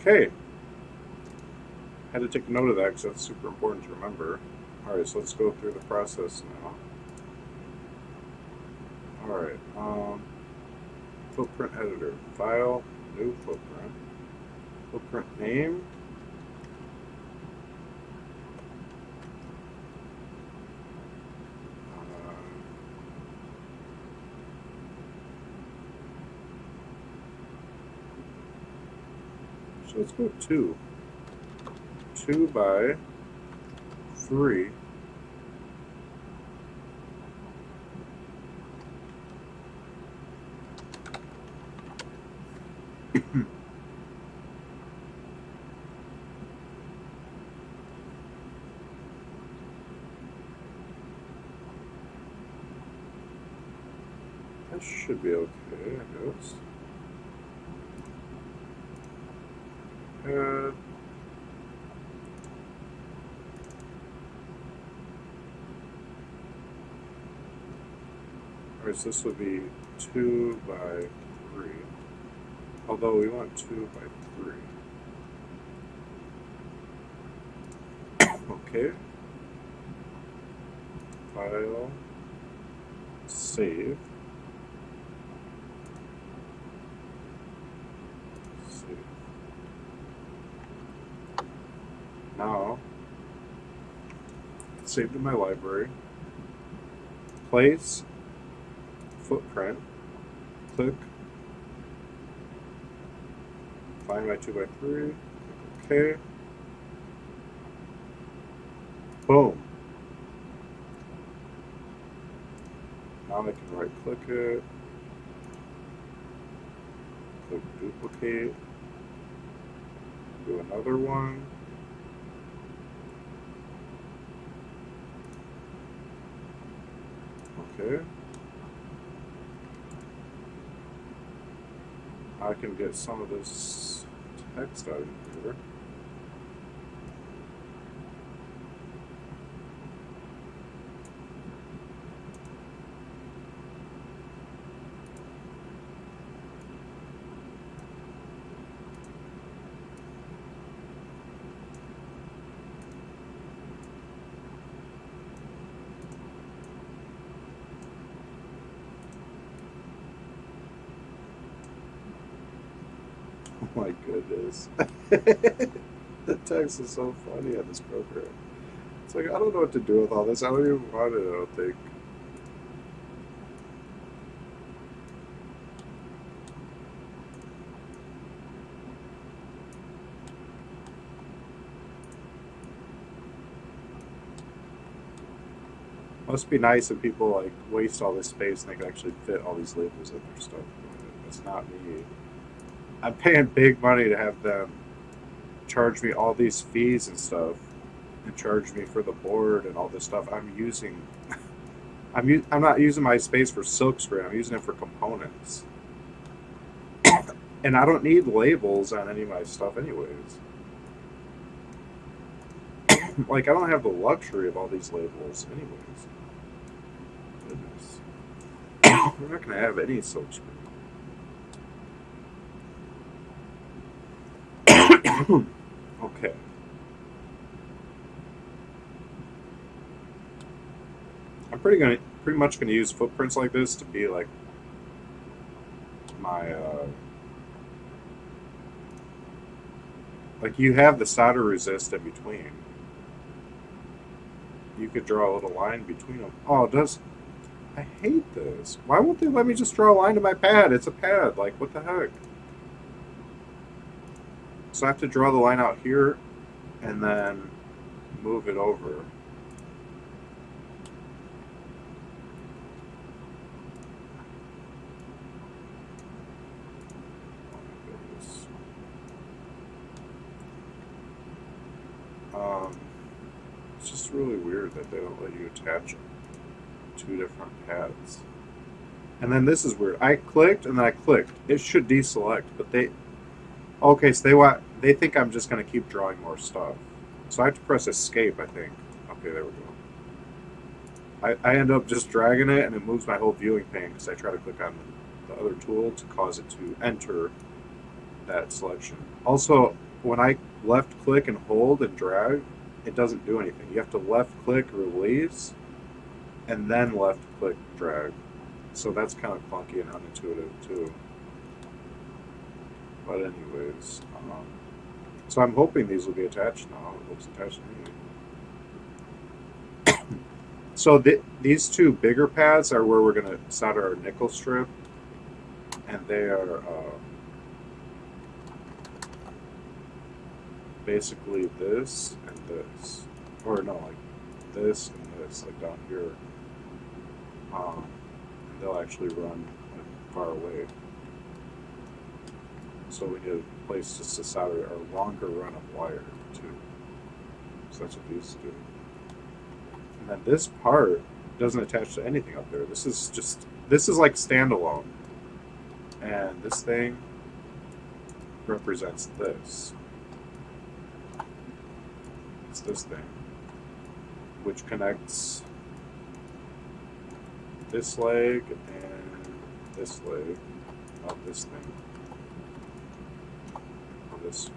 Okay. Had to take a note of that because that's super important to remember. Alright, so let's go through the process now. Alright, footprint editor. File, new footprint. Footprint name. So let's go 2. 2 by 3. That should be okay, I guess. Alright, so this would be 2 by 3. Although we want 2 by 3. Okay. File. Save. Save. Now, it's saved in my library. Place. Footprint. Click. Find my 2 by 3. Okay. Boom. Now I can right click it. Click duplicate. Do another one. Okay. I can get some of this text out of here. Oh my goodness. The text is so funny on this program. It's like, I don't know what to do with all this. I don't even want it, I don't think. Must be nice if people like waste all this space and they can actually fit all these labels in their stuff. That's not me. I'm paying big money to have them charge me all these fees and stuff, and charge me for the board and all this stuff. I'm using, I'm not using my space for silkscreen. I'm using it for components, and I don't need labels on any of my stuff, anyways. Like I don't have the luxury of all these labels, anyways. Goodness, we're not gonna have any silkscreen. Okay. I'm pretty much gonna use footprints like this to be like my like you have the solder resist in between. You could draw a little line between them. Oh, it does. I hate this. Why won't they let me just draw a line to my pad? It's a pad. Like, what the heck? So I have to draw the line out here and then move it over. It's just really weird that they don't let you attach 2 different pads. And then this is weird. I clicked and then I clicked. It should deselect, but they... Okay, so they think I'm just going to keep drawing more stuff. So I have to press escape, I think. Okay, there we go. I end up just dragging it and it moves my whole viewing pane because I try to click on the other tool to cause it to enter that selection. Also, when I left click and hold and drag, it doesn't do anything. You have to left click, release, and then left click, drag. So that's kind of funky and unintuitive too. But anyways, so I'm hoping these will be attached now. It looks attached to me. So these two bigger pads are where we're going to solder our nickel strip, and they are basically this and this, or no, like this and this, like down here. And they'll actually run like far away. So we need a place just to solder a longer run of wire too. So that's what these do. And then this part doesn't attach to anything up there. This is like standalone. And this thing represents this. It's this thing, which connects this leg and this leg of this thing. Of this.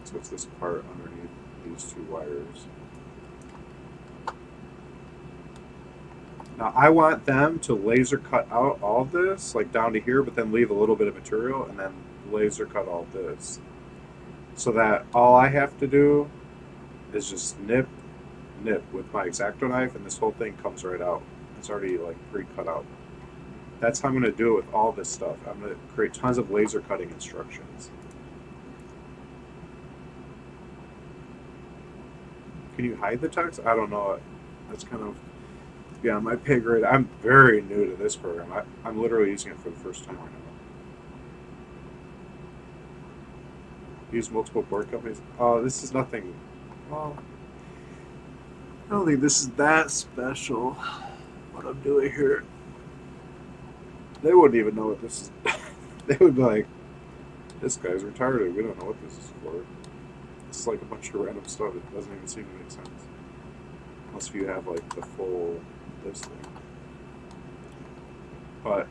So it's this part underneath these two wires. Now I want them to laser cut out all of this, like down to here, but then leave a little bit of material and then laser cut all this. So that all I have to do is just nip with my X-Acto knife and this whole thing comes right out. It's already like pre-cut out. That's how I'm going to do it with all this stuff. I'm going to create tons of laser cutting instructions. Can you hide the text? I don't know. That's kind of beyond my pay grade. I'm very new to this program. I'm literally using it for the first time right now. Use multiple board companies. Oh, this is nothing. Well, I don't think this is that special. What I'm doing here. They wouldn't even know what this is. They would be like, "This guy's retarded. We don't know what this is for." It's like a bunch of random stuff. It doesn't even seem to make sense. Unless you have like the full this thing. But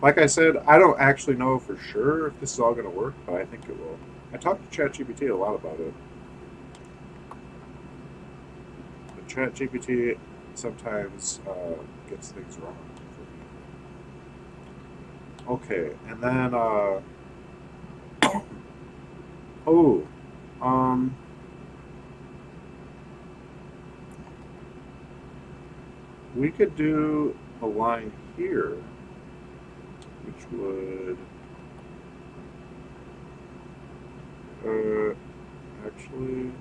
like I said, I don't actually know for sure if this is all going to work, but I think it will. I talked to ChatGPT a lot about it. But ChatGPT sometimes gets things wrong for me. Okay, and then we could do a line here, which would actually.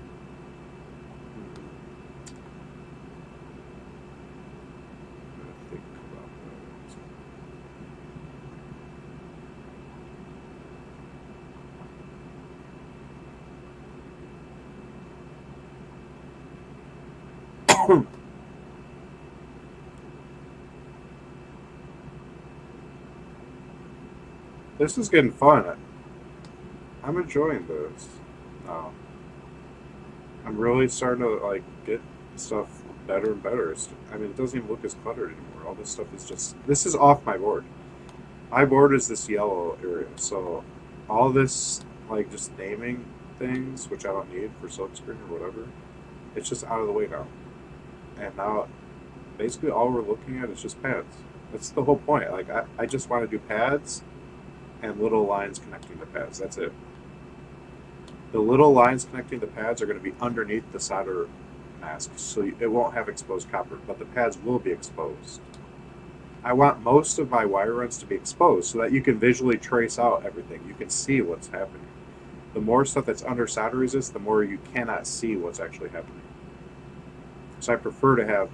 Think about that. This is getting fun. I'm enjoying this. I'm really starting to like get stuff better and better. I mean, it doesn't even look as cluttered anymore. All this stuff is just. This is off my board. My board is this yellow area, so all this like just naming things, which I don't need for silkscreen or whatever, it's just out of the way now. And now, basically, all we're looking at is just pads. That's the whole point. Like I just want to do pads and little lines connecting the pads. That's it. The little lines connecting the pads are going to be underneath the solder mask, so it won't have exposed copper, but the pads will be exposed. I want most of my wire runs to be exposed so that you can visually trace out everything. You can see what's happening. The more stuff that's under solder resist, the more you cannot see what's actually happening. So I prefer to have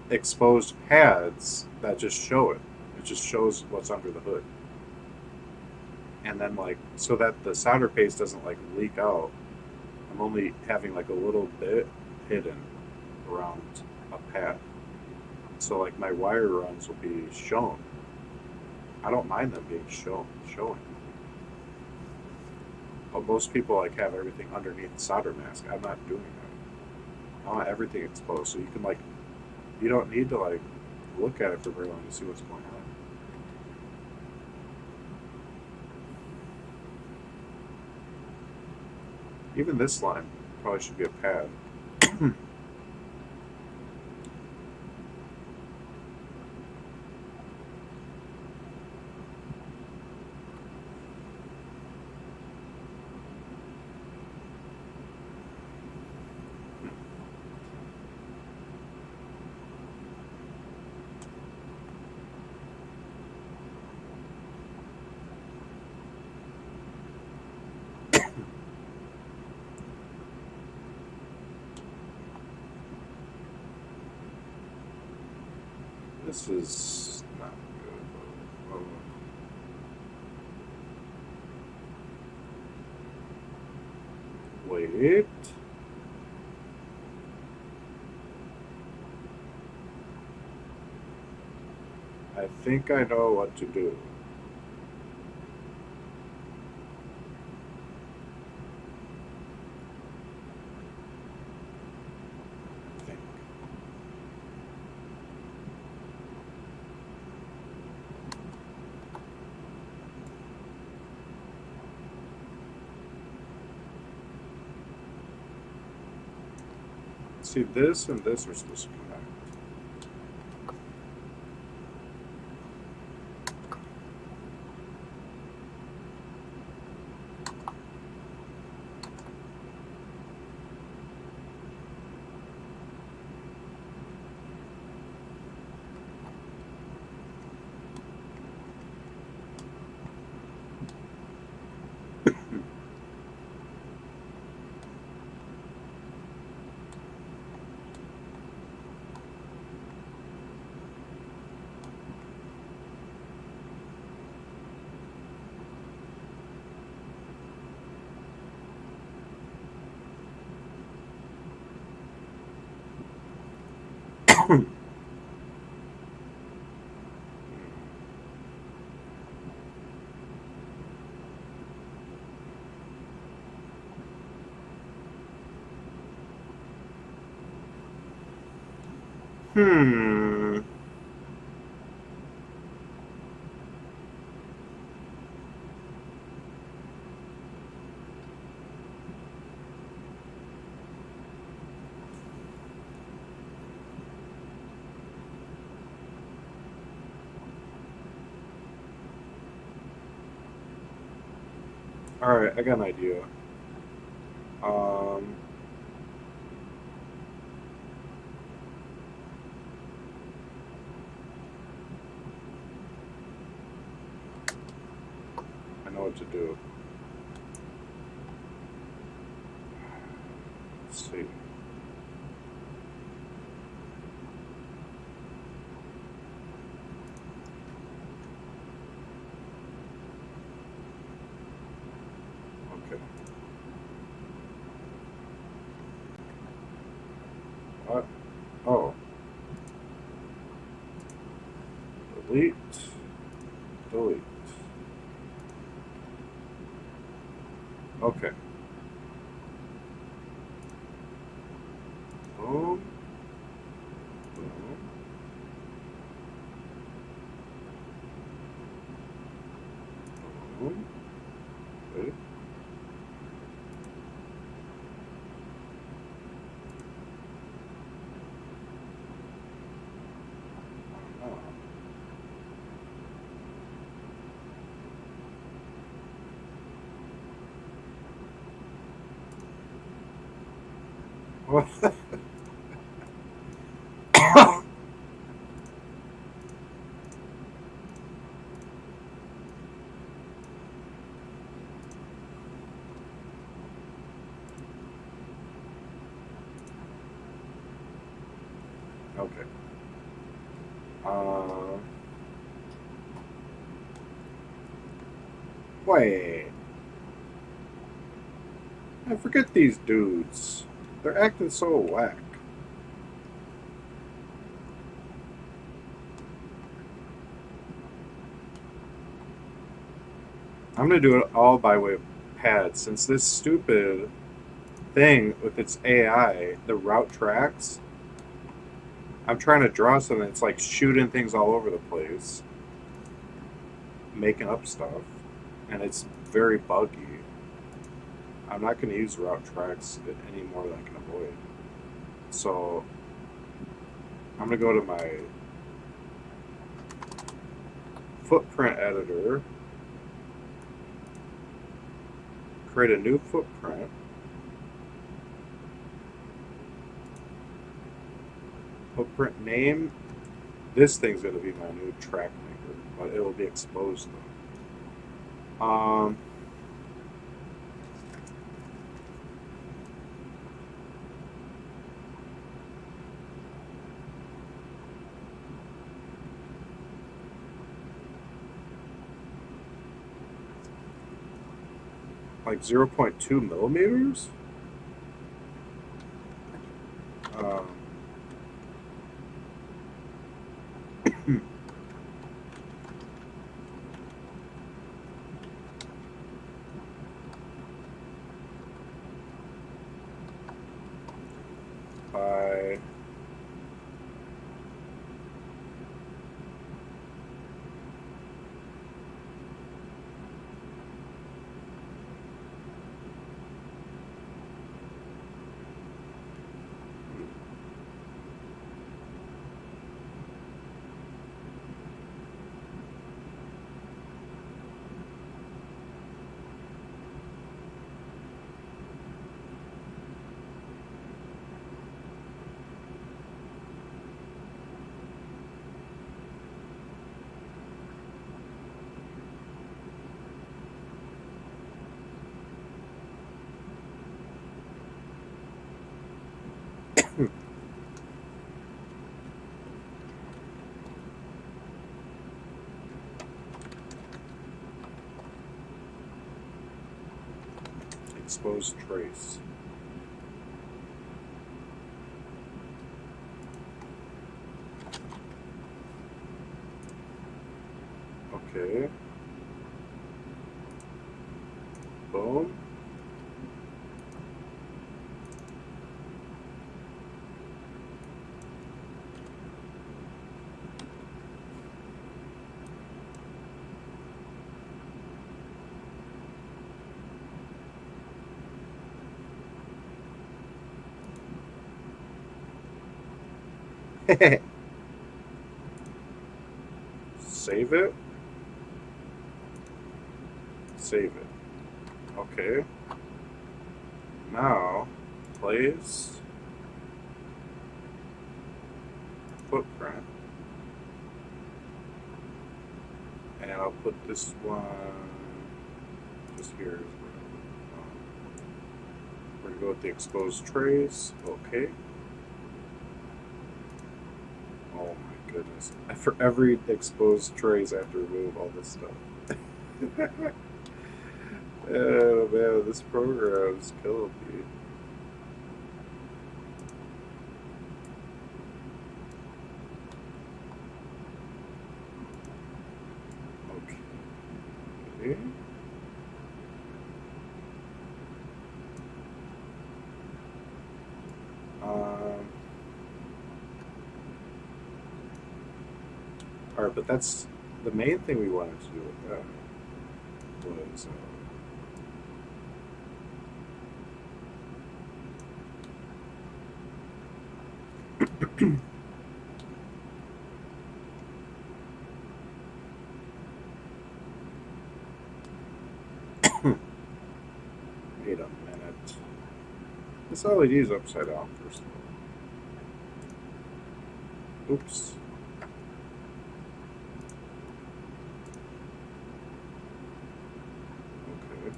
exposed pads that just show it. It just shows what's under the hood. And then like, so that the solder paste doesn't like leak out, I'm only having like a little bit hidden around a pad. So like my wire runs will be shown. I don't mind them being showing. But most people like have everything underneath the solder mask. I'm not doing that. I want everything exposed, so you can like, you don't need to like look at it for very long to see what's going on. Even this line probably should be a pad. This is not good. Wait. I think I know what to do. I think. See, this and this are supposed to connect. Hmm. Alright, I got an idea. Um, I know what to do. Let's see. Okay. What? Oh. Delete. Delete. Okay. Boom. Boom. Boom. Wait. Oh. What? Okay. Wait. I forget these dudes. They're acting so whack. I'm gonna do it all by way of pad, since this stupid thing with its AI, the route tracks, I'm trying to draw something that's like shooting things all over the place, making up stuff, and it's very buggy. I'm not going to use route tracks any more than I can avoid. So I'm going to go to my footprint editor, create a new footprint. Footprint name. This thing's going to be my new track maker, but it will be exposed though. Like 0.2 millimeters? Um, by exposed trace. Okay. Boom. Save it. Save it. Okay. Now, place footprint. And I'll put this one just here. We're going to go with the exposed trace. Okay. Oh my goodness. For every exposed trace, I have to remove all this stuff. Oh man, this program is killing me. Okay. Alright, but that's the main thing we wanted to do with that was wait a minute. This LED is upside down first of all. Oops. Okay.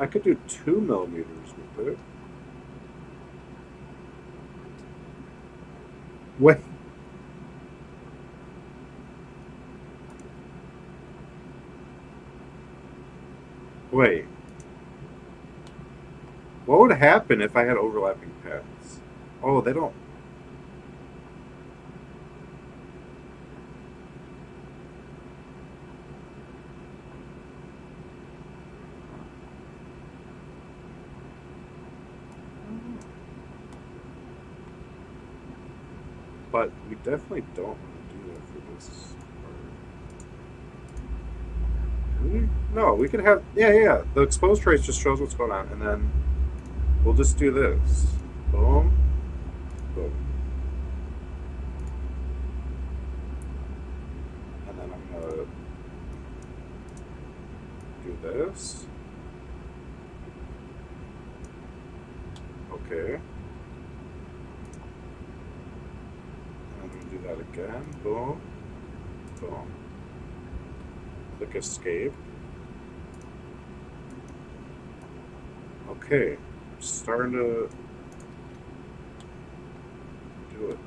I could do 2 millimeters with it. Wait. Wait. What would happen if I had overlapping paths? Oh, they don't. But we definitely don't want to do that for this part. Do we? No, we could have. Yeah. The exposed trace just shows what's going on, and then we'll just do this. Boom. Boom. And then I'm going to do this. Okay. And I'm going to do that again. Boom. Boom. Click escape. Okay. I'm starting to do it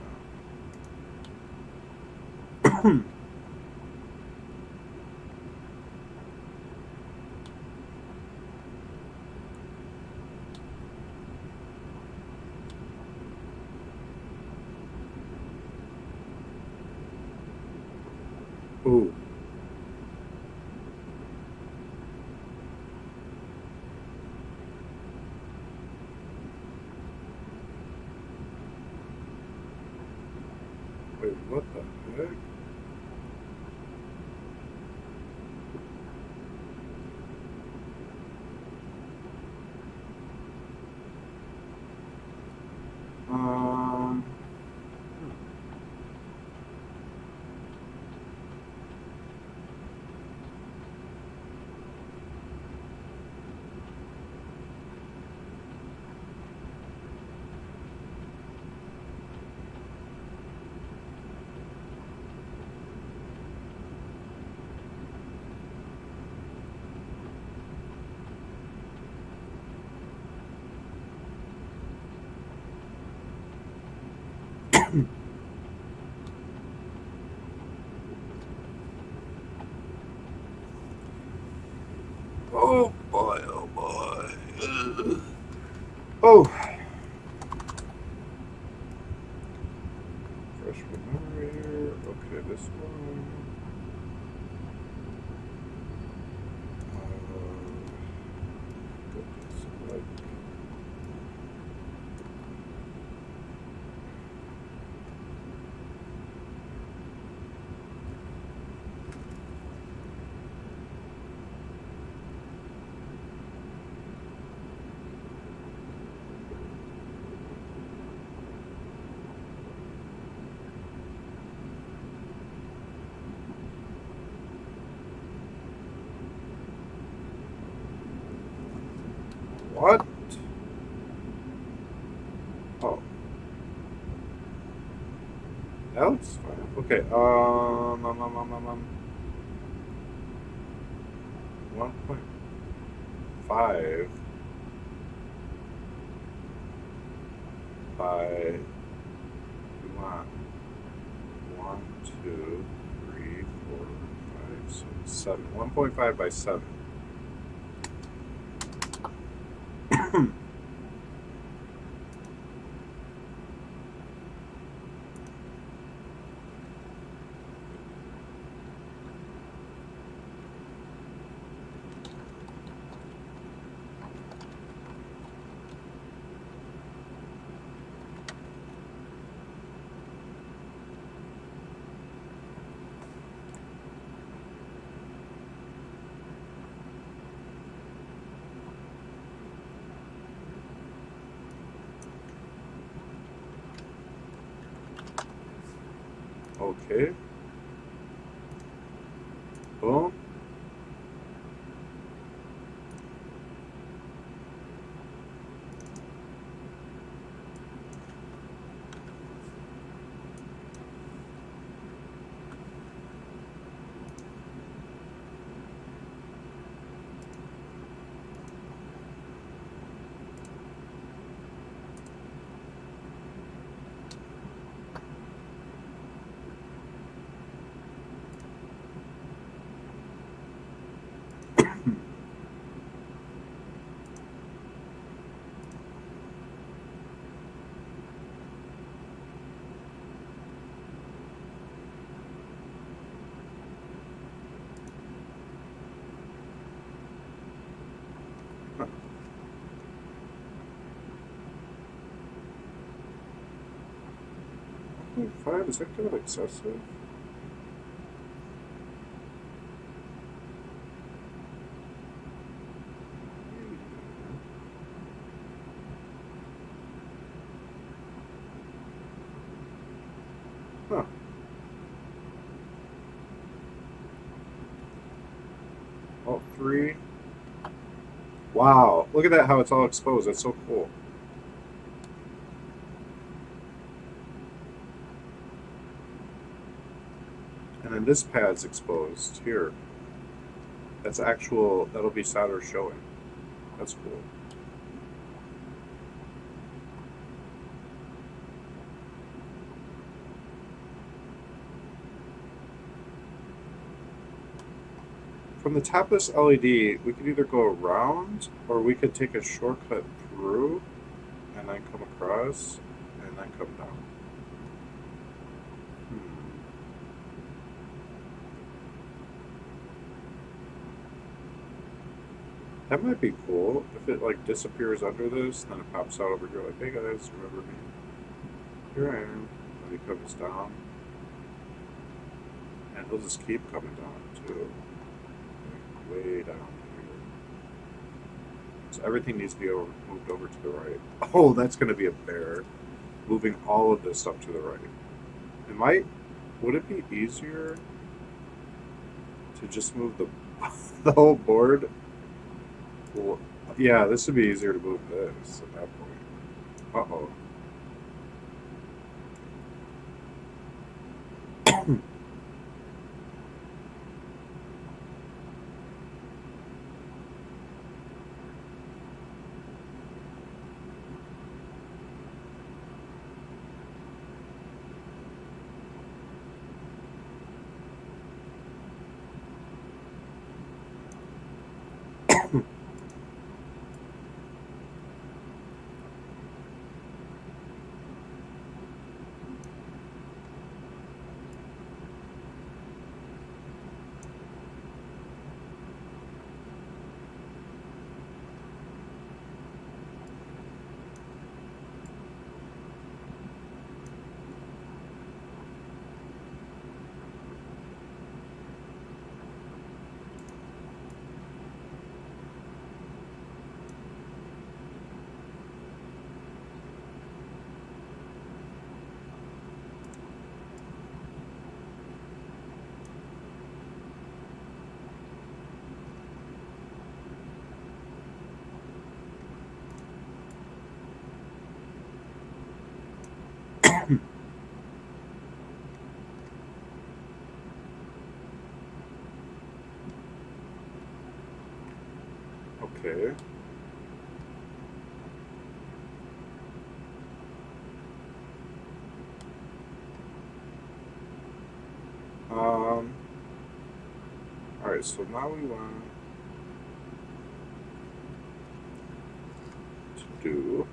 now. Ooh. Wait, what the heck? Um. Oh boy, oh boy. Ugh. Oh. Fresh memory here. Okay, this one. Goodness, like. What? Oh, that looks fine. Okay, 1.5 by, we want 1, 2, 3, 4, 5, 6, 7. 1.5 by 7. Okay. Boom. 5, is that kind of excessive? Huh. All 3. Wow, look at that, how it's all exposed. That's so cool. And then this pad's exposed here. That's actual, that'll be solder showing. That's cool. From the top of this LED, we could either go around or we could take a shortcut through and then come across and then come down. That might be cool if it like disappears under this, and then it pops out over here like, hey guys, remember me? Here I am. And he comes down. And he'll just keep coming down too. Like, way down here. So everything needs to be moved over to the right. Oh, that's gonna be a bear. Moving all of this up to the right. Would it be easier to just move the the whole board? Well, yeah, this would be easier to move this at that point. Uh-oh. Okay. Alright, so now we want to do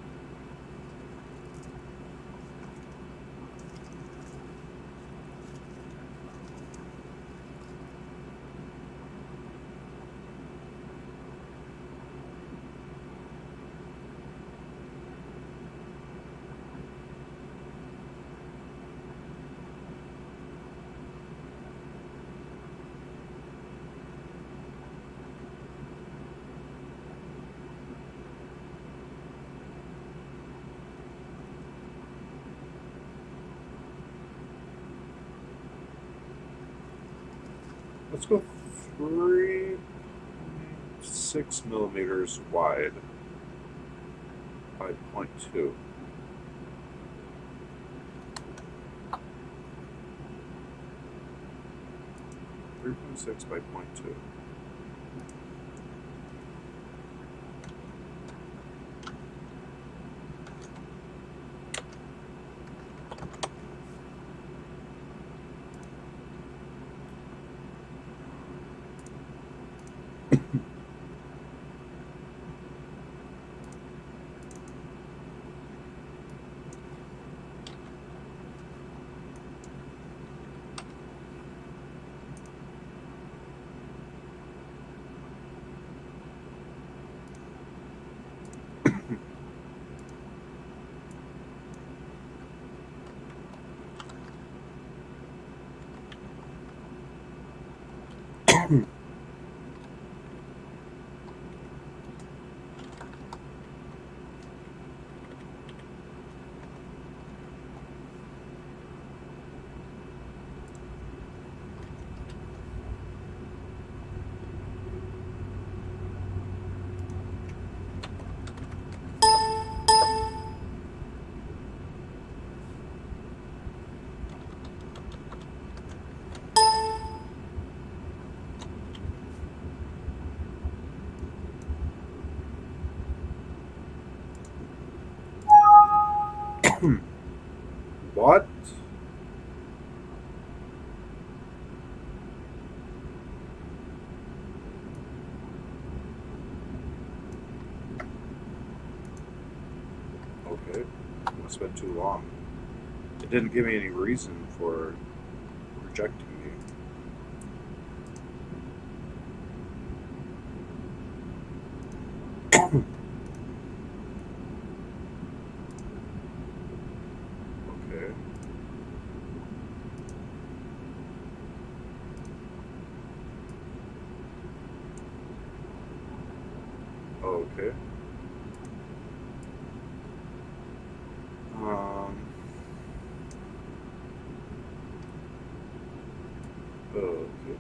let's go 3.6 millimeters wide by 0.2. Three point six by 0.2. What? Okay, must have been too long. It didn't give me any reason for rejecting me. Okay. Okay. Um. Okay.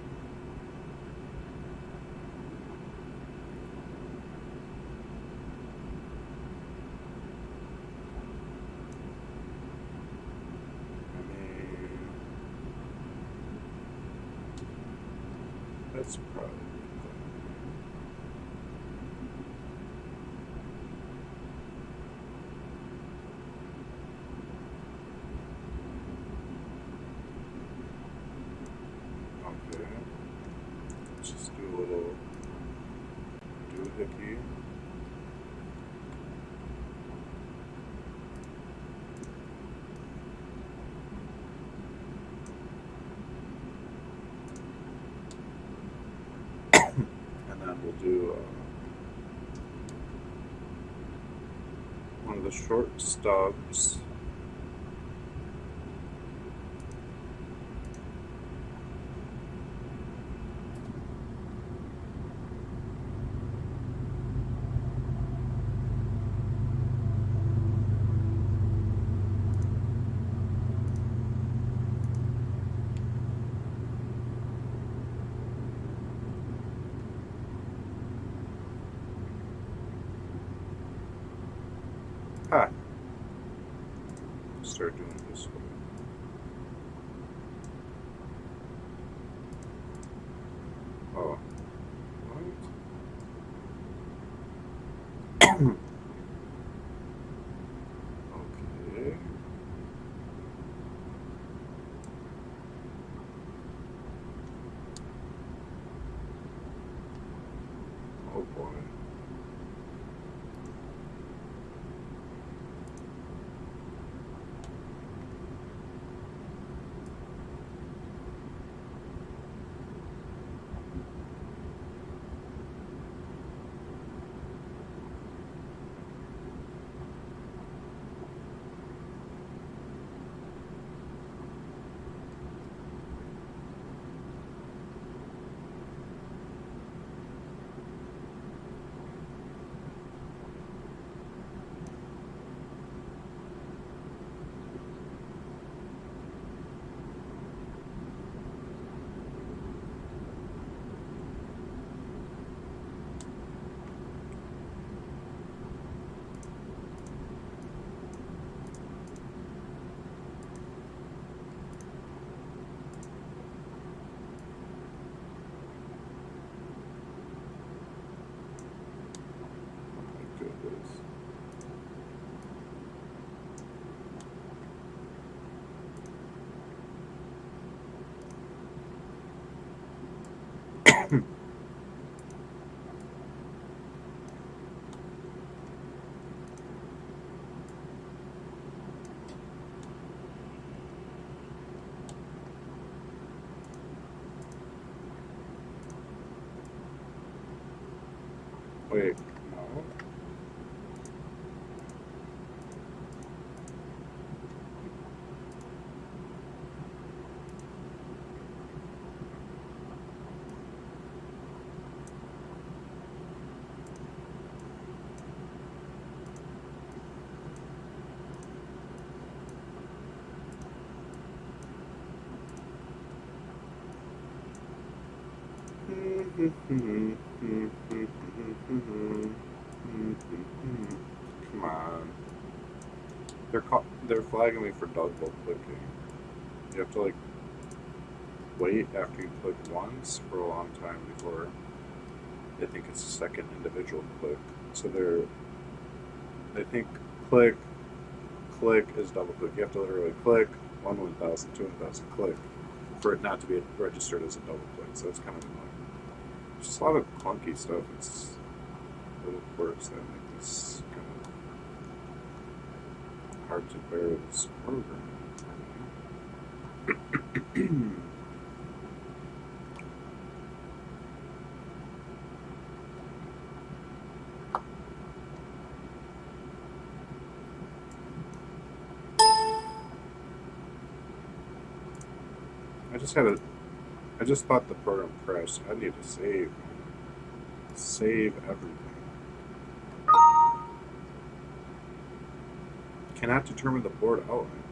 I mean, that's probably. Okay. Let's just do a little doohickey. And then we'll do one of the short stubs. Ah, start doing it this way. Oh, what? Okay. Oh boy. My goodness. Wait, no. Come on. They're flagging me for double clicking. You have to like wait after you click once for a long time before they think it's a second individual click. So they think click is double click. You have to literally click 1,000, 2,000 click for it not to be registered as a double click. So it's kind of annoying. There's just a lot of clunky stuff. It's little quirks that make this kind of hard to bear this program. I just thought the program crashed. I need to save. Save everything. Cannot determine the board outline.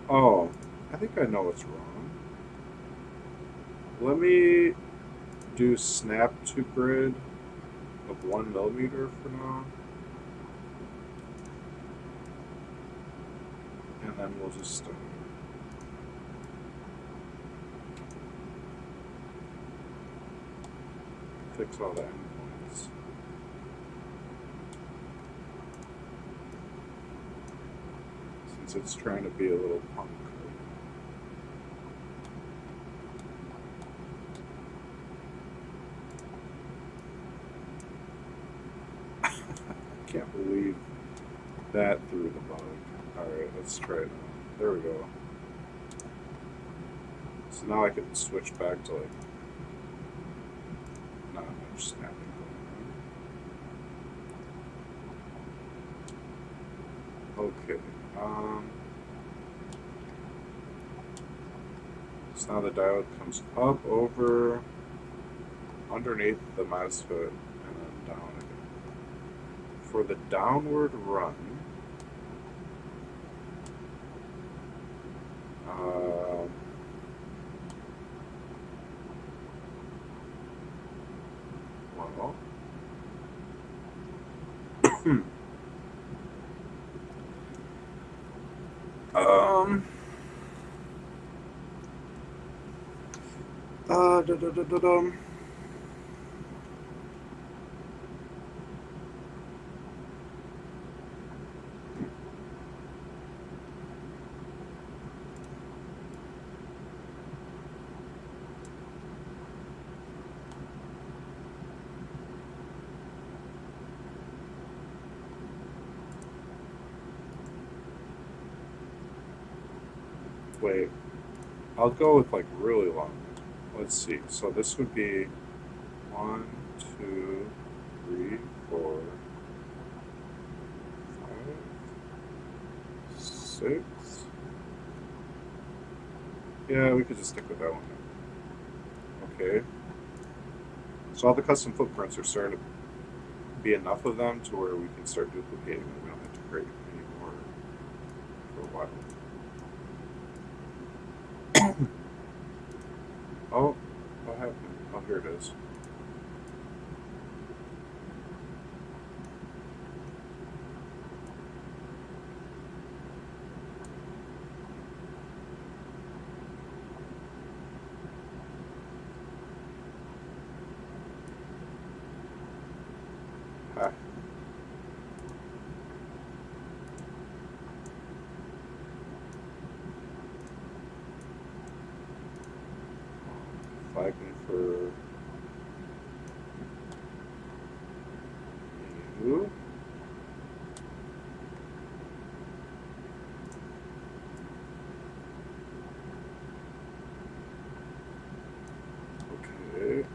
Oh, I think I know what's wrong. Let me do snap to grid of 1 millimeter for now. And then we'll just fix all the endpoints. Since it's trying to be a little punk. I can't believe that threw the bug. Alright, let's try it now. There we go. So now I can switch back to like not much snapping going on. Okay. So now the diode comes up over underneath the MOSFET and then down again. For the downward run, well, da, da, da, da, da. Wait, I'll go with like really long. Let's see. So this would be 1, 2, 3, 4, 5, 6. Yeah, we could just stick with that one. Okay. So all the custom footprints are starting to be enough of them to where we can start duplicating them. We don't have to create any more for a while. Oh, what happened? Oh, here it is. Ah. Flag me for you. Okay.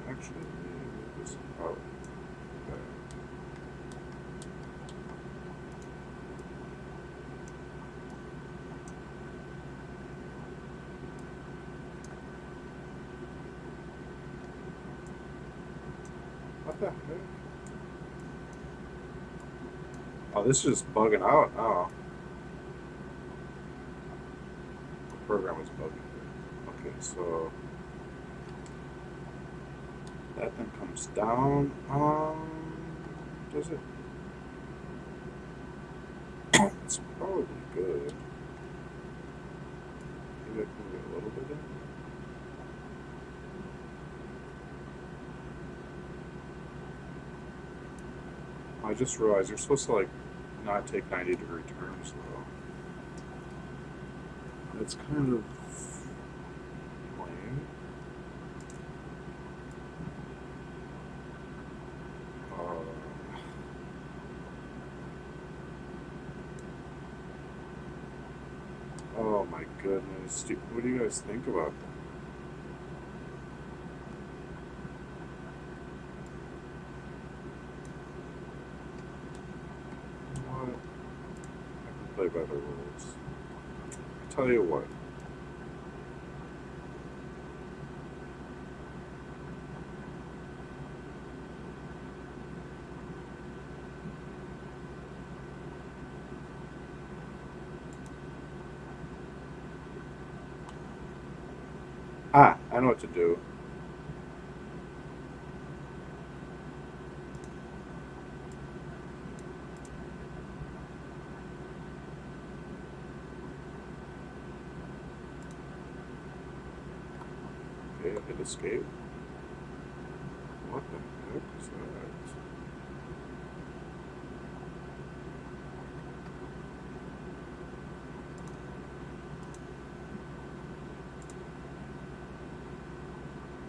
Actually, let me move this out. What the heck? Oh, this is just bugging out. Oh, the program is bugging. Okay, so that then comes down. Does it? It's probably good. Maybe I can move it a little bit in. I just realized you're supposed to like not take 90-degree turns though. That's kind of lame. Oh my goodness. What do you guys think about that? What? I can play by the rules. I tell you what. Ah, I know what to do. Okay, hit escape. What the heck is that?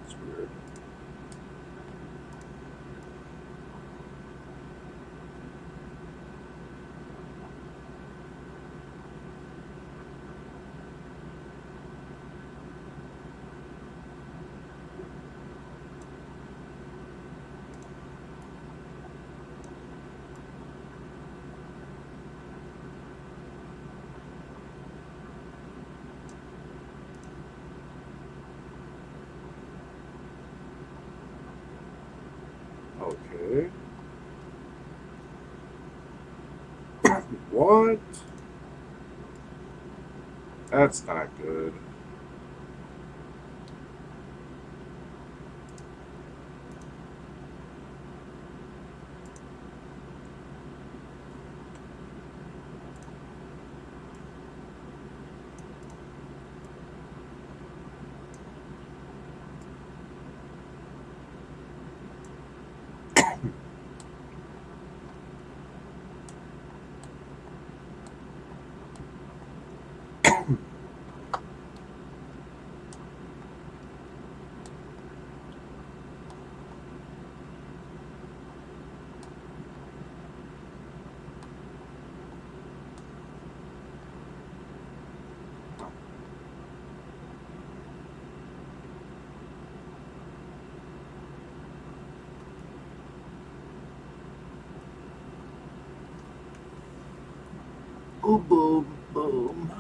It's weird. Okay. What? That's not good. Oh, boom, boom.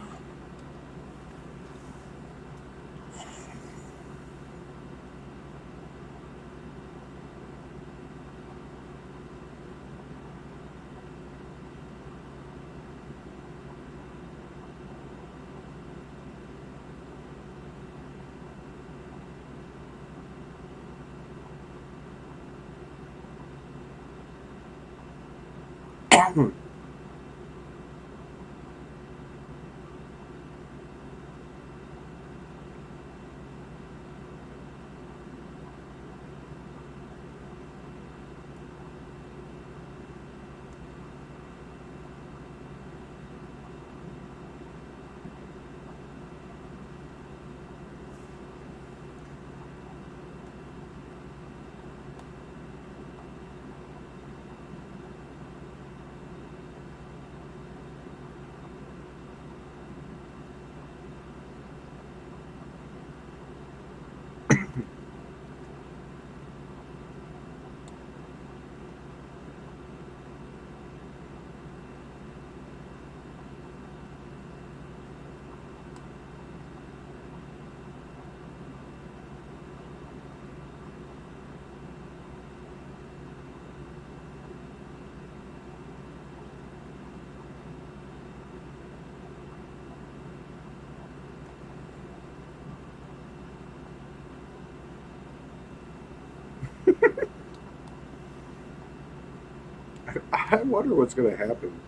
I wonder what's going to happen.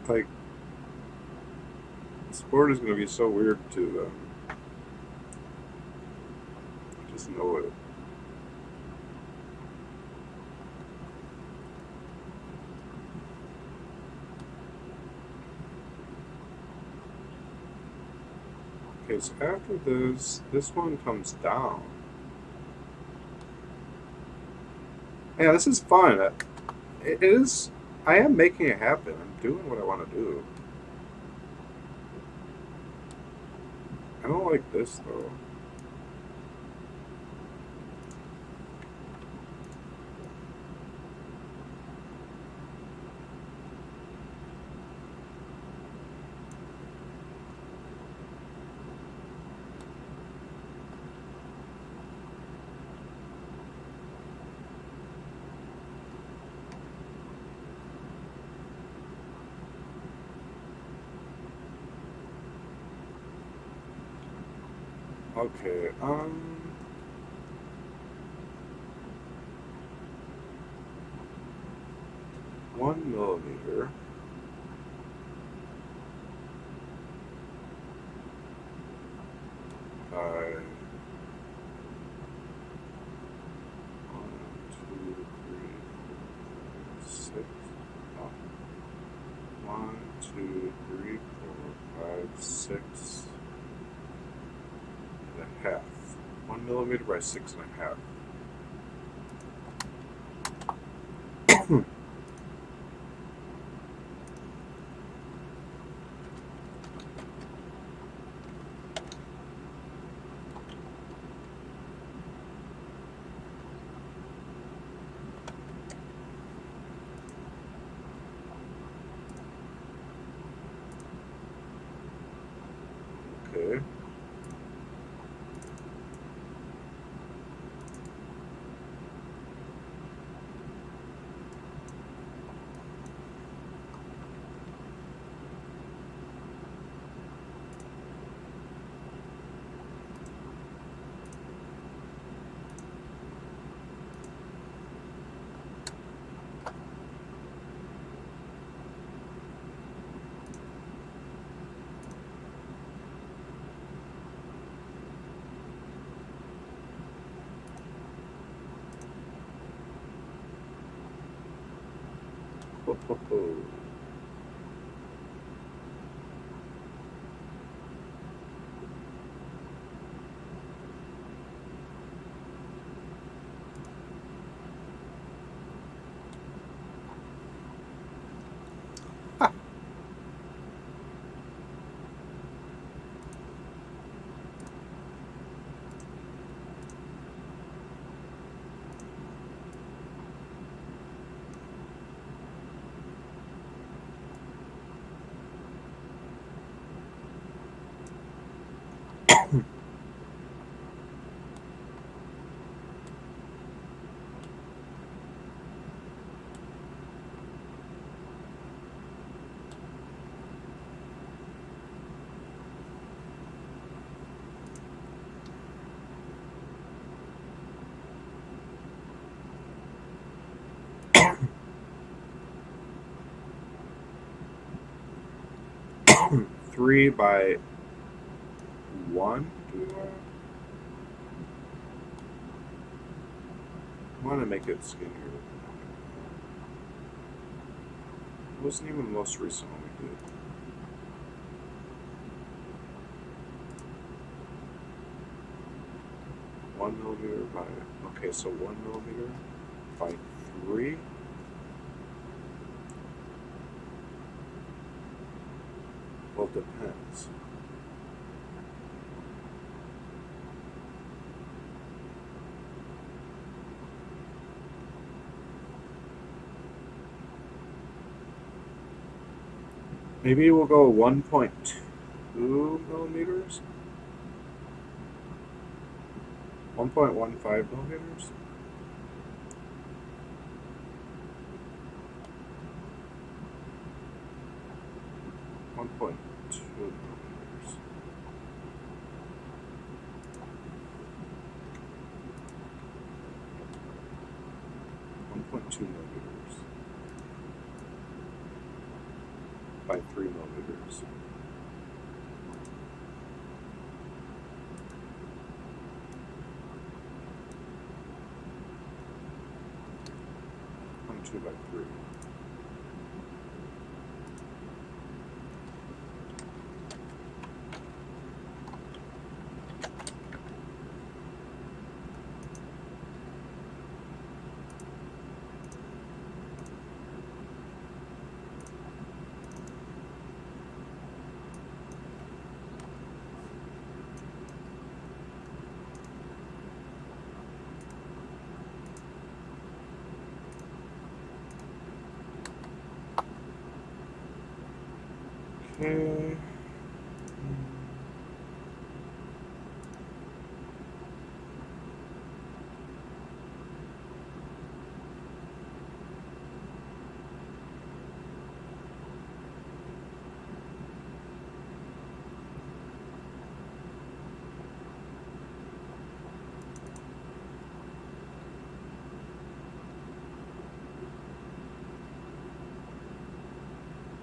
Like, this board is going to be so weird to just know it. Okay, so after this one comes down. Yeah, this is fun. It is. I am making it happen. I'm doing what I want to do. I don't like this though. Okay, 1 millimeter by 1, 2, 3, 4, 5, 6. Oh. 1, 2, 3, 4, 5, 6 and a half. 1 millimeter by 6.5. Okay. Ho, ho, ho. Ha. 3 by 1. Do I want to make it skinnier? It wasn't even the most recent one we did. One millimeter by, okay, so 1 millimeter by 3. Well, it depends. Maybe we'll go 1.2 millimeters. 1.15 millimeters. 1.2 millimeters. $1.2 millimeters. by 3 millimeters. One 2 by 3. Okay.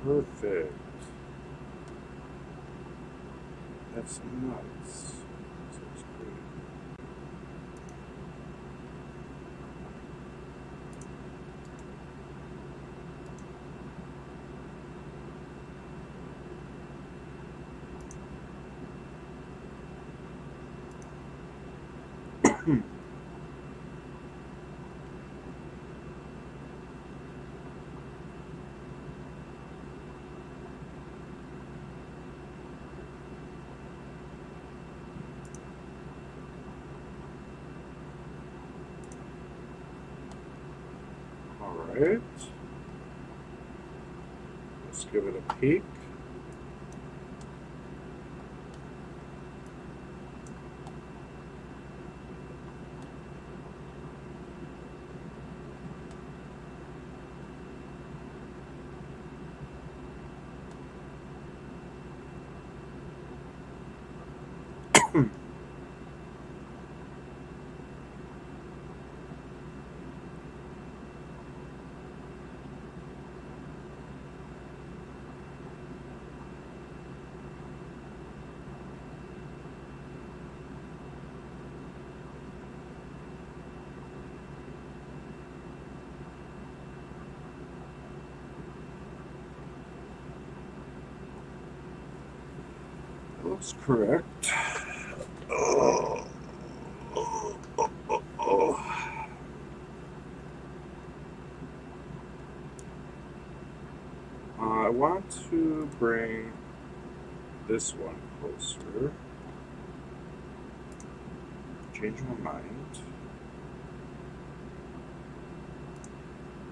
Perfect. That's nuts. That's great. All right. Let's give it a peek. That looks correct. Oh. I want to bring this one closer. Change my mind.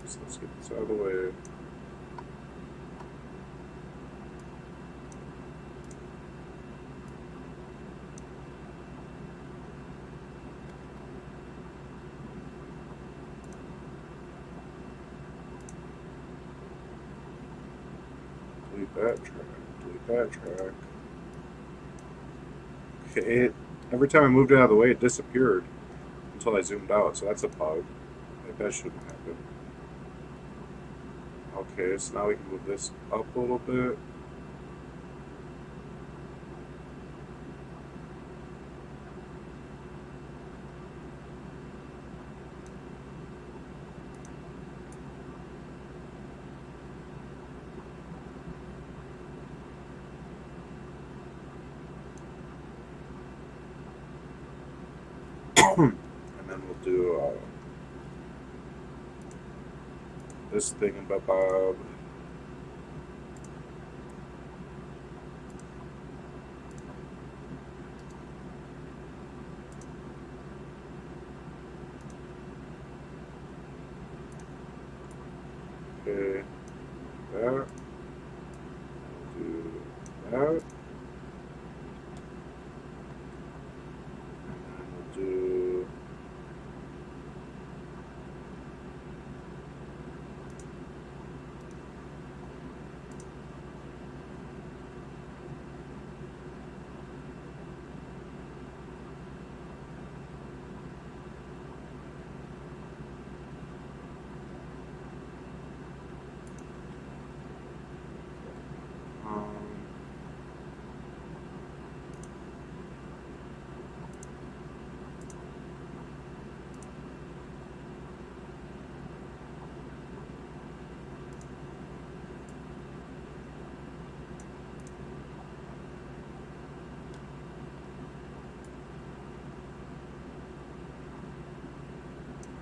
So let's get this out of the way. Delete that track. Delete that track. Okay, every time I moved it out of the way, it disappeared until I zoomed out, so that's a bug. Like, that shouldn't happen. Okay, so now we can move this up a little bit. And then we'll do this thing in Bob. Okay, that. Do that. And then we'll do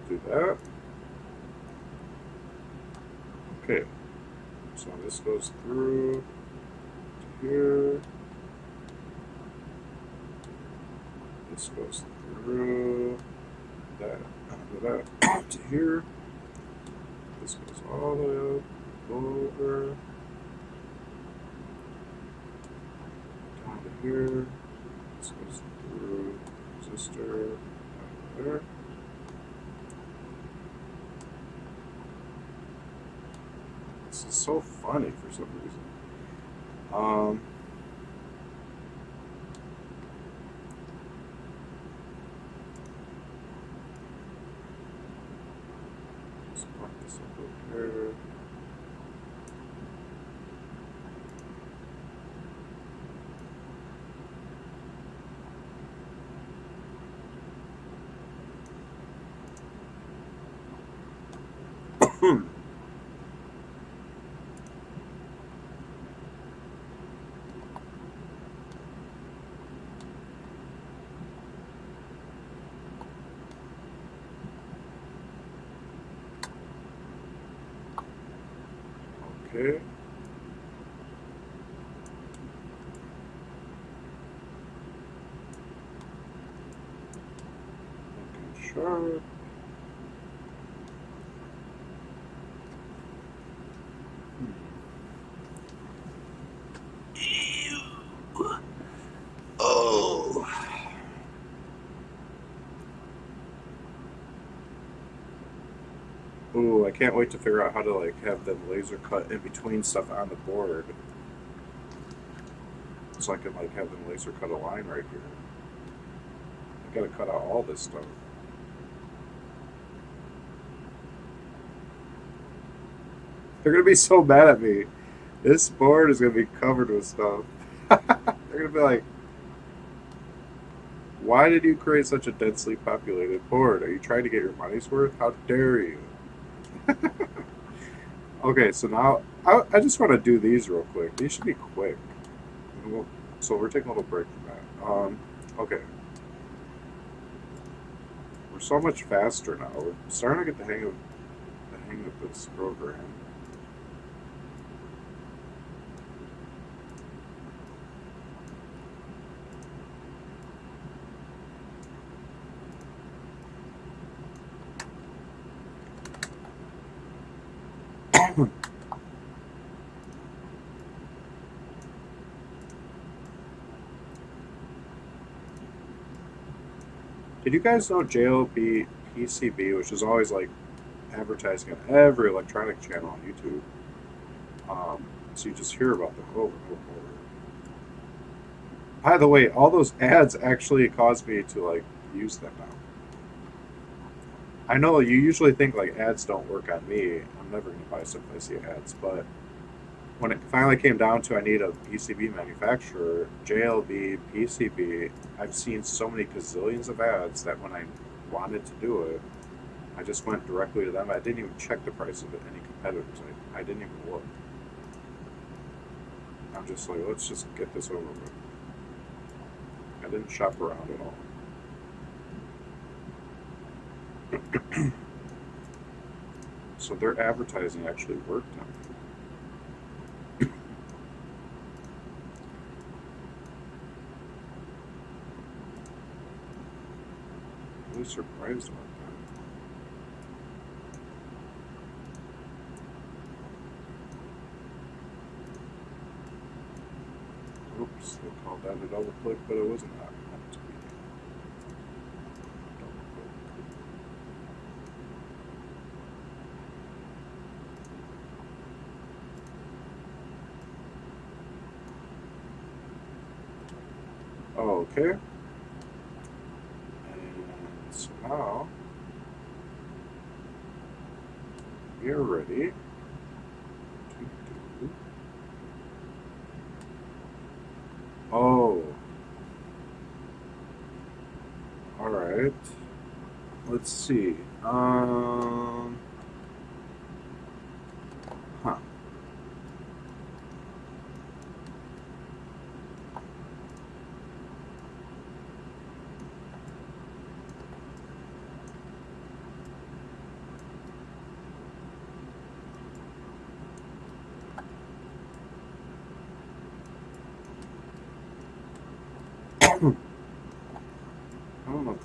do that. Okay, so this goes through to here. This goes through that to here. This goes all the way up, over, down to here. This goes through resistor, down there. This is so funny for some reason. Let's mark this up over here. Okay. Looking sharp. Ew. Oh. Ooh, I can't wait to figure out how to like have them laser cut in between stuff on the board. So I can like have them laser cut a line right here. I gotta cut out all this stuff. They're gonna be so mad at me. This board is gonna be covered with stuff. They're gonna be like, why did you create such a densely populated board? Are you trying to get your money's worth? How dare you? Okay, so now I just want to do these real quick. These should be quick. So we're taking a little break from that. Okay. We're so much faster now. We're starting to get the hang of this program. Did you guys know JLCPCB, which is always like advertising on every electronic channel on YouTube? So you just hear about them over and over and over. By the way, all those ads actually caused me to like use them now. I know you usually think like ads don't work on me. I'm never going to buy stuff if I see ads, but when it finally came down to I need a PCB manufacturer, JLB, PCB, I've seen so many gazillions of ads that when I wanted to do it, I just went directly to them. I didn't even check the price of any competitors. I didn't even look. I'm just like, let's just get this over with. I didn't shop around at all. So their advertising actually worked on me. Really surprised about that. Oops, they called that a double click, but it wasn't that meant to be. Double click. Okay. And so now we are ready to do. Oh. All right. Let's see. Huh.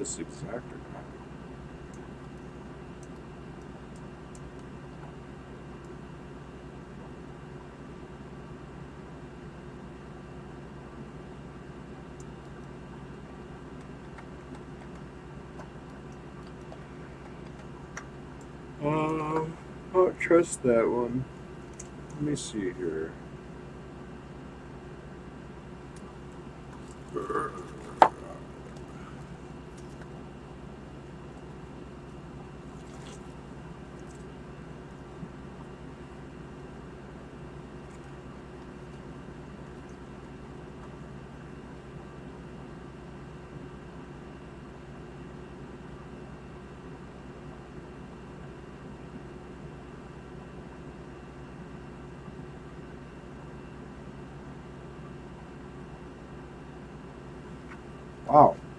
this exact or not. I don't trust that one. Let me see here.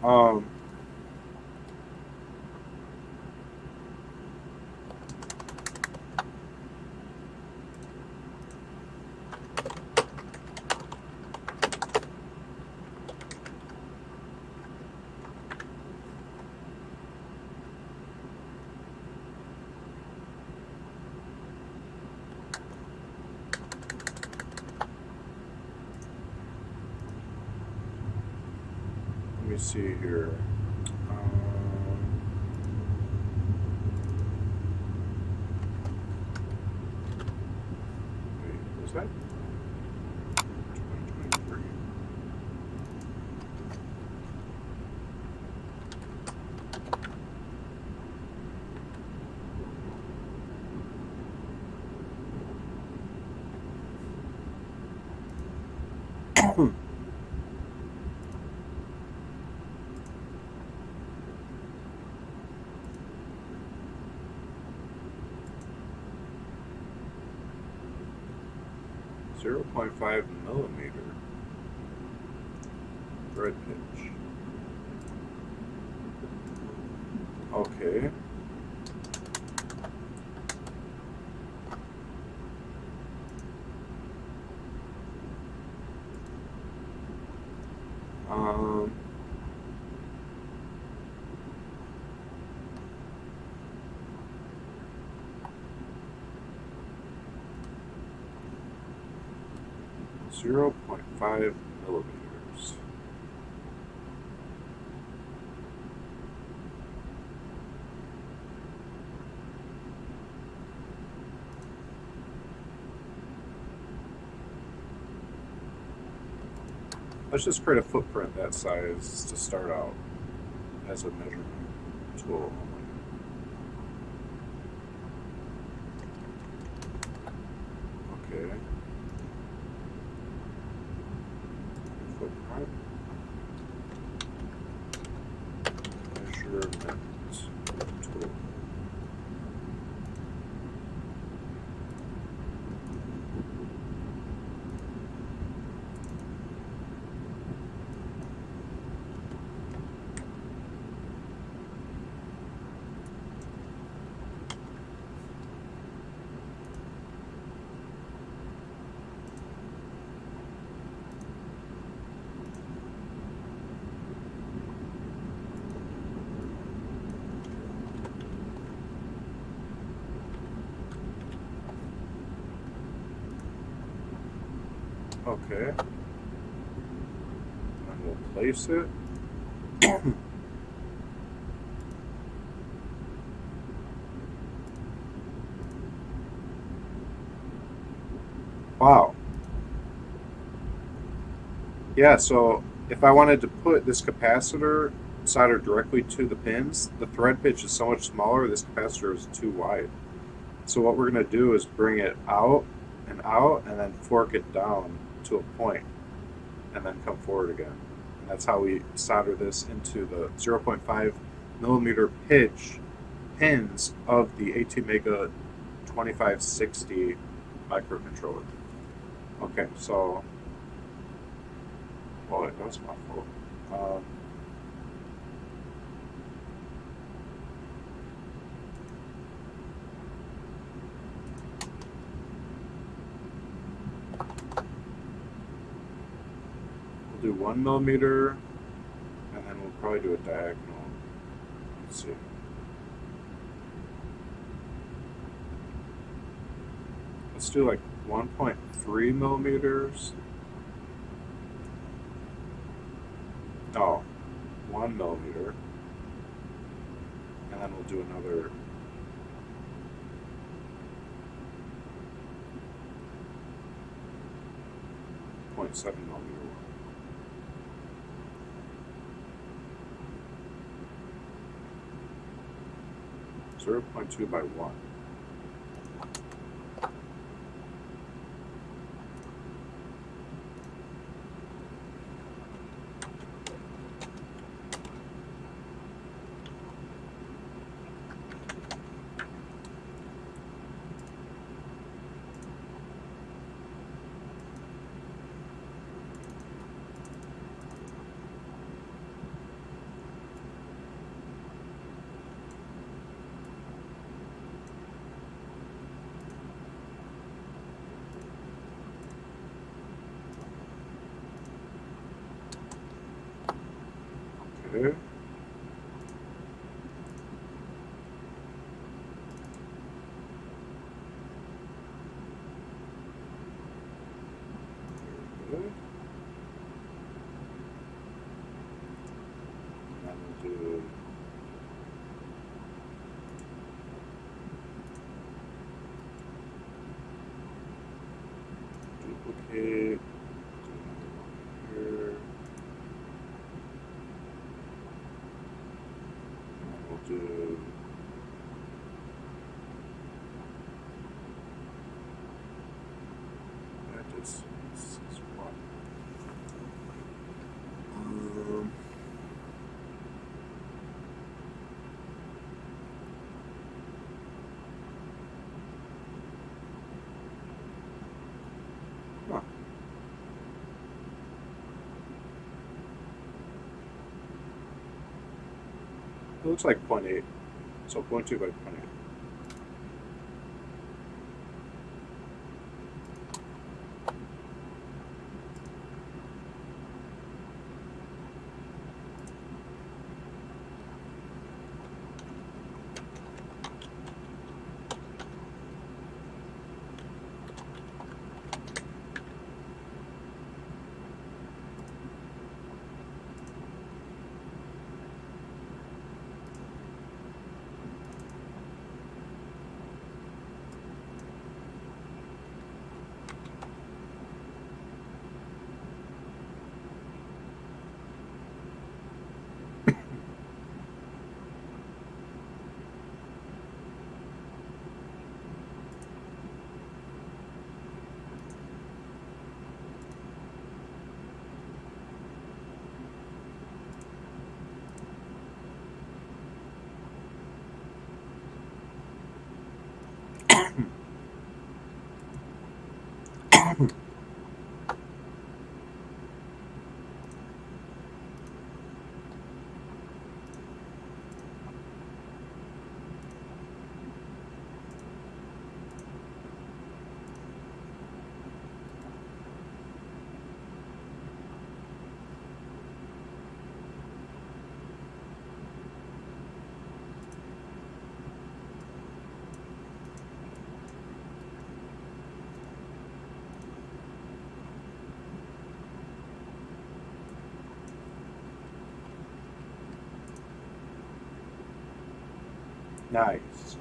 Wow. 'Let me see here. Wait, was that 2023? Hmm. 0.5 millimeter thread pitch. Okay. Um, 0.5 millimeters. Let's just create a footprint that size to start out as a measurement tool. Okay. Footprint. Measurement tool. Okay. And we'll place it. Wow. Yeah, so if I wanted to put this capacitor soldered directly to the pins, the thread pitch is so much smaller, this capacitor is too wide. So what we're going to do is bring it out, and then fork it down to a point, and then come forward again. And that's how we solder this into the 0.5 millimeter pitch pins of the ATmega 2560 microcontroller. Okay, so, well, that was my fault. We'll do 1 millimeter, and then we'll probably do a diagonal. Let's see. Let's do like 1.3 millimeters. No, 1 millimeter. And then we'll do another 0.7 millimeter one. 0.2 by 1. Okay. Good. And we'll do duplicate. Do another one here. And we'll do that is what. Huh. It looks like 0.8. So 0.2 by 0.8. Nice.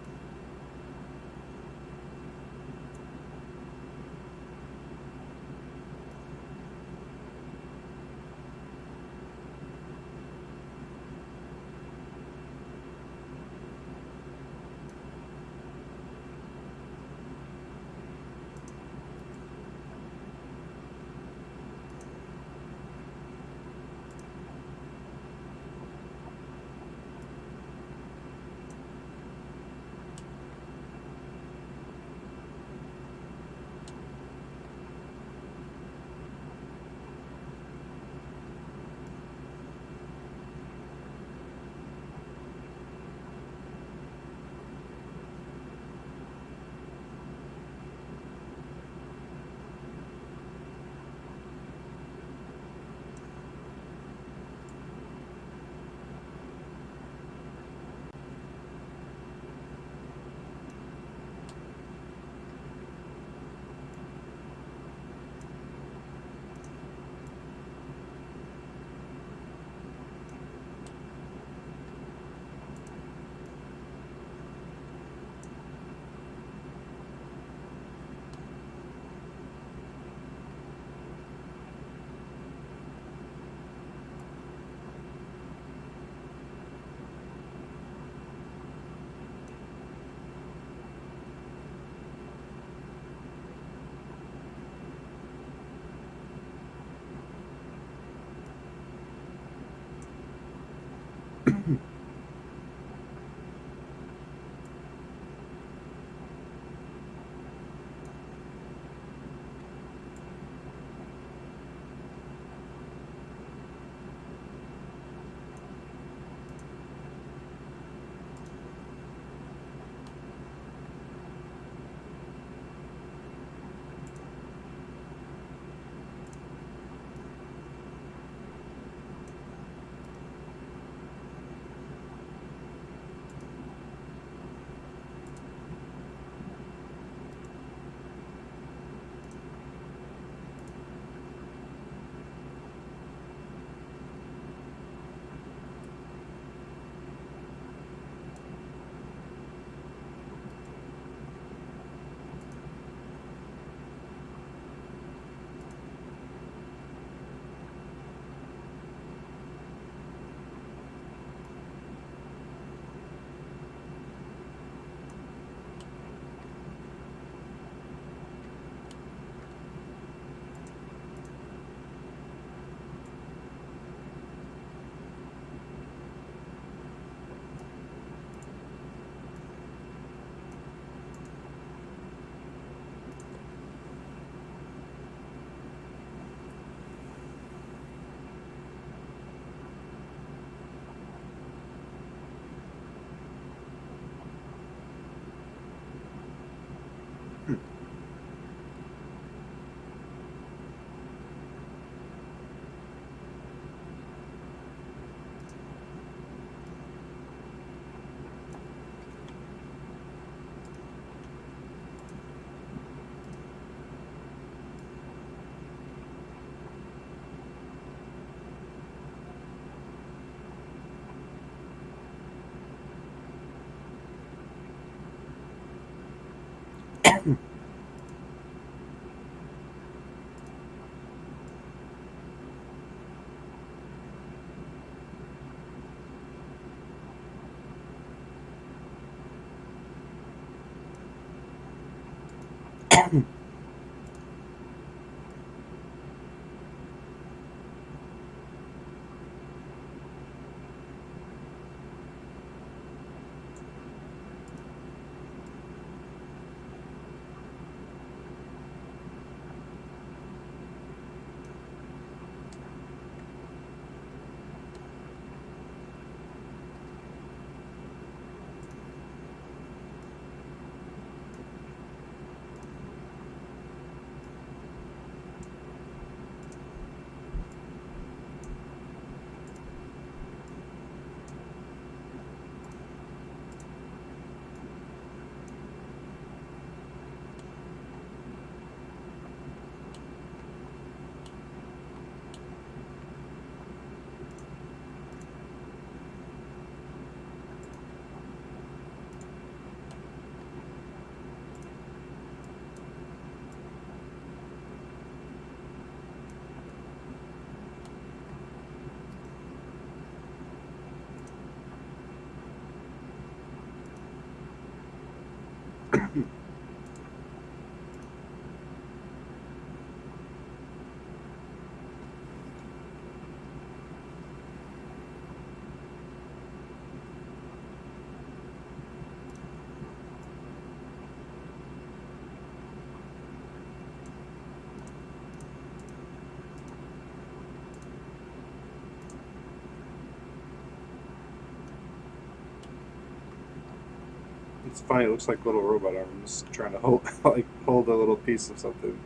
It's funny. It looks like little robot arms trying to hold, like, hold a little piece of something.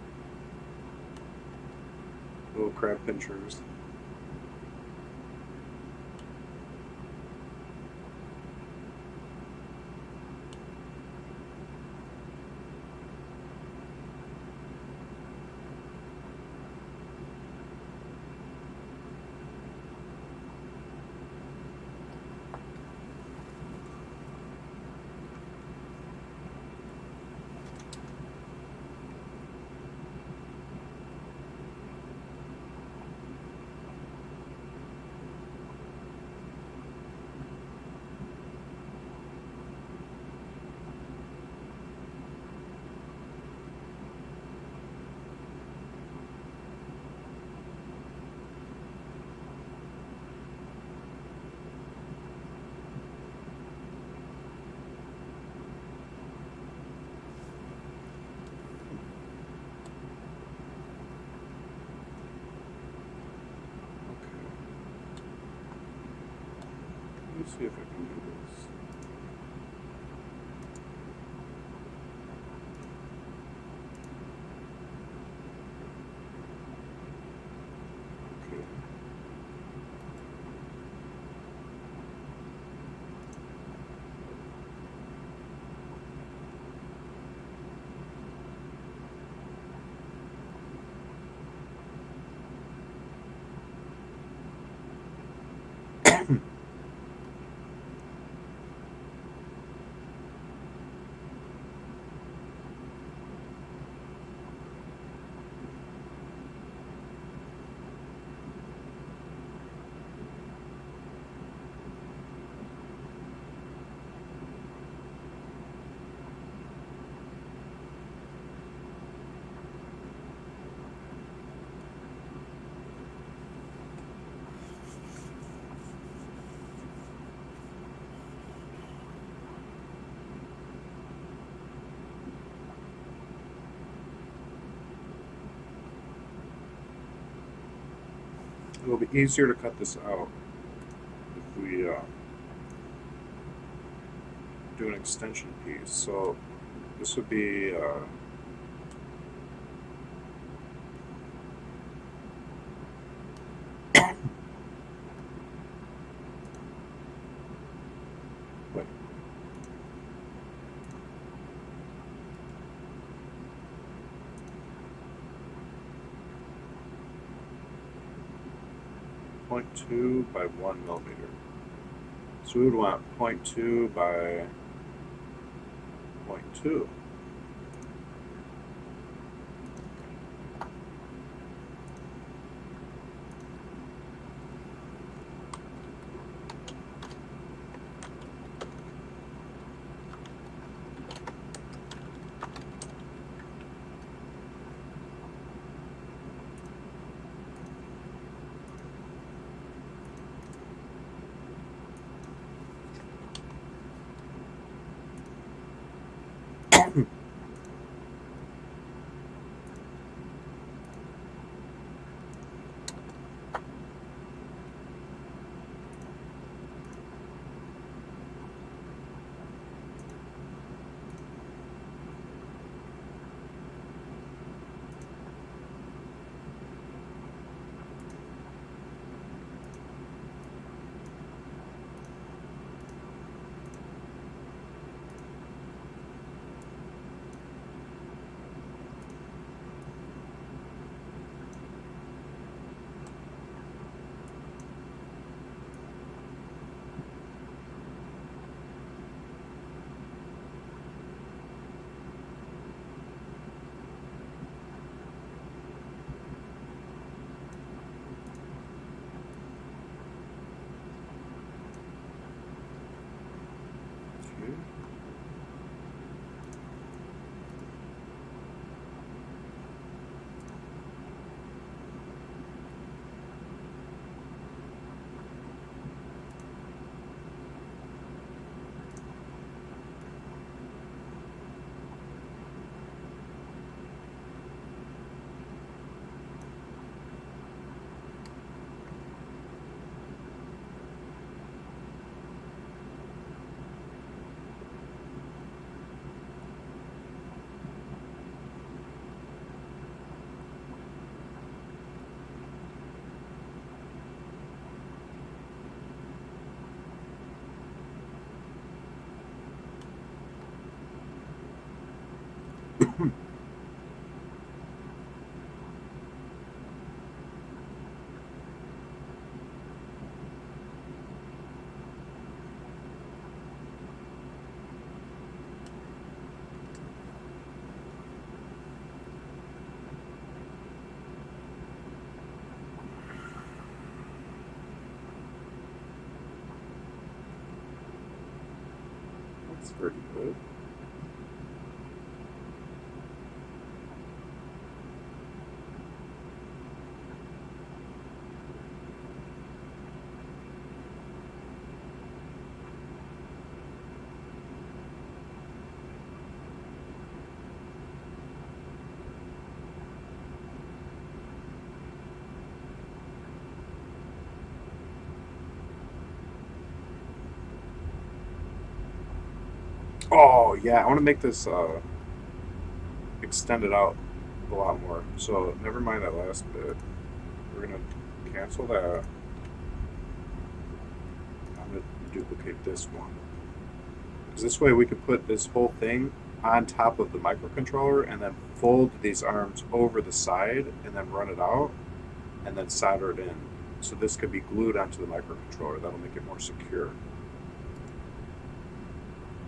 Little crab pinchers. Let me see if I can do this. Okay. It'll be easier to cut this out if we do an extension piece. So this would be wait. .2 by 1 millimeter. So we would want 0.2 by 0.2. That's pretty good. Oh yeah, I want to make this extend it out a lot more. So never mind that last bit. We're gonna cancel that. I'm gonna duplicate this one. Because this way we could put this whole thing on top of the microcontroller and then fold these arms over the side and then run it out and then solder it in. So this could be glued onto the microcontroller. That'll make it more secure.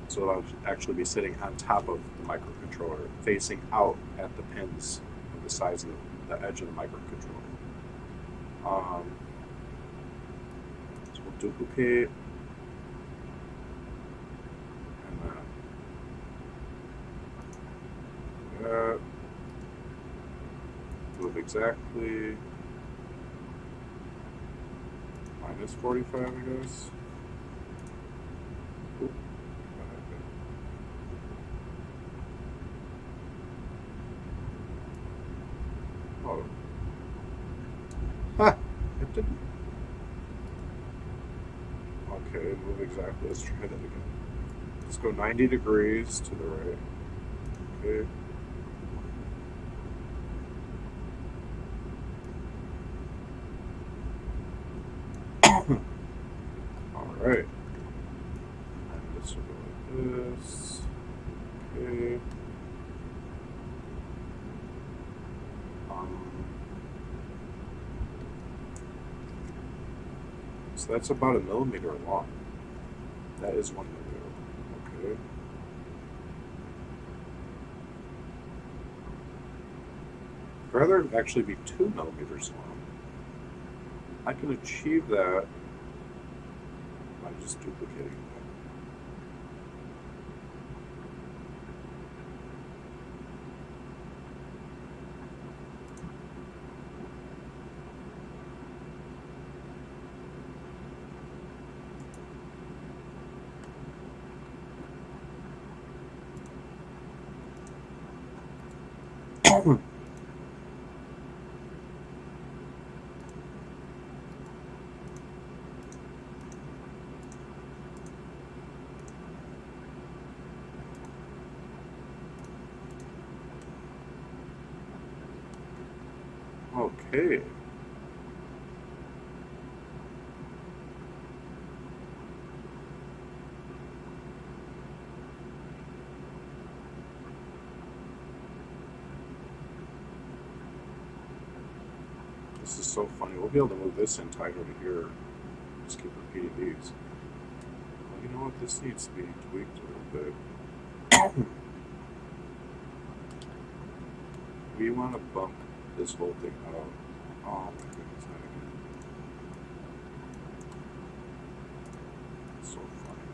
So it'll actually be sitting on top of the microcontroller, facing out at the pins of the sides of the edge of the microcontroller. So we'll duplicate and then that. Move exactly minus 45, I guess. Oop, what happened? Oh. Ha! It didn't. Okay, move exactly. Let's try that again. Let's go 90 degrees to the right. Okay. Alright. And this will go like this. Okay. So that's about a millimeter long. That is 1 millimeter. Okay. I'd rather it actually be 2 millimeters long. I can achieve that by just duplicating that. Okay. This is so funny. We'll be able to move this in tighter to here. Just keep repeating these. Well, you know what? This needs to be tweaked a little bit. We want to bump this whole thing out. Oh my goodness, not again. It's so funny.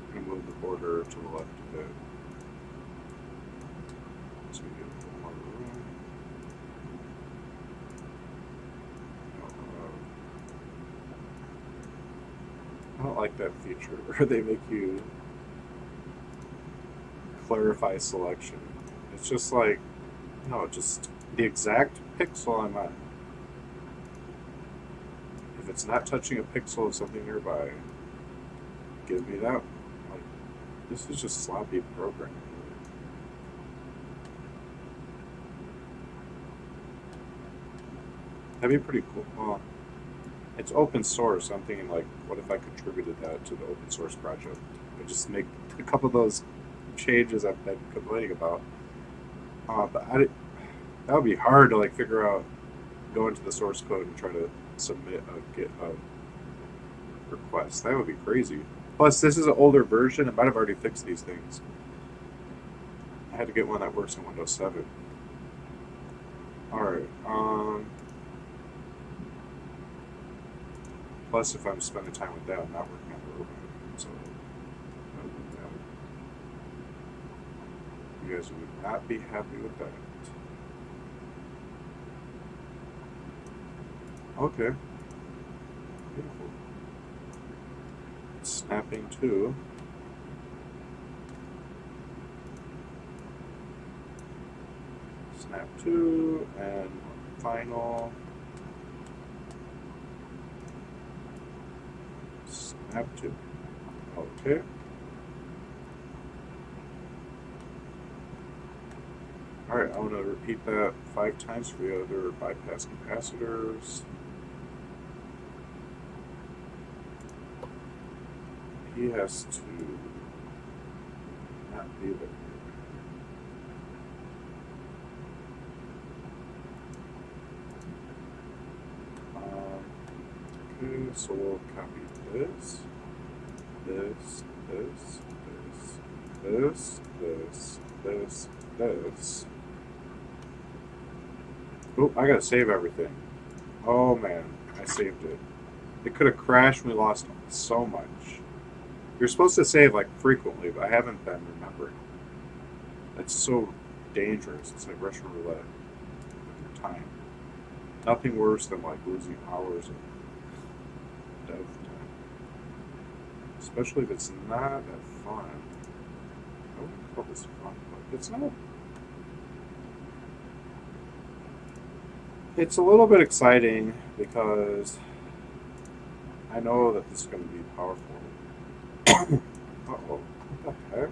I'm going to move the border to the left a bit. So we get a little more room. I don't like that feature where they make you clarify selection. It's just like, no, just the exact pixel I'm on. If it's not touching a pixel of something nearby, give me that. Like, this is just sloppy programming. That'd be pretty cool. Well, it's open source. I'm thinking like, what if I contributed that to the open source project? I just make a couple of those changes I've been complaining about. That would be hard to like figure out, go into the source code and try to submit a GitHub request. That would be crazy. Plus, this is an older version. It might have already fixed these things. I had to get one that works in Windows 7. Alright, plus if I'm spending time with that, I'm not working on the robot. So, you guys would not be happy with that. Okay. Beautiful. Snapping to. Snap to, and final. Snap to. Okay. Alright, I want to repeat that 5 times for the other bypass capacitors. He has to not leave it. Okay, so we'll copy this, this, this, this, this, this, this. Oh, I gotta save everything. Oh man, I saved it. It could have crashed and we lost so much. You're supposed to save like frequently, but I haven't been remembering. It's so dangerous. It's like Russian roulette with your time. Nothing worse than like losing hours of dev time. Especially if it's not that fun. I wouldn't call this fun, but it's not. It's a little bit exciting because I know that this is going to be powerful. Uh-oh, what the heck?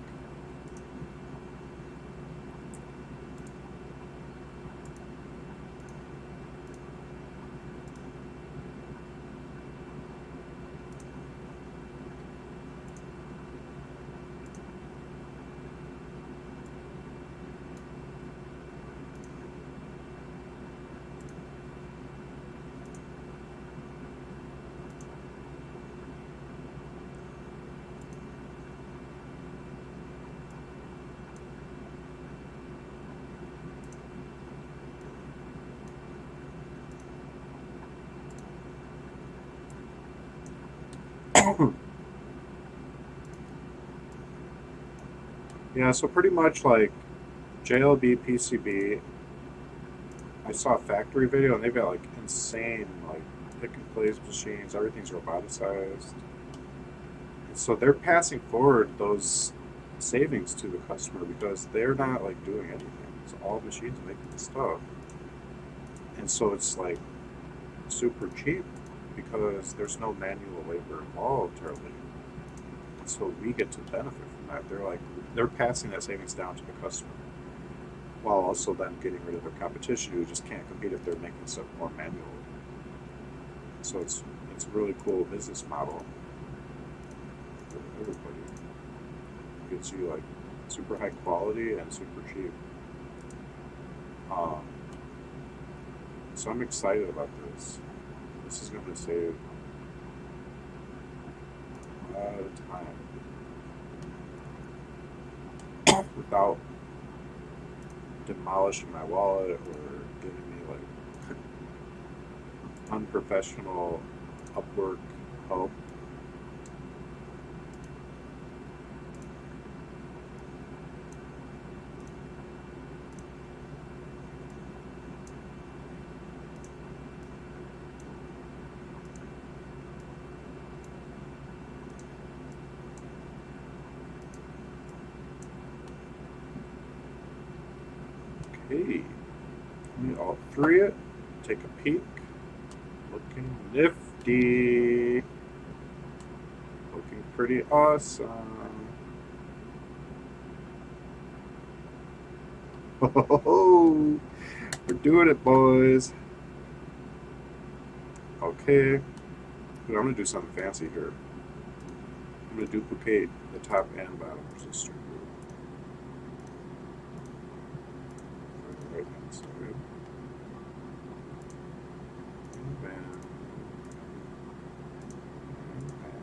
Yeah, so pretty much like JLCPCB, I saw a factory video and they've got like insane like pick and place machines, everything's roboticized. So they're passing forward those savings to the customer because they're not like doing anything. It's all machines making the stuff. And so it's like super cheap because there's no manual labor involved hardly. And so we get to benefit from that. They're passing that savings down to the customer while also then getting rid of their competition who just can't compete if they're making stuff more manually. So it's a really cool business model for everybody. It gets you like super high quality and super cheap. Um, so I'm excited about this. This is going to save a lot of time without demolishing my wallet or giving me like unprofessional Upwork help. Okay, let me all three it. Take a peek. Looking nifty. Looking pretty awesome. Oh, we're doing it, boys. Okay, but I'm gonna do something fancy here. I'm gonna duplicate the top and bottom resistor here. For the right hand side. And bam. And bam.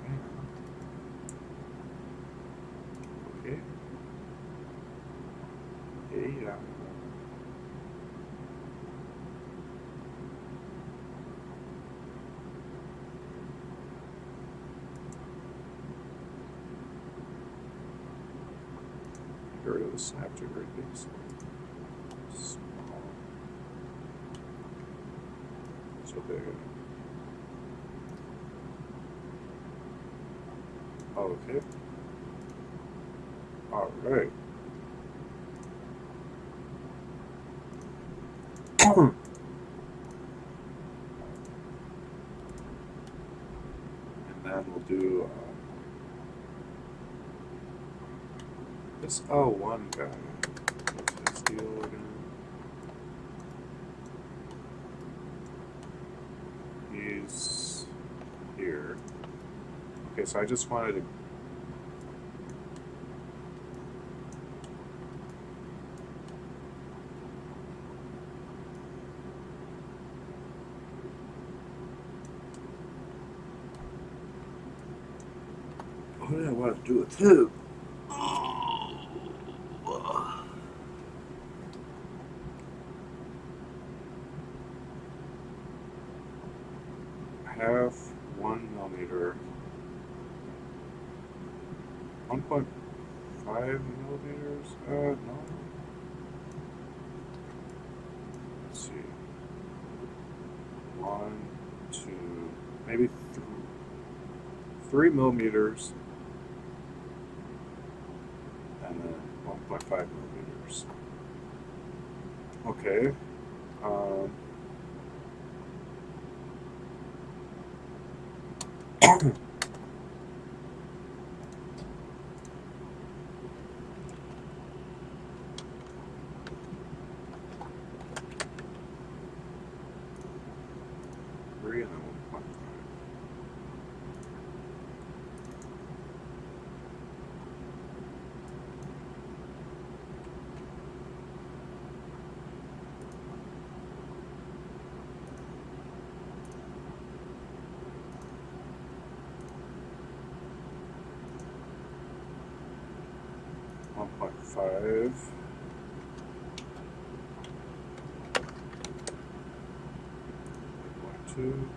Bam. Okay. Yeah. Get rid of the snap to very big. Small. So big. Okay. All right. And then we'll do this L1 guy. What's his deal again? He's here. Okay, so I just wanted to. What do I want to do with him? Half 1 millimeter, 1.5 millimeters. No. Let's see. 1, 2, maybe 3 millimeters, and then 1.5 millimeters. Okay. Three and then 1.5. .5. Two.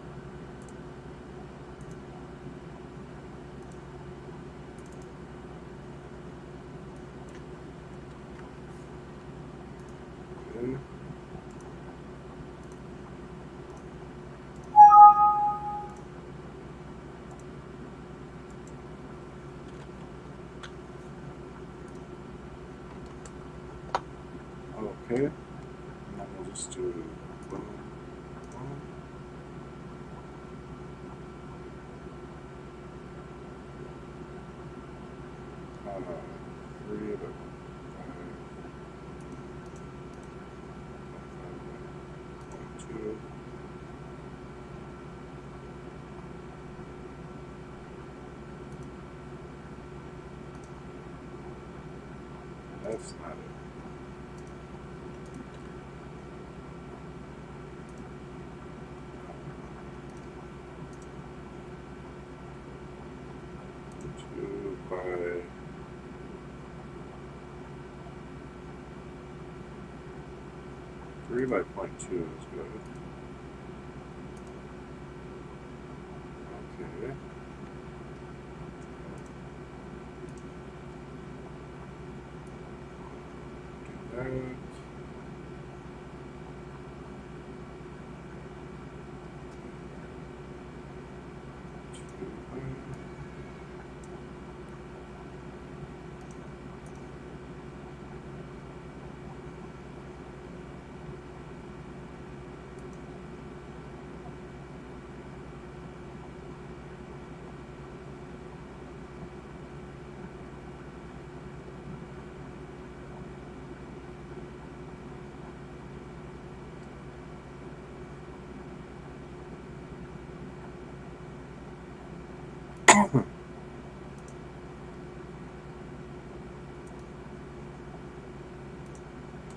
Okay. Okay. And then we'll just do boom, boom. 3 of it. 2. That's not it. Two by 3 by 0.2 is good. Okay. Do that.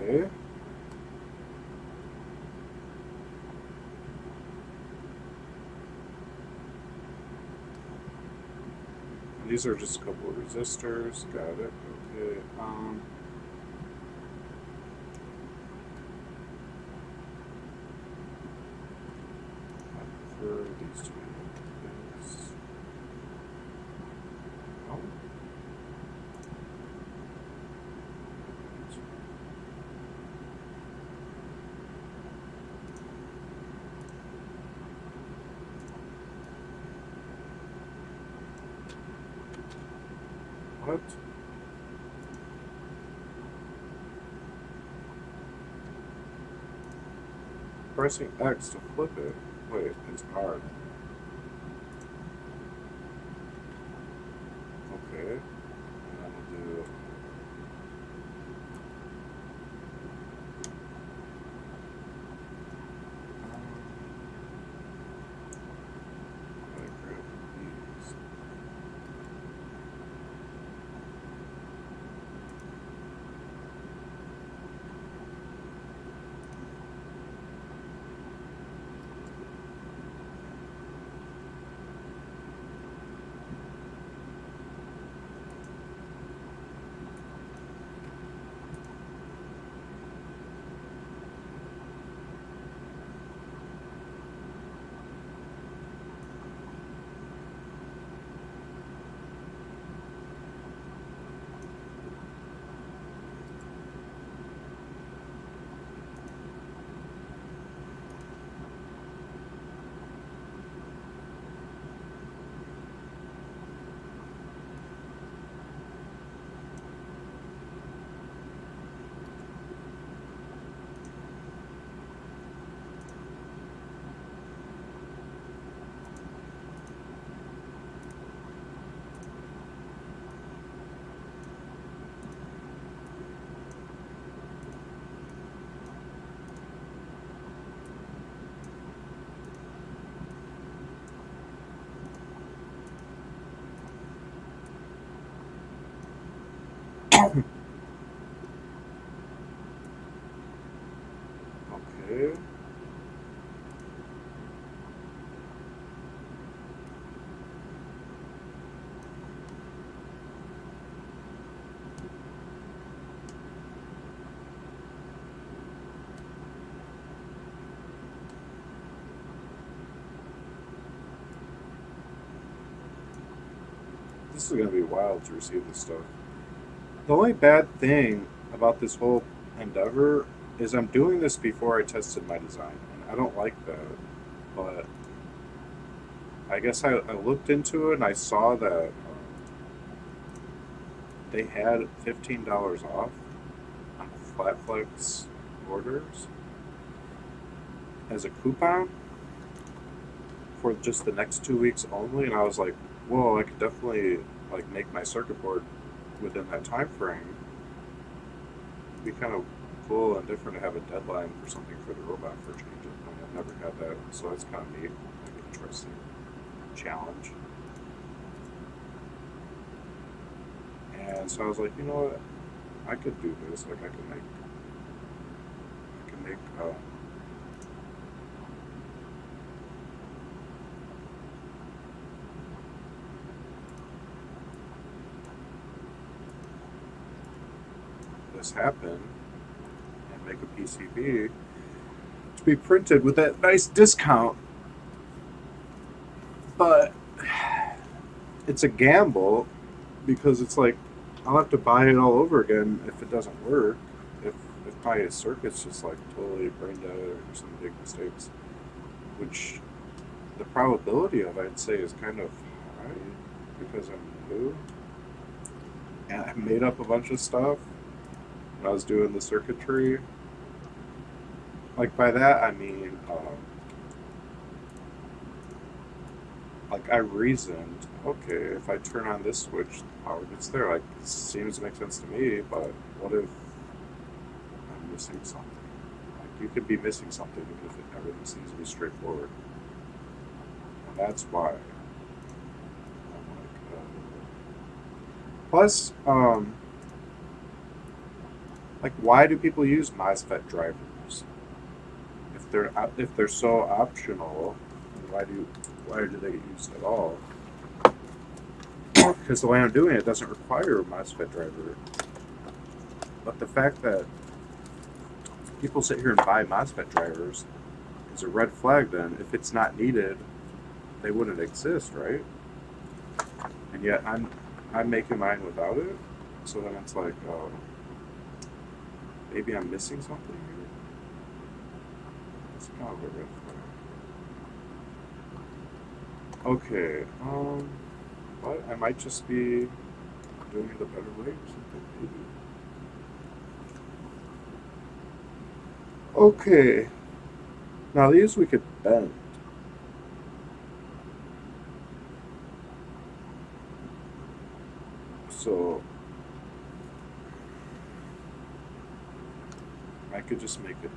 Okay. These are just a couple of resistors. Got it. Okay. I prefer these two. Things. Oh. What? Pressing X to flip it. Wait, it's hard. Okay. And then we'll do. I grab Okay. This is gonna be wild to receive this stuff. The only bad thing about this whole endeavor is I'm doing this before I tested my design, and I don't like that. But I guess I looked into it and I saw that they had $15 off on Flatflex orders as a coupon for just the next 2 weeks only, and I was like, whoa, I could definitely like make my circuit board within that time frame. It'd be kind of cool and different to have a deadline for something for the robot for changes. I mean, I've never had that, so that's kind of neat, like interesting challenge. And so I was like, you know what, I could do this. Like I can make this happen and make a PCB to be printed with that nice discount. But it's a gamble because it's like I'll have to buy it all over again if it doesn't work. If if my circuit's just like totally brain dead or some big mistakes, which the probability of I'd say is kind of high because I'm new and I made up a bunch of stuff when I was doing the circuitry. Like by that I mean, like I reasoned, okay, if I turn on this switch, the power gets there. Like seems to make sense to me, but what if I'm missing something? Like you could be missing something even if everything seems to be straightforward, and that's why I'm like. Plus, like why do people use MOSFET drivers if they're so optional? Why do they get used at all? Because the way I'm doing it doesn't require a MOSFET driver. But the fact that people sit here and buy MOSFET drivers is a red flag. Then, if it's not needed, they wouldn't exist, right? And yet I'm making mine without it. So then it's like, oh, maybe I'm missing something here. It's kind of a red flag. Okay, but I might just be doing it a better way or something, maybe. Okay, now these we could bend. So I could just make it.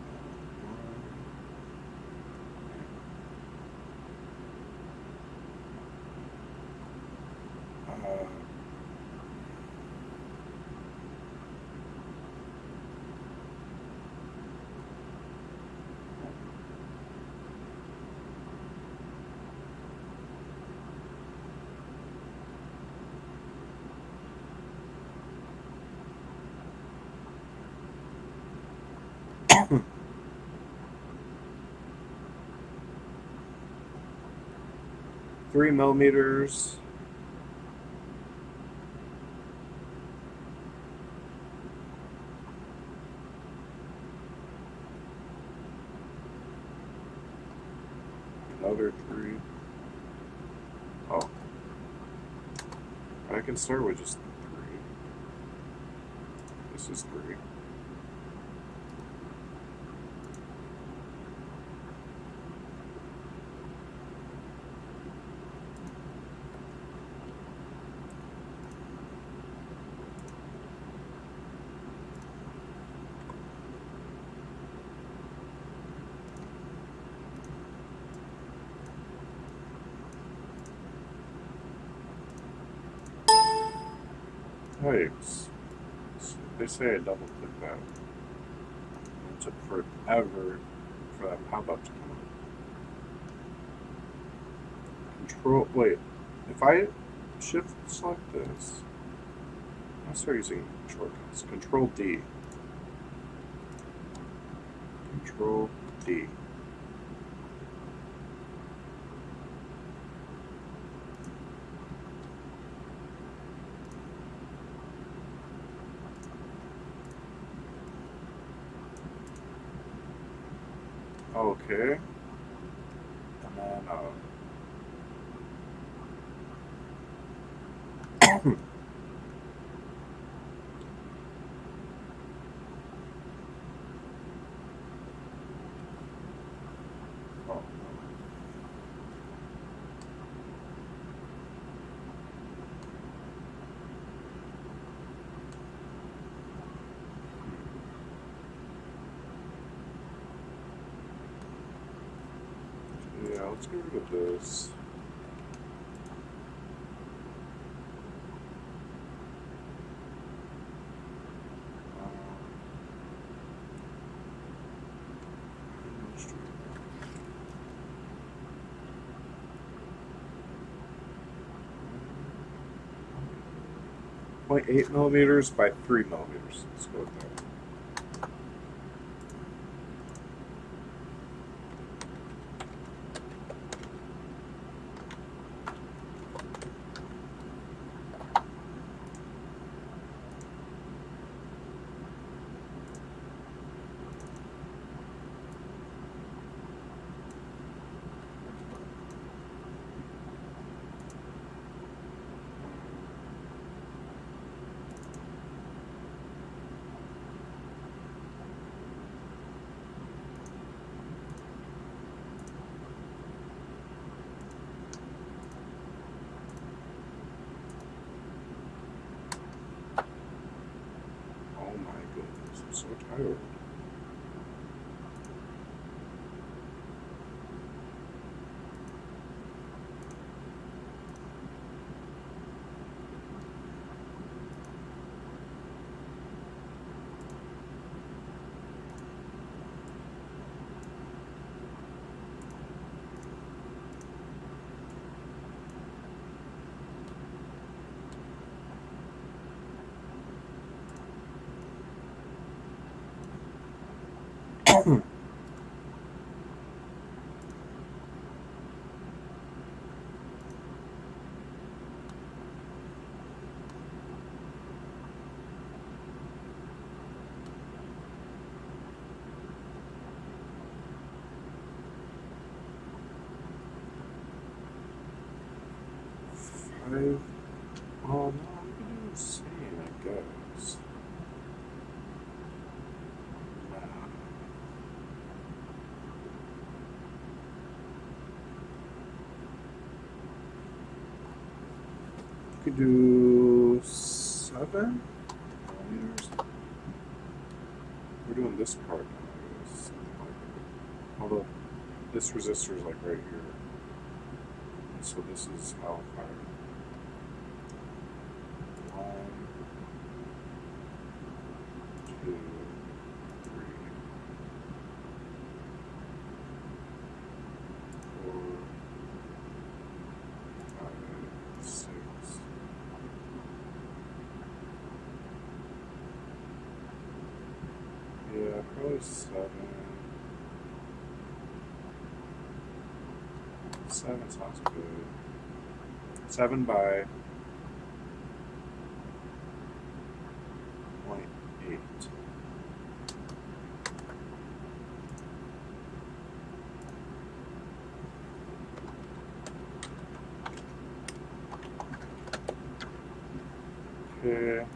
Uh, 3 millimeters. Another 3. Oh, I can start with just 3. This is 3. Yikes. They say I double click that. It took forever for that pop up to come up. Control. Wait. If I shift select this, I'll start using shortcuts. Control D. Control D. Okay. And then, oh, yeah, let's get rid of this. .8 millimeters by 3 millimeters. Let's go with that. Oh my goodness, I'm so tired. Five. Oh no, we can do the same, I guess. We could do 7 millimeters. We're doing this part now, I guess. Although this resistor is like right here. So this is how far. 1, 2, 3, 4, 5, 6. Yeah, probably 7. 7 sounds good. 7 by 0.8. Okay.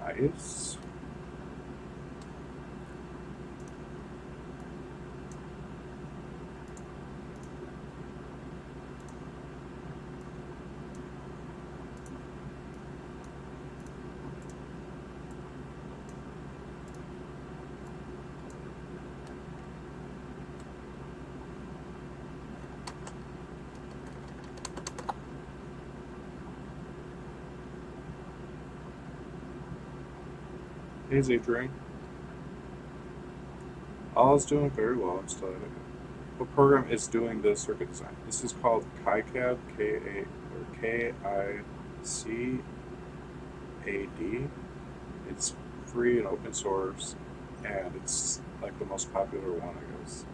Nice. Hey, Adrian. All is doing very well. I'm still at it. What program is doing the circuit design? This is called Kicad, K-I-C-A-D. It's free and open source, and it's like the most popular one, I guess.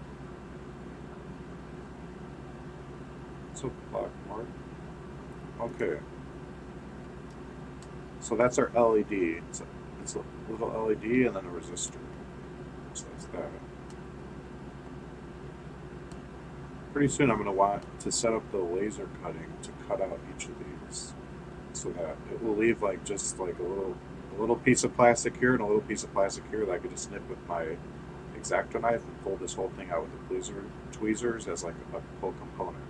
So, Blackmore. Okay. So that's our LED. It's a little LED and then a resistor. So that's that. Pretty soon I'm going to want to set up the laser cutting to cut out each of these so that it will leave like just like a little piece of plastic here and a little piece of plastic here that I could just snip with my X-Acto knife and pull this whole thing out with the tweezers as like a full component.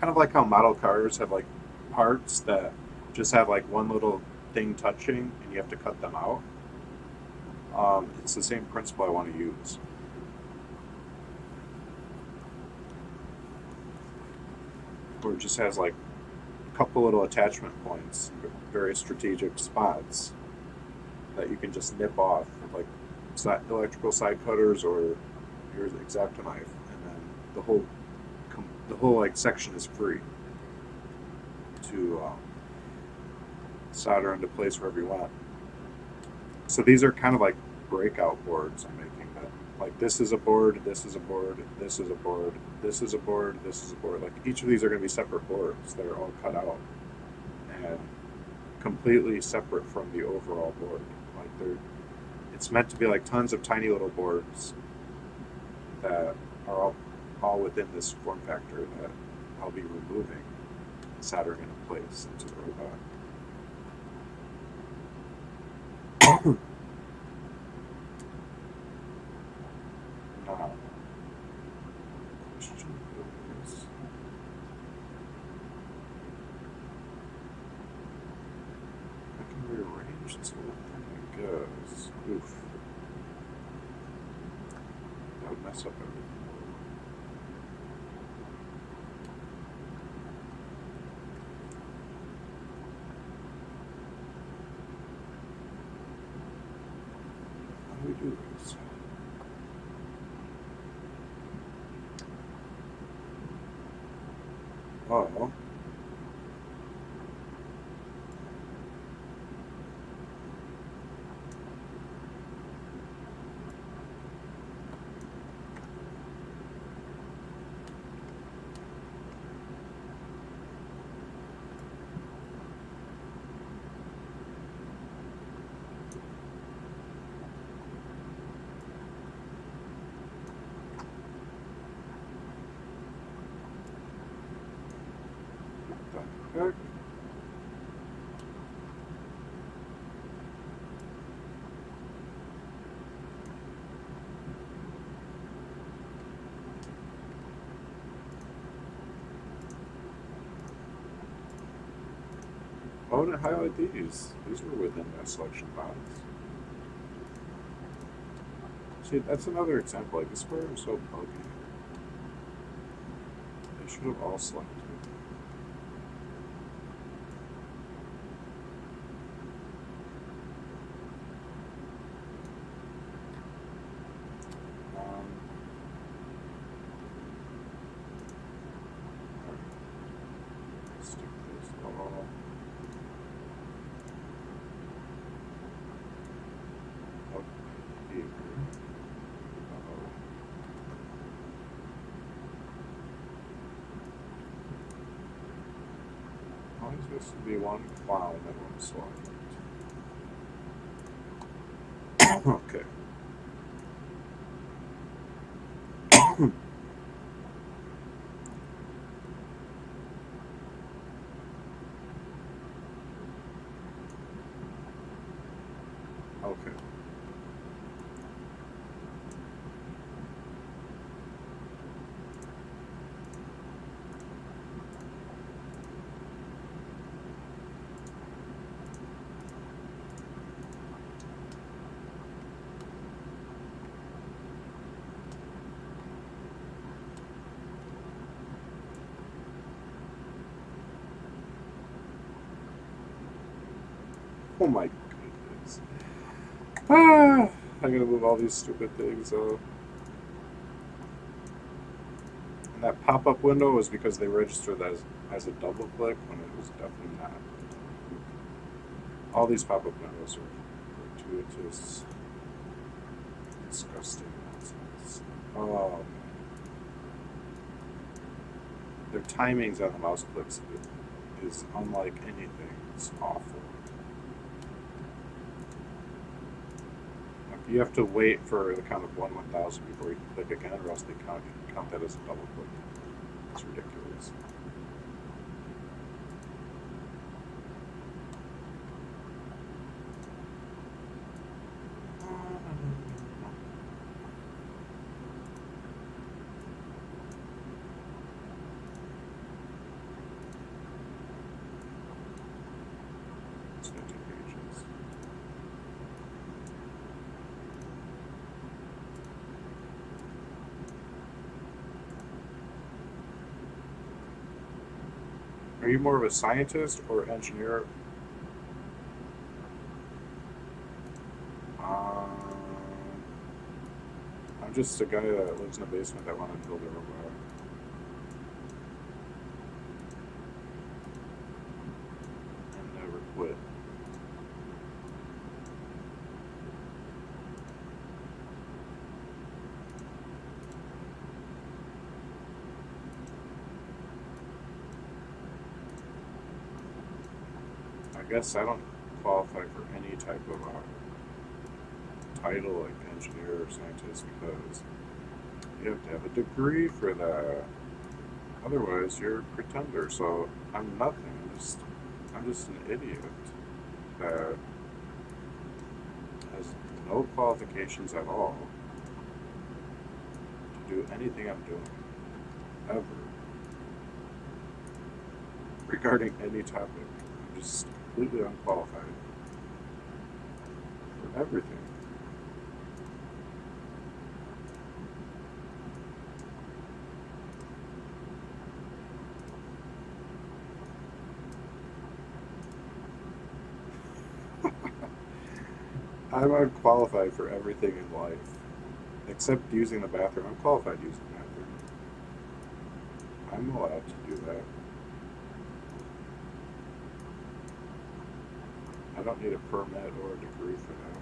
Kind of like how model cars have like parts that just have like one little thing touching and you have to cut them out. It's the same principle I want to use. Where it just has like a couple little attachment points, very strategic spots that you can just nip off with like electrical side cutters or your X-Acto knife, and then the whole like section is free to solder into place wherever you want. So these are kind of like breakout boards I'm making. That like this is a board, this is a board, this is a board, this is a board, this is a board. Like each of these are going to be separate boards that are all cut out and completely separate from the overall board. Like it's meant to be like tons of tiny little boards that are all within this form factor that I'll be removing, soldering into place into the robot. Now, question is, I can rearrange this whole thing, I guess. Oof. That would mess up everything. How do we do this? Oh. Heck? Oh, to highlight these. These were within that selection box. See, that's another example. Like, this program is so buggy. They should have all selected. Stick this all. Up here. Uh-oh. How is this to be one file and then one slide? Okay. Okay. Oh my goodness. Ah, I gotta move all these stupid things. And that pop-up window was because they registered as a double click when it was definitely not. All these pop-up windows are gratuitous, disgusting nonsense. Oh, their timings on the mouse clicks is unlike anything. It's awful. Like, you have to wait for the count of 1,000 before you can click again, or else they count that as a double click. It's ridiculous. It's going to take ages. Are you more of a scientist or engineer? Um, I'm just a guy that lives in a basement that wanted to build a robot. And never quit. I guess I don't qualify for any type of title like engineer or scientist because you have to have a degree for that. Otherwise, you're a pretender. So I'm nothing. I'm just an idiot that has no qualifications at all to do anything I'm doing ever regarding any topic. I'm just completely unqualified for everything. I'm unqualified for everything in life, except using the bathroom. I'm qualified using the bathroom. I'm allowed to do that. I don't need a permit or a degree for that.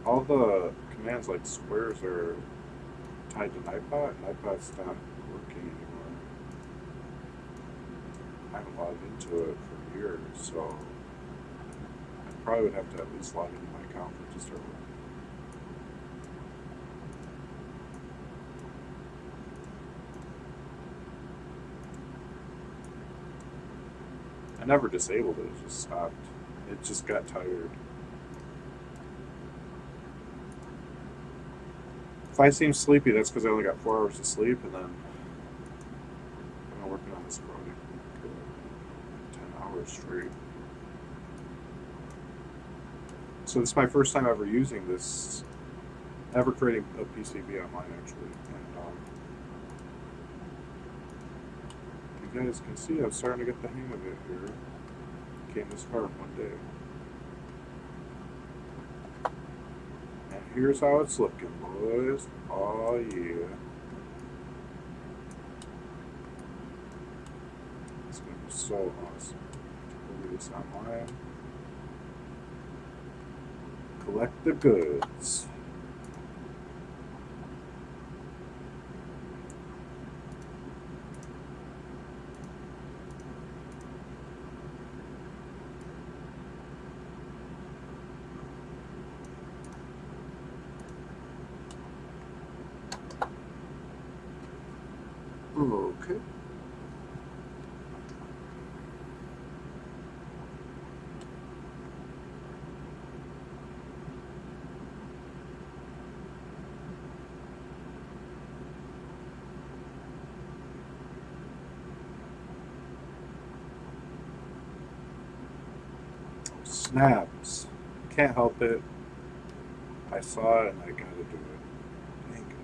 All the commands like squares are tied to Nightbot. Nightbot's not working anymore. I haven't logged into it for years, so I probably would have to at least log into my account for it to start working. I never disabled it, it just stopped. It just got tired. If I seem sleepy, that's because I only got 4 hours of sleep, and then I've been working on this for like 10 hours straight. So this is my first time ever using this, ever creating a PCB online actually. And you guys can see I'm starting to get the hang of it here. Came this far in one day. And here's how it's looking, boys. Oh yeah. It's gonna be so awesome. We'll do this online. Collect the goods. Okay. Snaps. Can't help it. I saw it and I gotta do it. Dang it.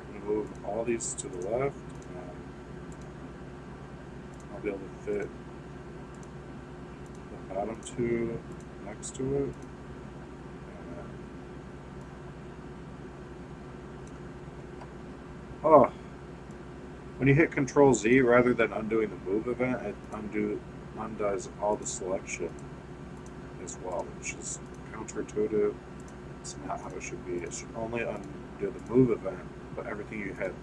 I'm gonna move all these to the left, and I'll be able to fit the bottom two next to it. And then, oh, when you hit Control Z rather than undoing the move event, it undoes all the selection as well, which is counterintuitive. It's not how it should be. It should only undo the move event, but everything you had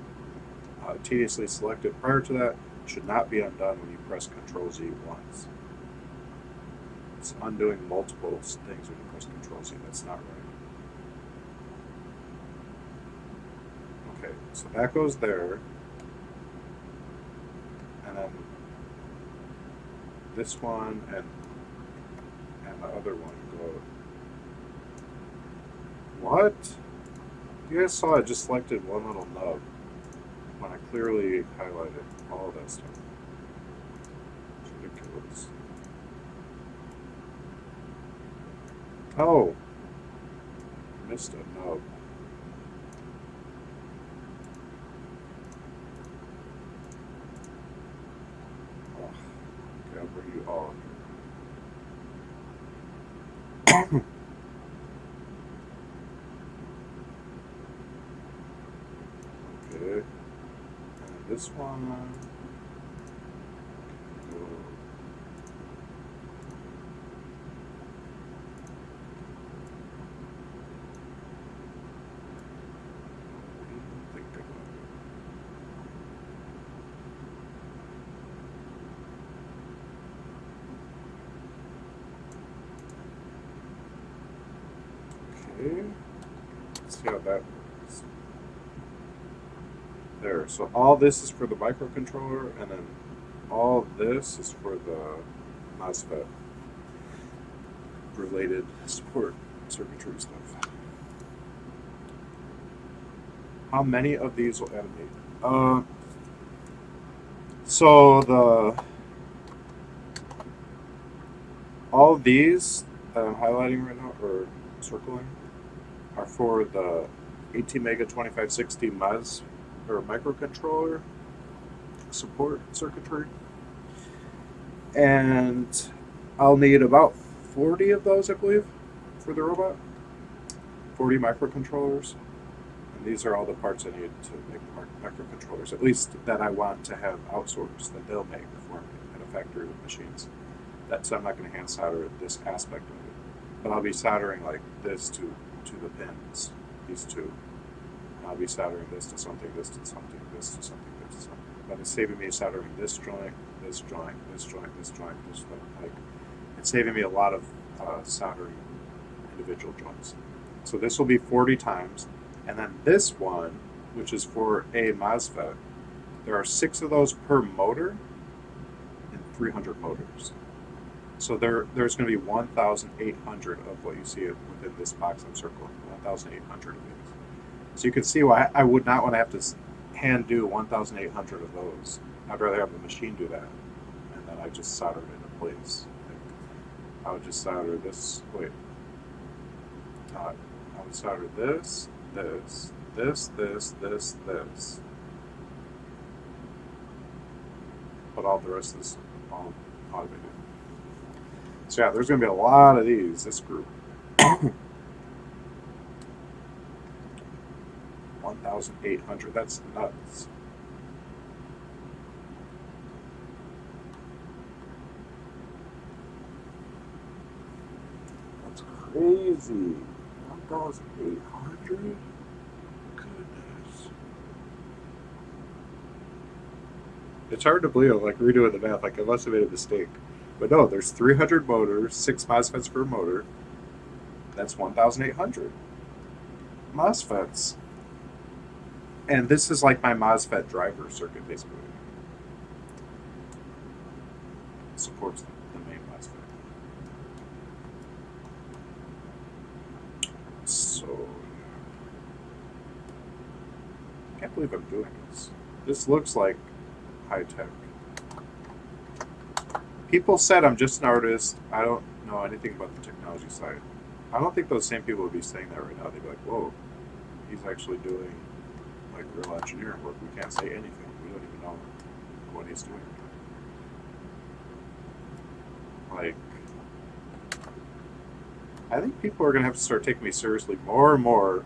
tediously selected prior to that should not be undone when you press Control Z once. It's undoing multiple things when you press Control Z. That's not right. Okay, so that goes there. And then this one and the other one go. What? You guys saw I just selected one little nub when I clearly highlighted all of that stuff. It's ridiculous. Oh, missed a nub. Oh, okay, I'll bring you all here. Okay, and this one. Go. Think about it. Okay, let's see how that works. There, so all this is for the microcontroller, and then all this is for the MOSFET related support circuitry stuff. How many of these will animate? So all of these that I'm highlighting right now, or circling, are for the 18 mega 2560 MOS or microcontroller support circuitry. And I'll need about 40 of those, I believe, for the robot. 40 microcontrollers. And these are all the parts I need to make the microcontrollers, at least that I want to have outsourced, that they'll make for me at a factory with machines. So I'm not going to hand solder this aspect of it. But I'll be soldering like this to the pins, these two. And I'll be soldering this to something, this to something, this to something, this to something. But it's saving me soldering this joint, this joint, this joint, this joint, this joint. Like, it's saving me a lot of soldering individual joints. So this will be 40 times. And then this one, which is for a MOSFET, there are 6 of those per motor and 300 motors. So there's going to be 1,800 of what you see within this box I'm circling, 1,800 of these. So you can see why I would not want to have to hand do 1,800 of those. I'd rather have the machine do that, and then I just solder it into place. Like, I would just solder this. Wait, I would solder this, this, this, this, this, this. But all the rest is all automated. So yeah, there's going to be a lot of these, this group. 1,800, that's nuts. That's crazy. 1,800? Goodness. It's hard to believe, like redoing the math, like I must have made a mistake. But no, there's 300 motors, 6 MOSFETs per motor. That's 1,800 MOSFETs. And this is like my MOSFET driver circuit, basically. It supports the main MOSFET. So, I can't believe I'm doing this. This looks like high tech. People said I'm just an artist. I don't know anything about the technology side. I don't think those same people would be saying that right now. They'd be like, whoa, he's actually doing like real engineering work. We can't say anything. We don't even know what he's doing. Like, I think people are going to have to start taking me seriously more and more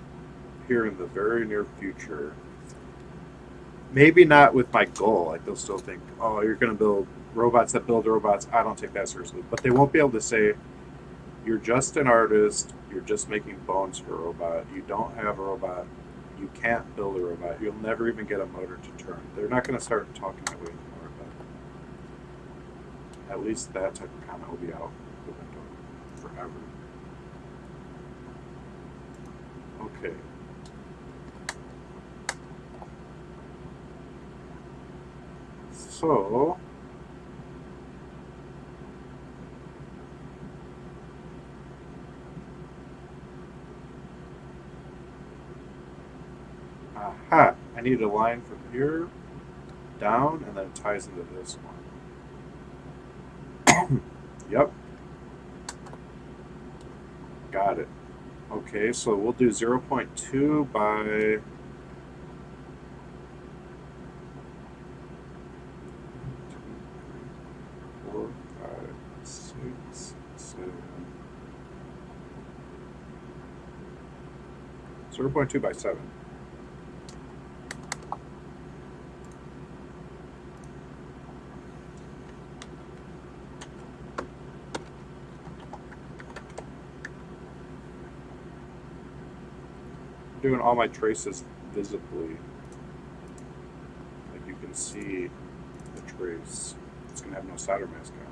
here in the very near future. Maybe not with my goal. Like, they'll still think, oh, you're going to build robots that build robots. I don't take that seriously. But they won't be able to say, you're just an artist. You're just making bones for a robot. You don't have a robot. You can't build a robot. You'll never even get a motor to turn. They're not going to start talking that way anymore. But at least that type of comment will be out the window forever. Okay. So, aha, I need a line from here down, and then it ties into this one. Yep. Got it. Okay, so we'll do 0.2 by 4, 5, 6, 7. 0.2 by 7. I'm doing all my traces visibly. Like you can see the trace. It's going to have no solder mask on it.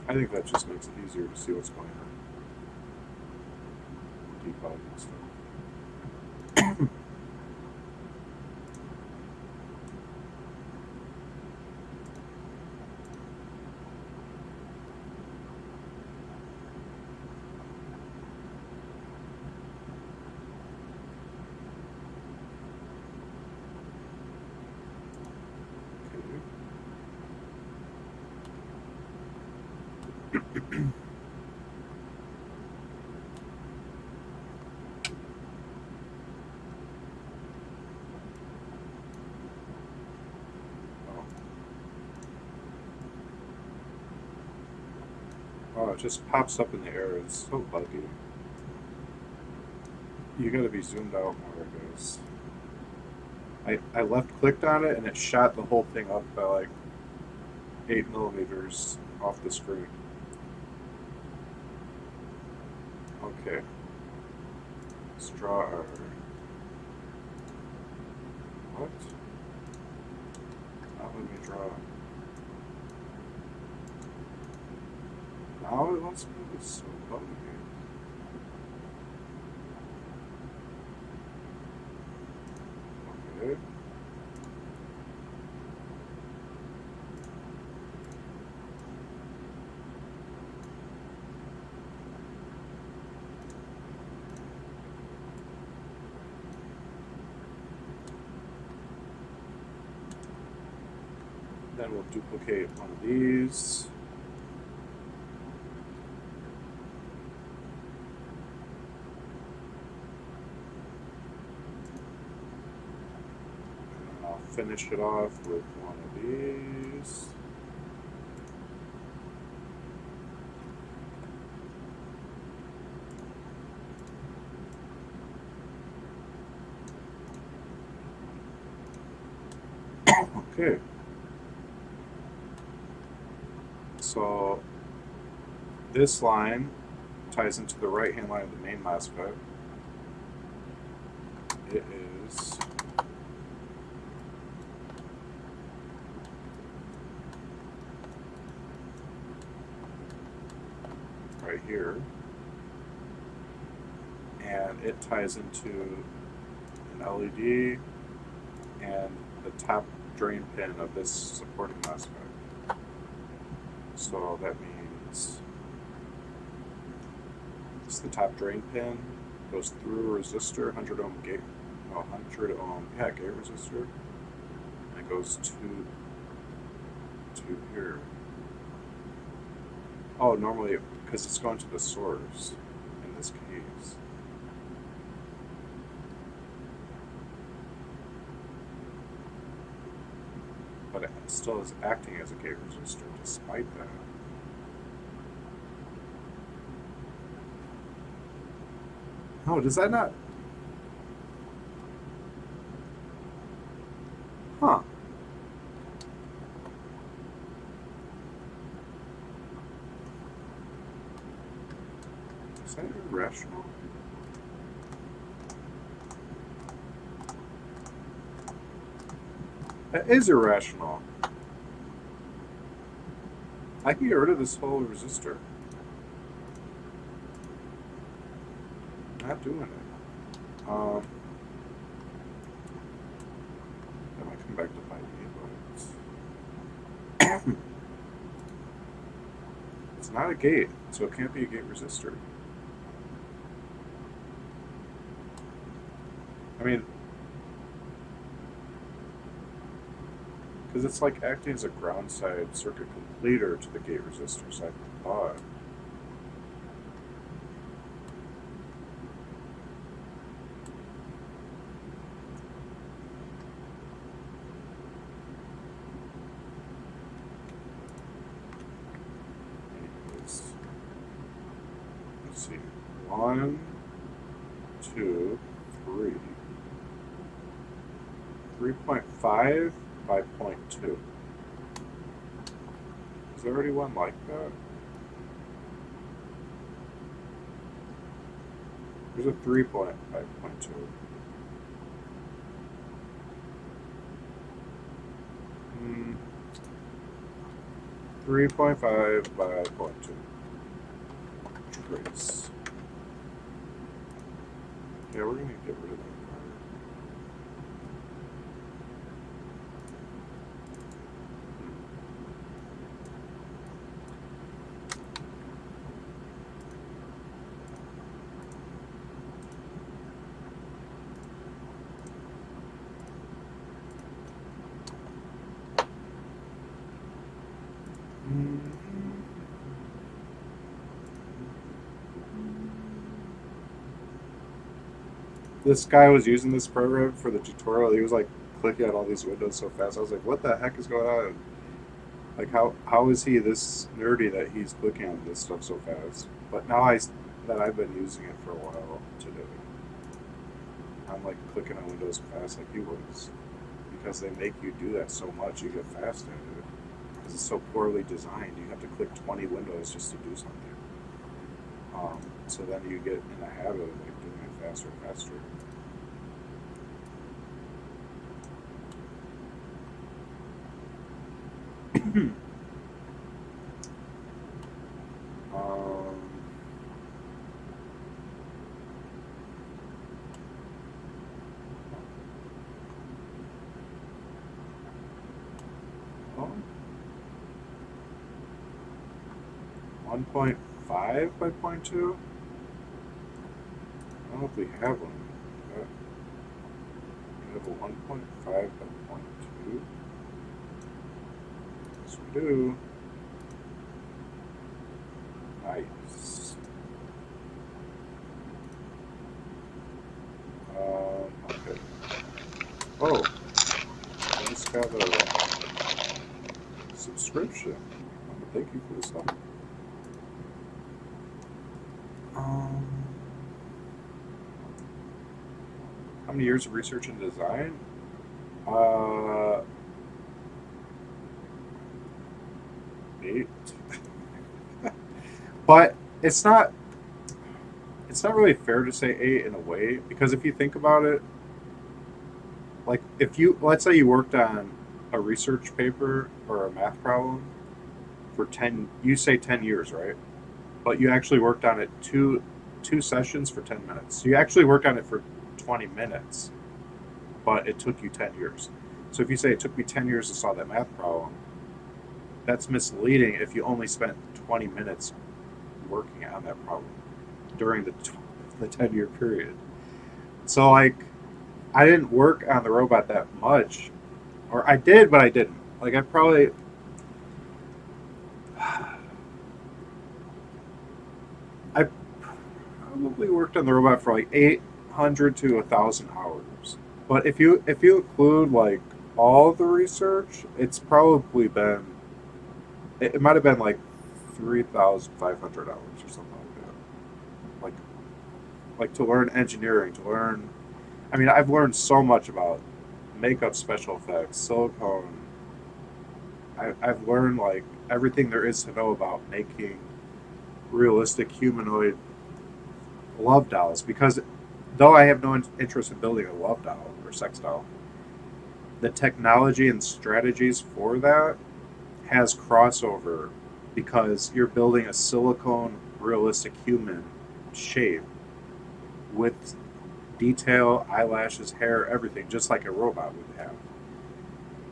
I think that just makes it easier to see what's going on. Debug and stuff. Oh, it just pops up in the air. It's so buggy. You gotta be zoomed out more, guys. I left clicked on it and it shot the whole thing up by like 8 millimeters off the screen. Okay. Let's draw our. What? Not let me draw. Now it wants me to. It's so buggy. Okay. Then we'll duplicate one of these. And I'll finish it off with one of these. Okay. So this line ties into the right-hand line of the main MOSFET. It is right here. And it ties into an LED and the top drain pin of this supporting MOSFET. So that means it's the top drain pin, goes through a resistor, 100 ohm gate, 100 ohm gate resistor, and it goes to here. Oh, normally, because it's going to the source in this case. But it still is acting as a gate resistor despite that. Oh, does that not? Huh. Is that irrational? That is irrational. I can get rid of this whole resistor. Not doing it. That might come back to bite me, but it's not a gate, so it can't be a gate resistor. I mean, because it's like acting as a ground side circuit completer to the gate resistor, so I thought. Anyways, let's see. 1, 2, 3. 3.5 by 0.2. Is there already one like that? There's a 3 point by 0.2. 3.5 by 0.2. Trace. Yeah, we're gonna get rid of that. This guy was using this program for the tutorial. He was like clicking on all these windows so fast. I was like, what the heck is going on? Like, how is he this nerdy that he's clicking on this stuff so fast? But now that I've been using it for a while today, I'm like clicking on windows fast like he was. Because they make you do that so much, you get fast at it. Because it's so poorly designed, you have to click 20 windows just to do something. So then you get in a habit of like doing it faster and faster. um, 1.5 by 0.2? I don't know if we have one. We have a 1.5 by 0.2. Yes, we do. Nice. Okay. Oh, I just got a subscription. Thank you for this help. How many years of research and design? 8. But it's not really fair to say 8 in a way, because if you think about it, like if you, let's say you worked on a research paper or a math problem for 10, you say 10 years, right? But you actually worked on it two sessions for 10 minutes. So you actually worked on it for 20 minutes, but it took you 10 years. So if you say it took me 10 years to solve that math problem, that's misleading if you only spent 20 minutes working on that problem during the 10-year period. So like I didn't work on the robot that much, or I did, but I didn't. Like I probably worked on the robot for like 800 to 1,000 hours. But if you include like all the research, it's probably been, it might have been like 3,500 hours or something like that. Like to learn engineering, to learn. I mean, I've learned so much about makeup, special effects, silicone. I've learned like everything there is to know about making realistic humanoid love dolls, because though I have no interest in building a love doll or sex doll, the technology and strategies for that has crossover, because you're building a silicone realistic human shape with detail, eyelashes, hair, everything, just like a robot would have.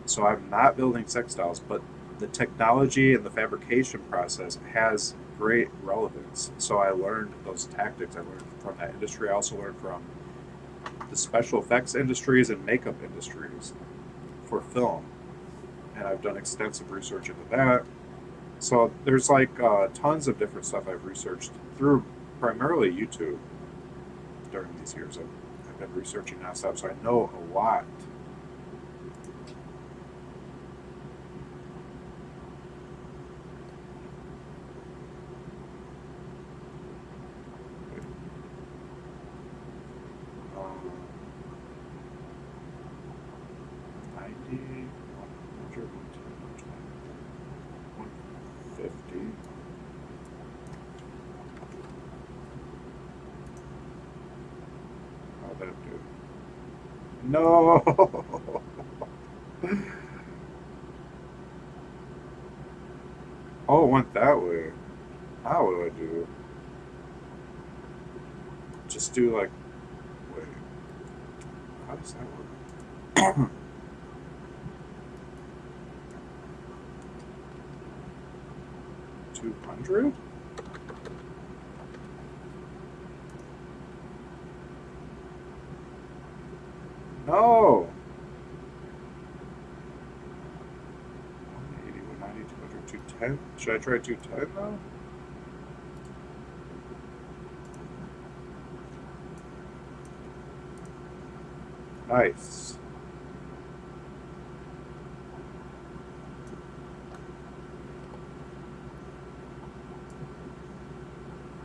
So I'm not building sex dolls, but the technology and the fabrication process has great relevance. So I learned those tactics. I learned from that industry. I also learned from the special effects industries and makeup industries for film. And I've done extensive research into that. So there's like tons of different stuff I've researched through primarily YouTube during these years. I've been researching nonstop, so I know a lot. Um, 90, 100, 150. How'd that do? No! Oh, it went that way. Now what do I do? Just do like, wait, how does that work? 200? No! 180, 190, 200, 210? Should I try 210 now? Nice.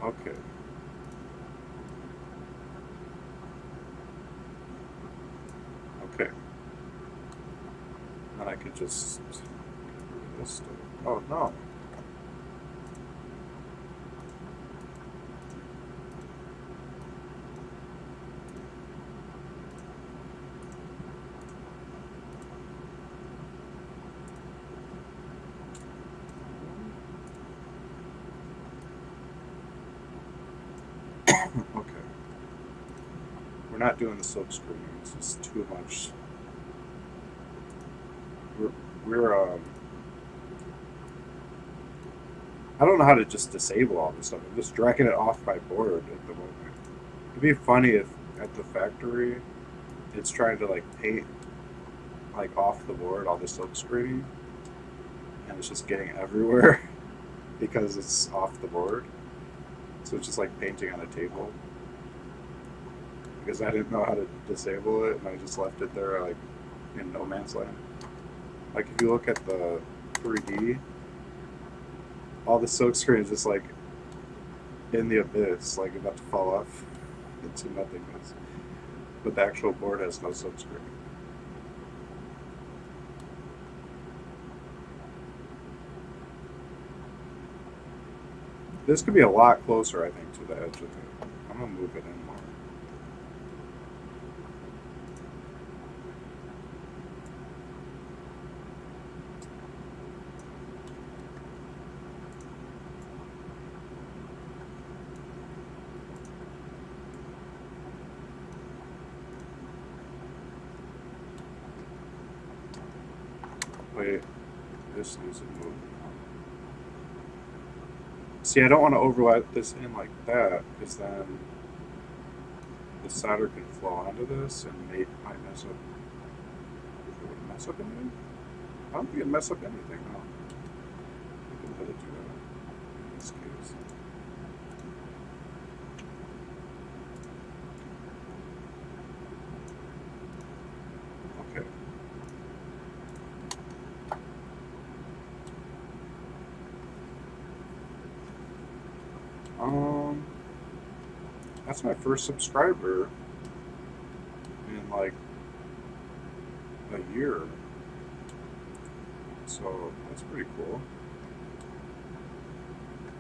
Okay. Okay. Then I could just get rid of this stuff. Oh no. Okay. We're not doing the silk screening. This is too much. We're I don't know how to just disable all this stuff. I'm just dragging it off my board at the moment. It'd be funny if at the factory it's trying to like paint like off the board all the silk screening, and it's just getting everywhere because it's off the board. So it's just like painting on a table, because I didn't know how to disable it and I just left it there like in no man's land. Like if you look at the 3D, all the silk screen is just like in the abyss, like about to fall off into nothingness. But the actual board has no silk screen. This could be a lot closer, I think, to the edge of it. I'm gonna move it in more. Wait, this needs to move. See, I don't want to overlap this in like that, because then the solder can flow onto this and might mess up. It would mess up anything? I don't think it'd mess up anything, no. I can let it do that in this case. Okay. That's my first subscriber in like a year. So that's pretty cool.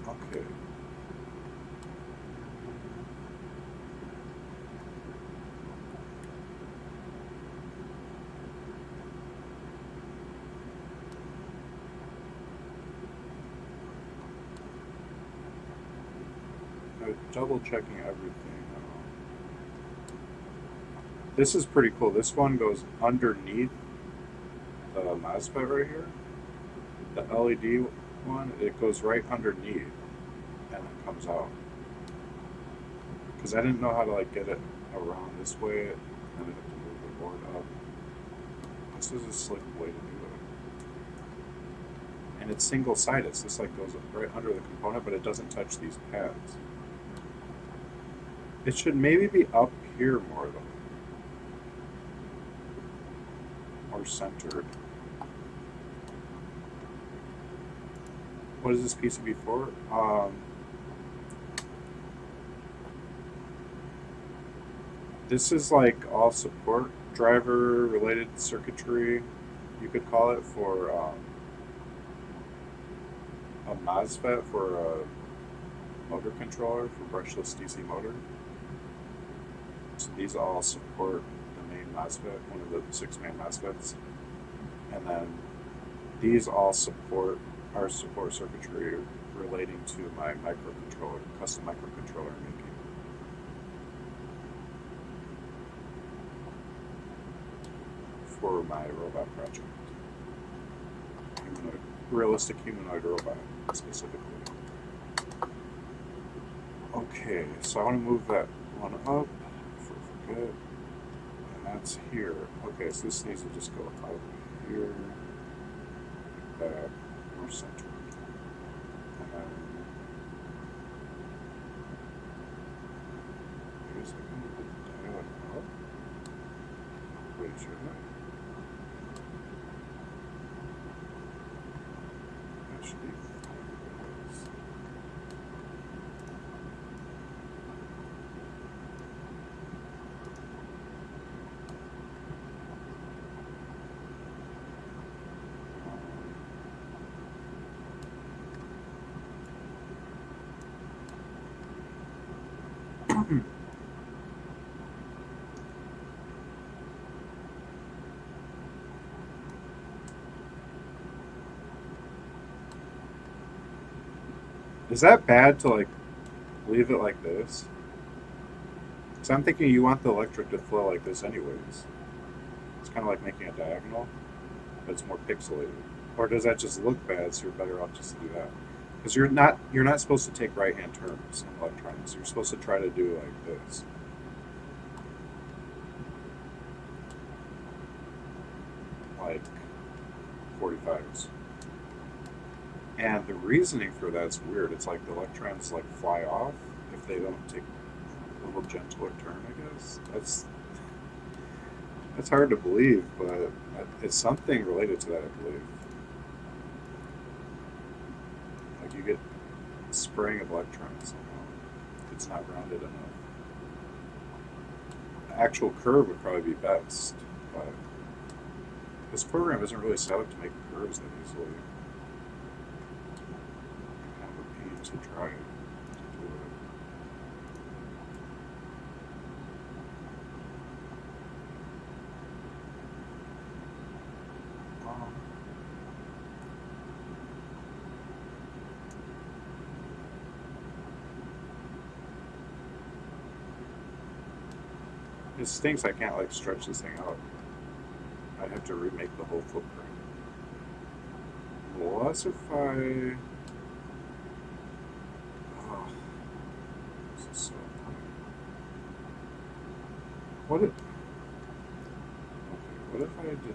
Okay. Double checking everything. This is pretty cool. This one goes underneath the MOSFET right here. The LED one, it goes right underneath and then comes out. Because I didn't know how to like get it around this way, and I have to move the board up. This is a slick way to do it. And it's single-sided, so this like goes right under the component, but it doesn't touch these pads. It should maybe be up here more though. More centered. What is this PCB for? This is like all support driver related circuitry, you could call it, for a MOSFET for a motor controller for brushless DC motor. So these all support the main MOSFET, one of the 6 main MOSFETs. And then these all support our support circuitry relating to my microcontroller, custom microcontroller making. For my robot project. Humanoid, realistic humanoid robot, specifically. Okay, so I want to move that one up. Good. And that's here. Okay, so this needs to just go out here, back, more centered. And then I guess I can move the diode up. Wait, should I? That should be fine. Is that bad to like leave it like this? Because I'm thinking you want the electric to flow like this anyways. It's kind of like making a diagonal, but it's more pixelated. Or does that just look bad, so you're better off just to do that? Because you're not supposed to take right-hand turns in electronics. You're supposed to try to do like this. Like 45s. And the reasoning for that's weird. It's like the electrons like fly off if they don't take a little gentler turn, I guess. That's hard to believe, but it's something related to that, I believe. Like you get spraying of electrons somehow. It's not rounded enough. The actual curve would probably be best, but this program isn't really set up to make curves that easily. Kind of a pain to try it. It stinks I can't like stretch this thing out. I'd have to remake the whole footprint. Unless if I... Oh, this is so annoying. What if... Okay, what if I did...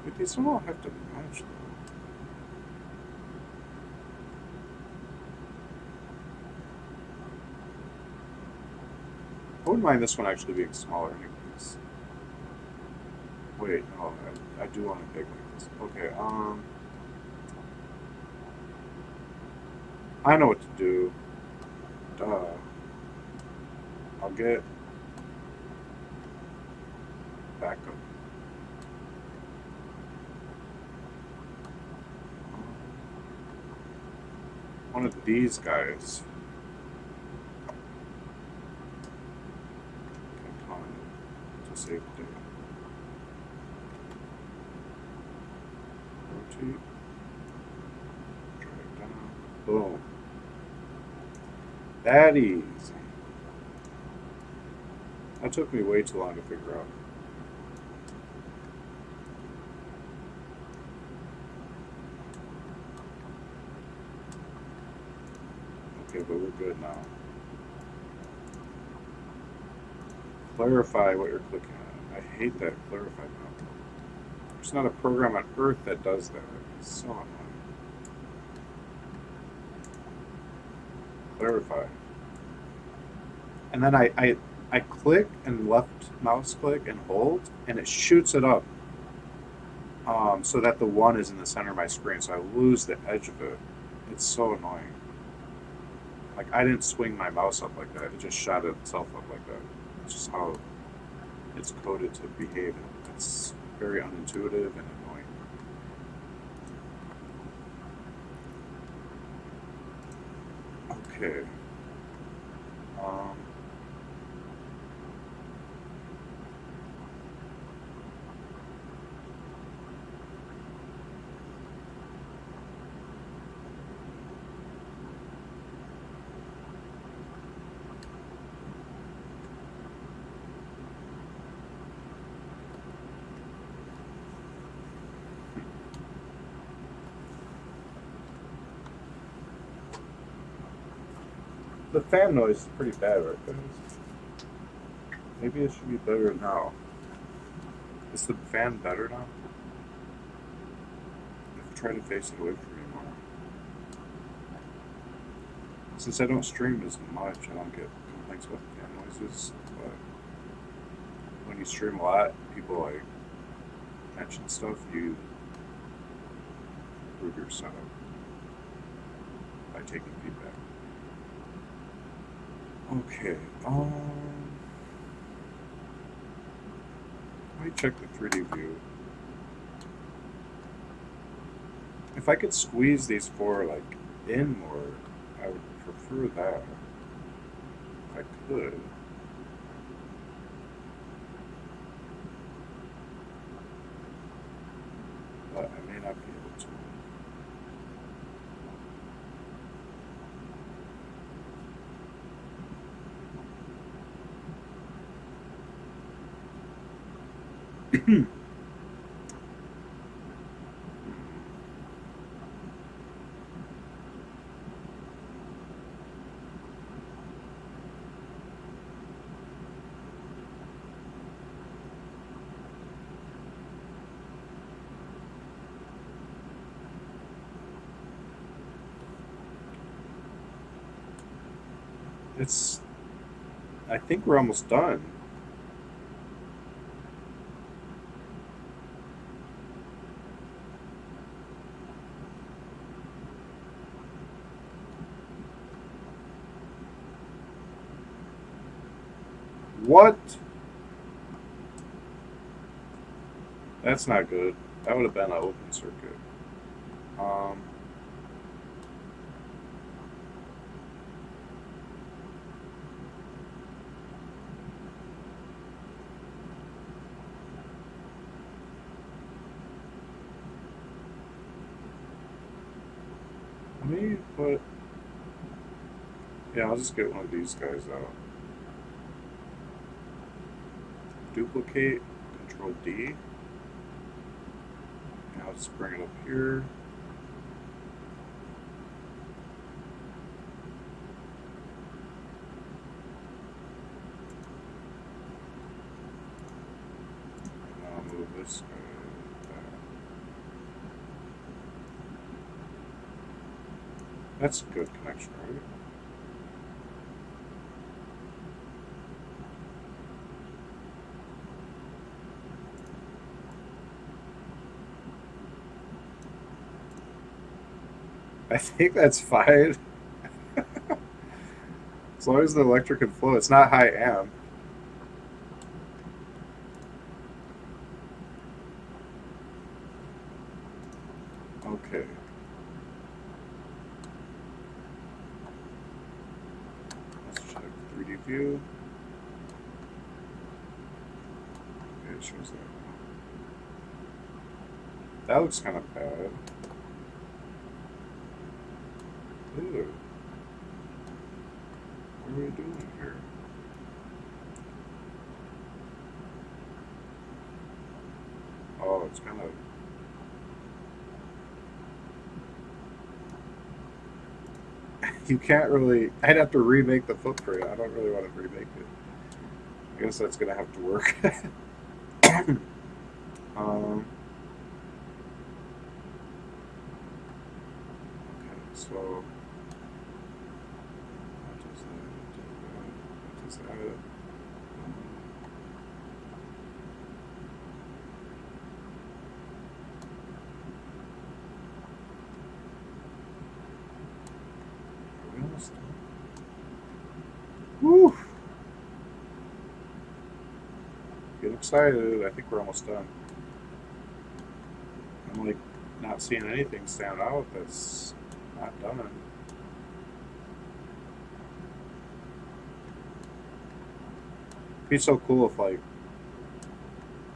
Wait, these don't all have to match though. I wouldn't mind this one actually being smaller anyways. Wait, no, I do want it big like this. Okay, I know what to do. Duh. I'll get backup. One of these guys. To save data. Rotate. Drag down. Boom. That easy. That took me way too long to figure out. Okay, but we're good now. Clarify what you're clicking on. I hate that clarify now. There's not a program on earth that does that. It's so annoying. Clarify. And then I click and left mouse click and hold, and it shoots it up so that the 1 is in the center of my screen, so I lose the edge of it. It's so annoying. Like, I didn't swing my mouse up like that. It just shot itself up like that. It's just how it's coded to behave. It's very unintuitive and annoying. Okay. The fan noise is pretty bad right there. Maybe it should be better now. Is the fan better now? I've tried to face it away from me more. Since I don't stream as much, I don't get complaints about the fan noises. But when you stream a lot, people like mention stuff, you improve your setup by taking feedback. Okay, let me check the 3D view. If I could squeeze these 4 like in more, I would prefer that. If I could. But I may not be able to. I think we're almost done. What? That's not good. That would have been an open circuit. Let me put... Yeah, I'll just get one of these guys out. duplicate, Control D. Now let's bring it up here. And I'll move this guy back. That's a good connection, right? I think that's fine. As long as the electric can flow. It's not high amp. Okay. Let's check 3D view. Okay, it shows that. That looks kind of bad. Ew. What are we doing here? Oh, it's kind of... You can't really... I'd have to remake the footprint. I don't really want to remake it. I guess that's going to have to work. Okay, so... What does that do? What does that... Are we almost done? Woo! Get excited. I think we're almost done. I'm like not seeing anything stand out that's not done. It'd be so cool if like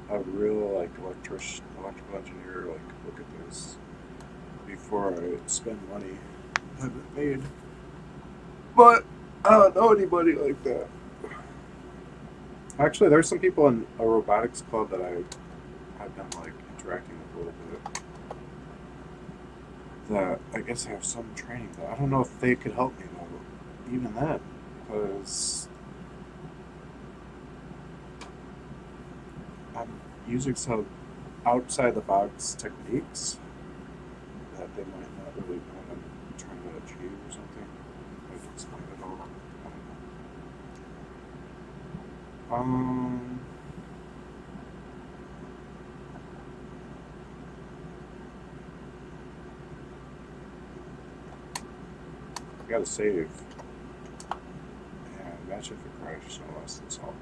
a real like electrical engineer like look at this before I spend money have it made. But I don't know anybody like that. Actually, there's some people in a robotics club that I've been like interacting with a little bit. That I guess have some training, but I don't know if they could help me though, even then, because I'm using some outside the box techniques that they might not really know what I'm trying to achieve or something. I've explained it all. I don't know. I gotta save and match it for crash, no less. That's all.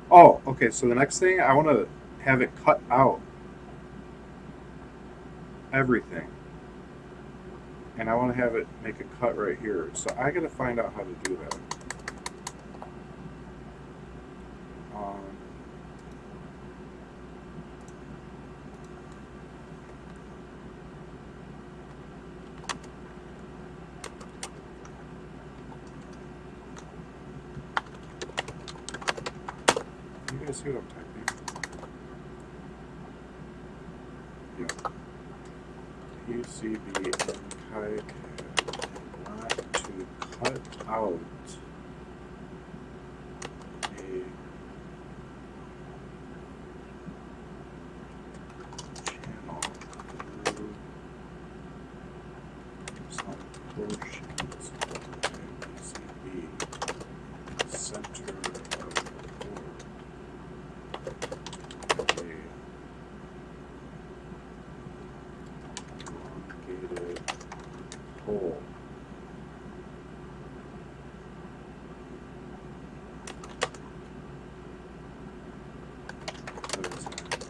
Oh, okay. So the next thing, I want to have it cut out everything, and I want to have it make a cut right here. So I gotta find out how to do that. Um, you guys see what I'm typing? Yeah. PCB and Kicad. I want to cut out a channel through some portions of the PCB center of the board. Elongated hole. What is that?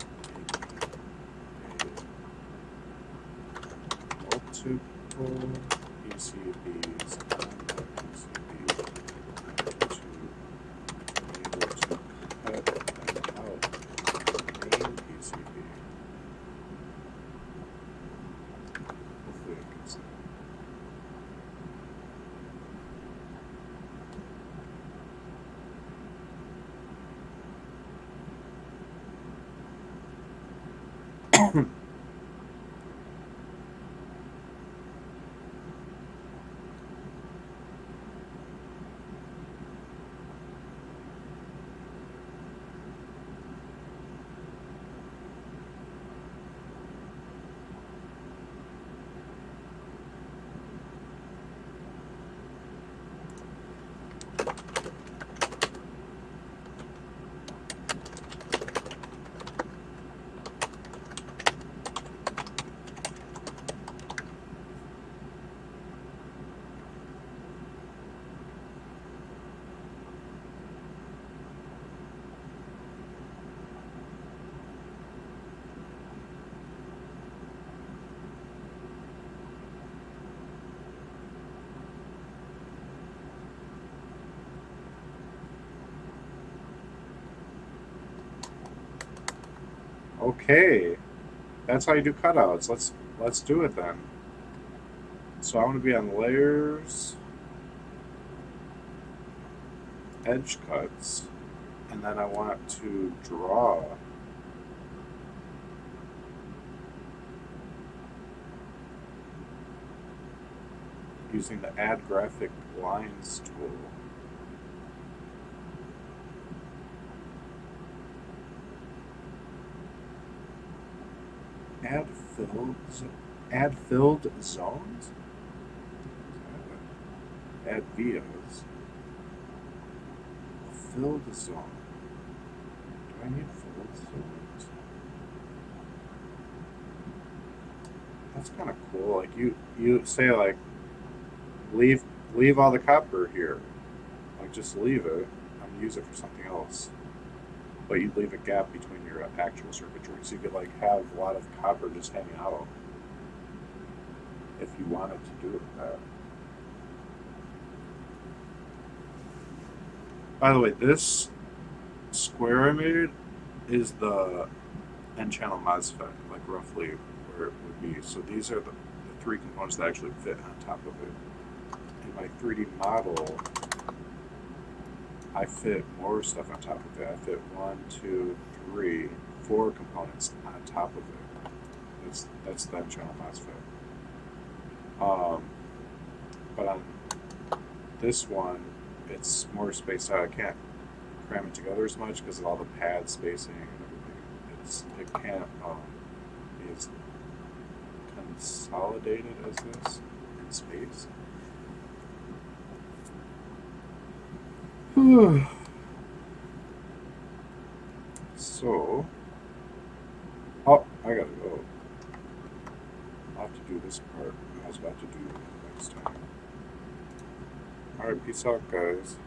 Multiple PCBs on the PCB to be able to cut them out of the main PCB. Hopefully it gets that. Okay, that's how you do cutouts. Let's do it then. So I want to be on layers, edge cuts, and then I want to draw. Using the Add Graphic Lines tool. Add filled zones? Add vias. Filled zone. Do I need filled zones? That's kind of cool. Like you say like leave all the copper here. Like just leave it and use it for something else. But you'd leave a gap between your actual circuitry, so you could like have a lot of copper just hanging out if you wanted to do it with that. By the way, this square I made is the N-channel MOSFET, like roughly where it would be. So these are the three components that actually fit on top of it. In my 3D model, I fit more stuff on top of it. I fit 1, 2, 3, 4 components on top of it. That's the N-channel MOSFET. But on this one, it's more spaced out. I can't cram it together as much because of all the pad spacing and everything. It can't be as consolidated as this in space. So, oh, I gotta go. I'll have to do this part I was about to do next time. Alright, peace out, guys.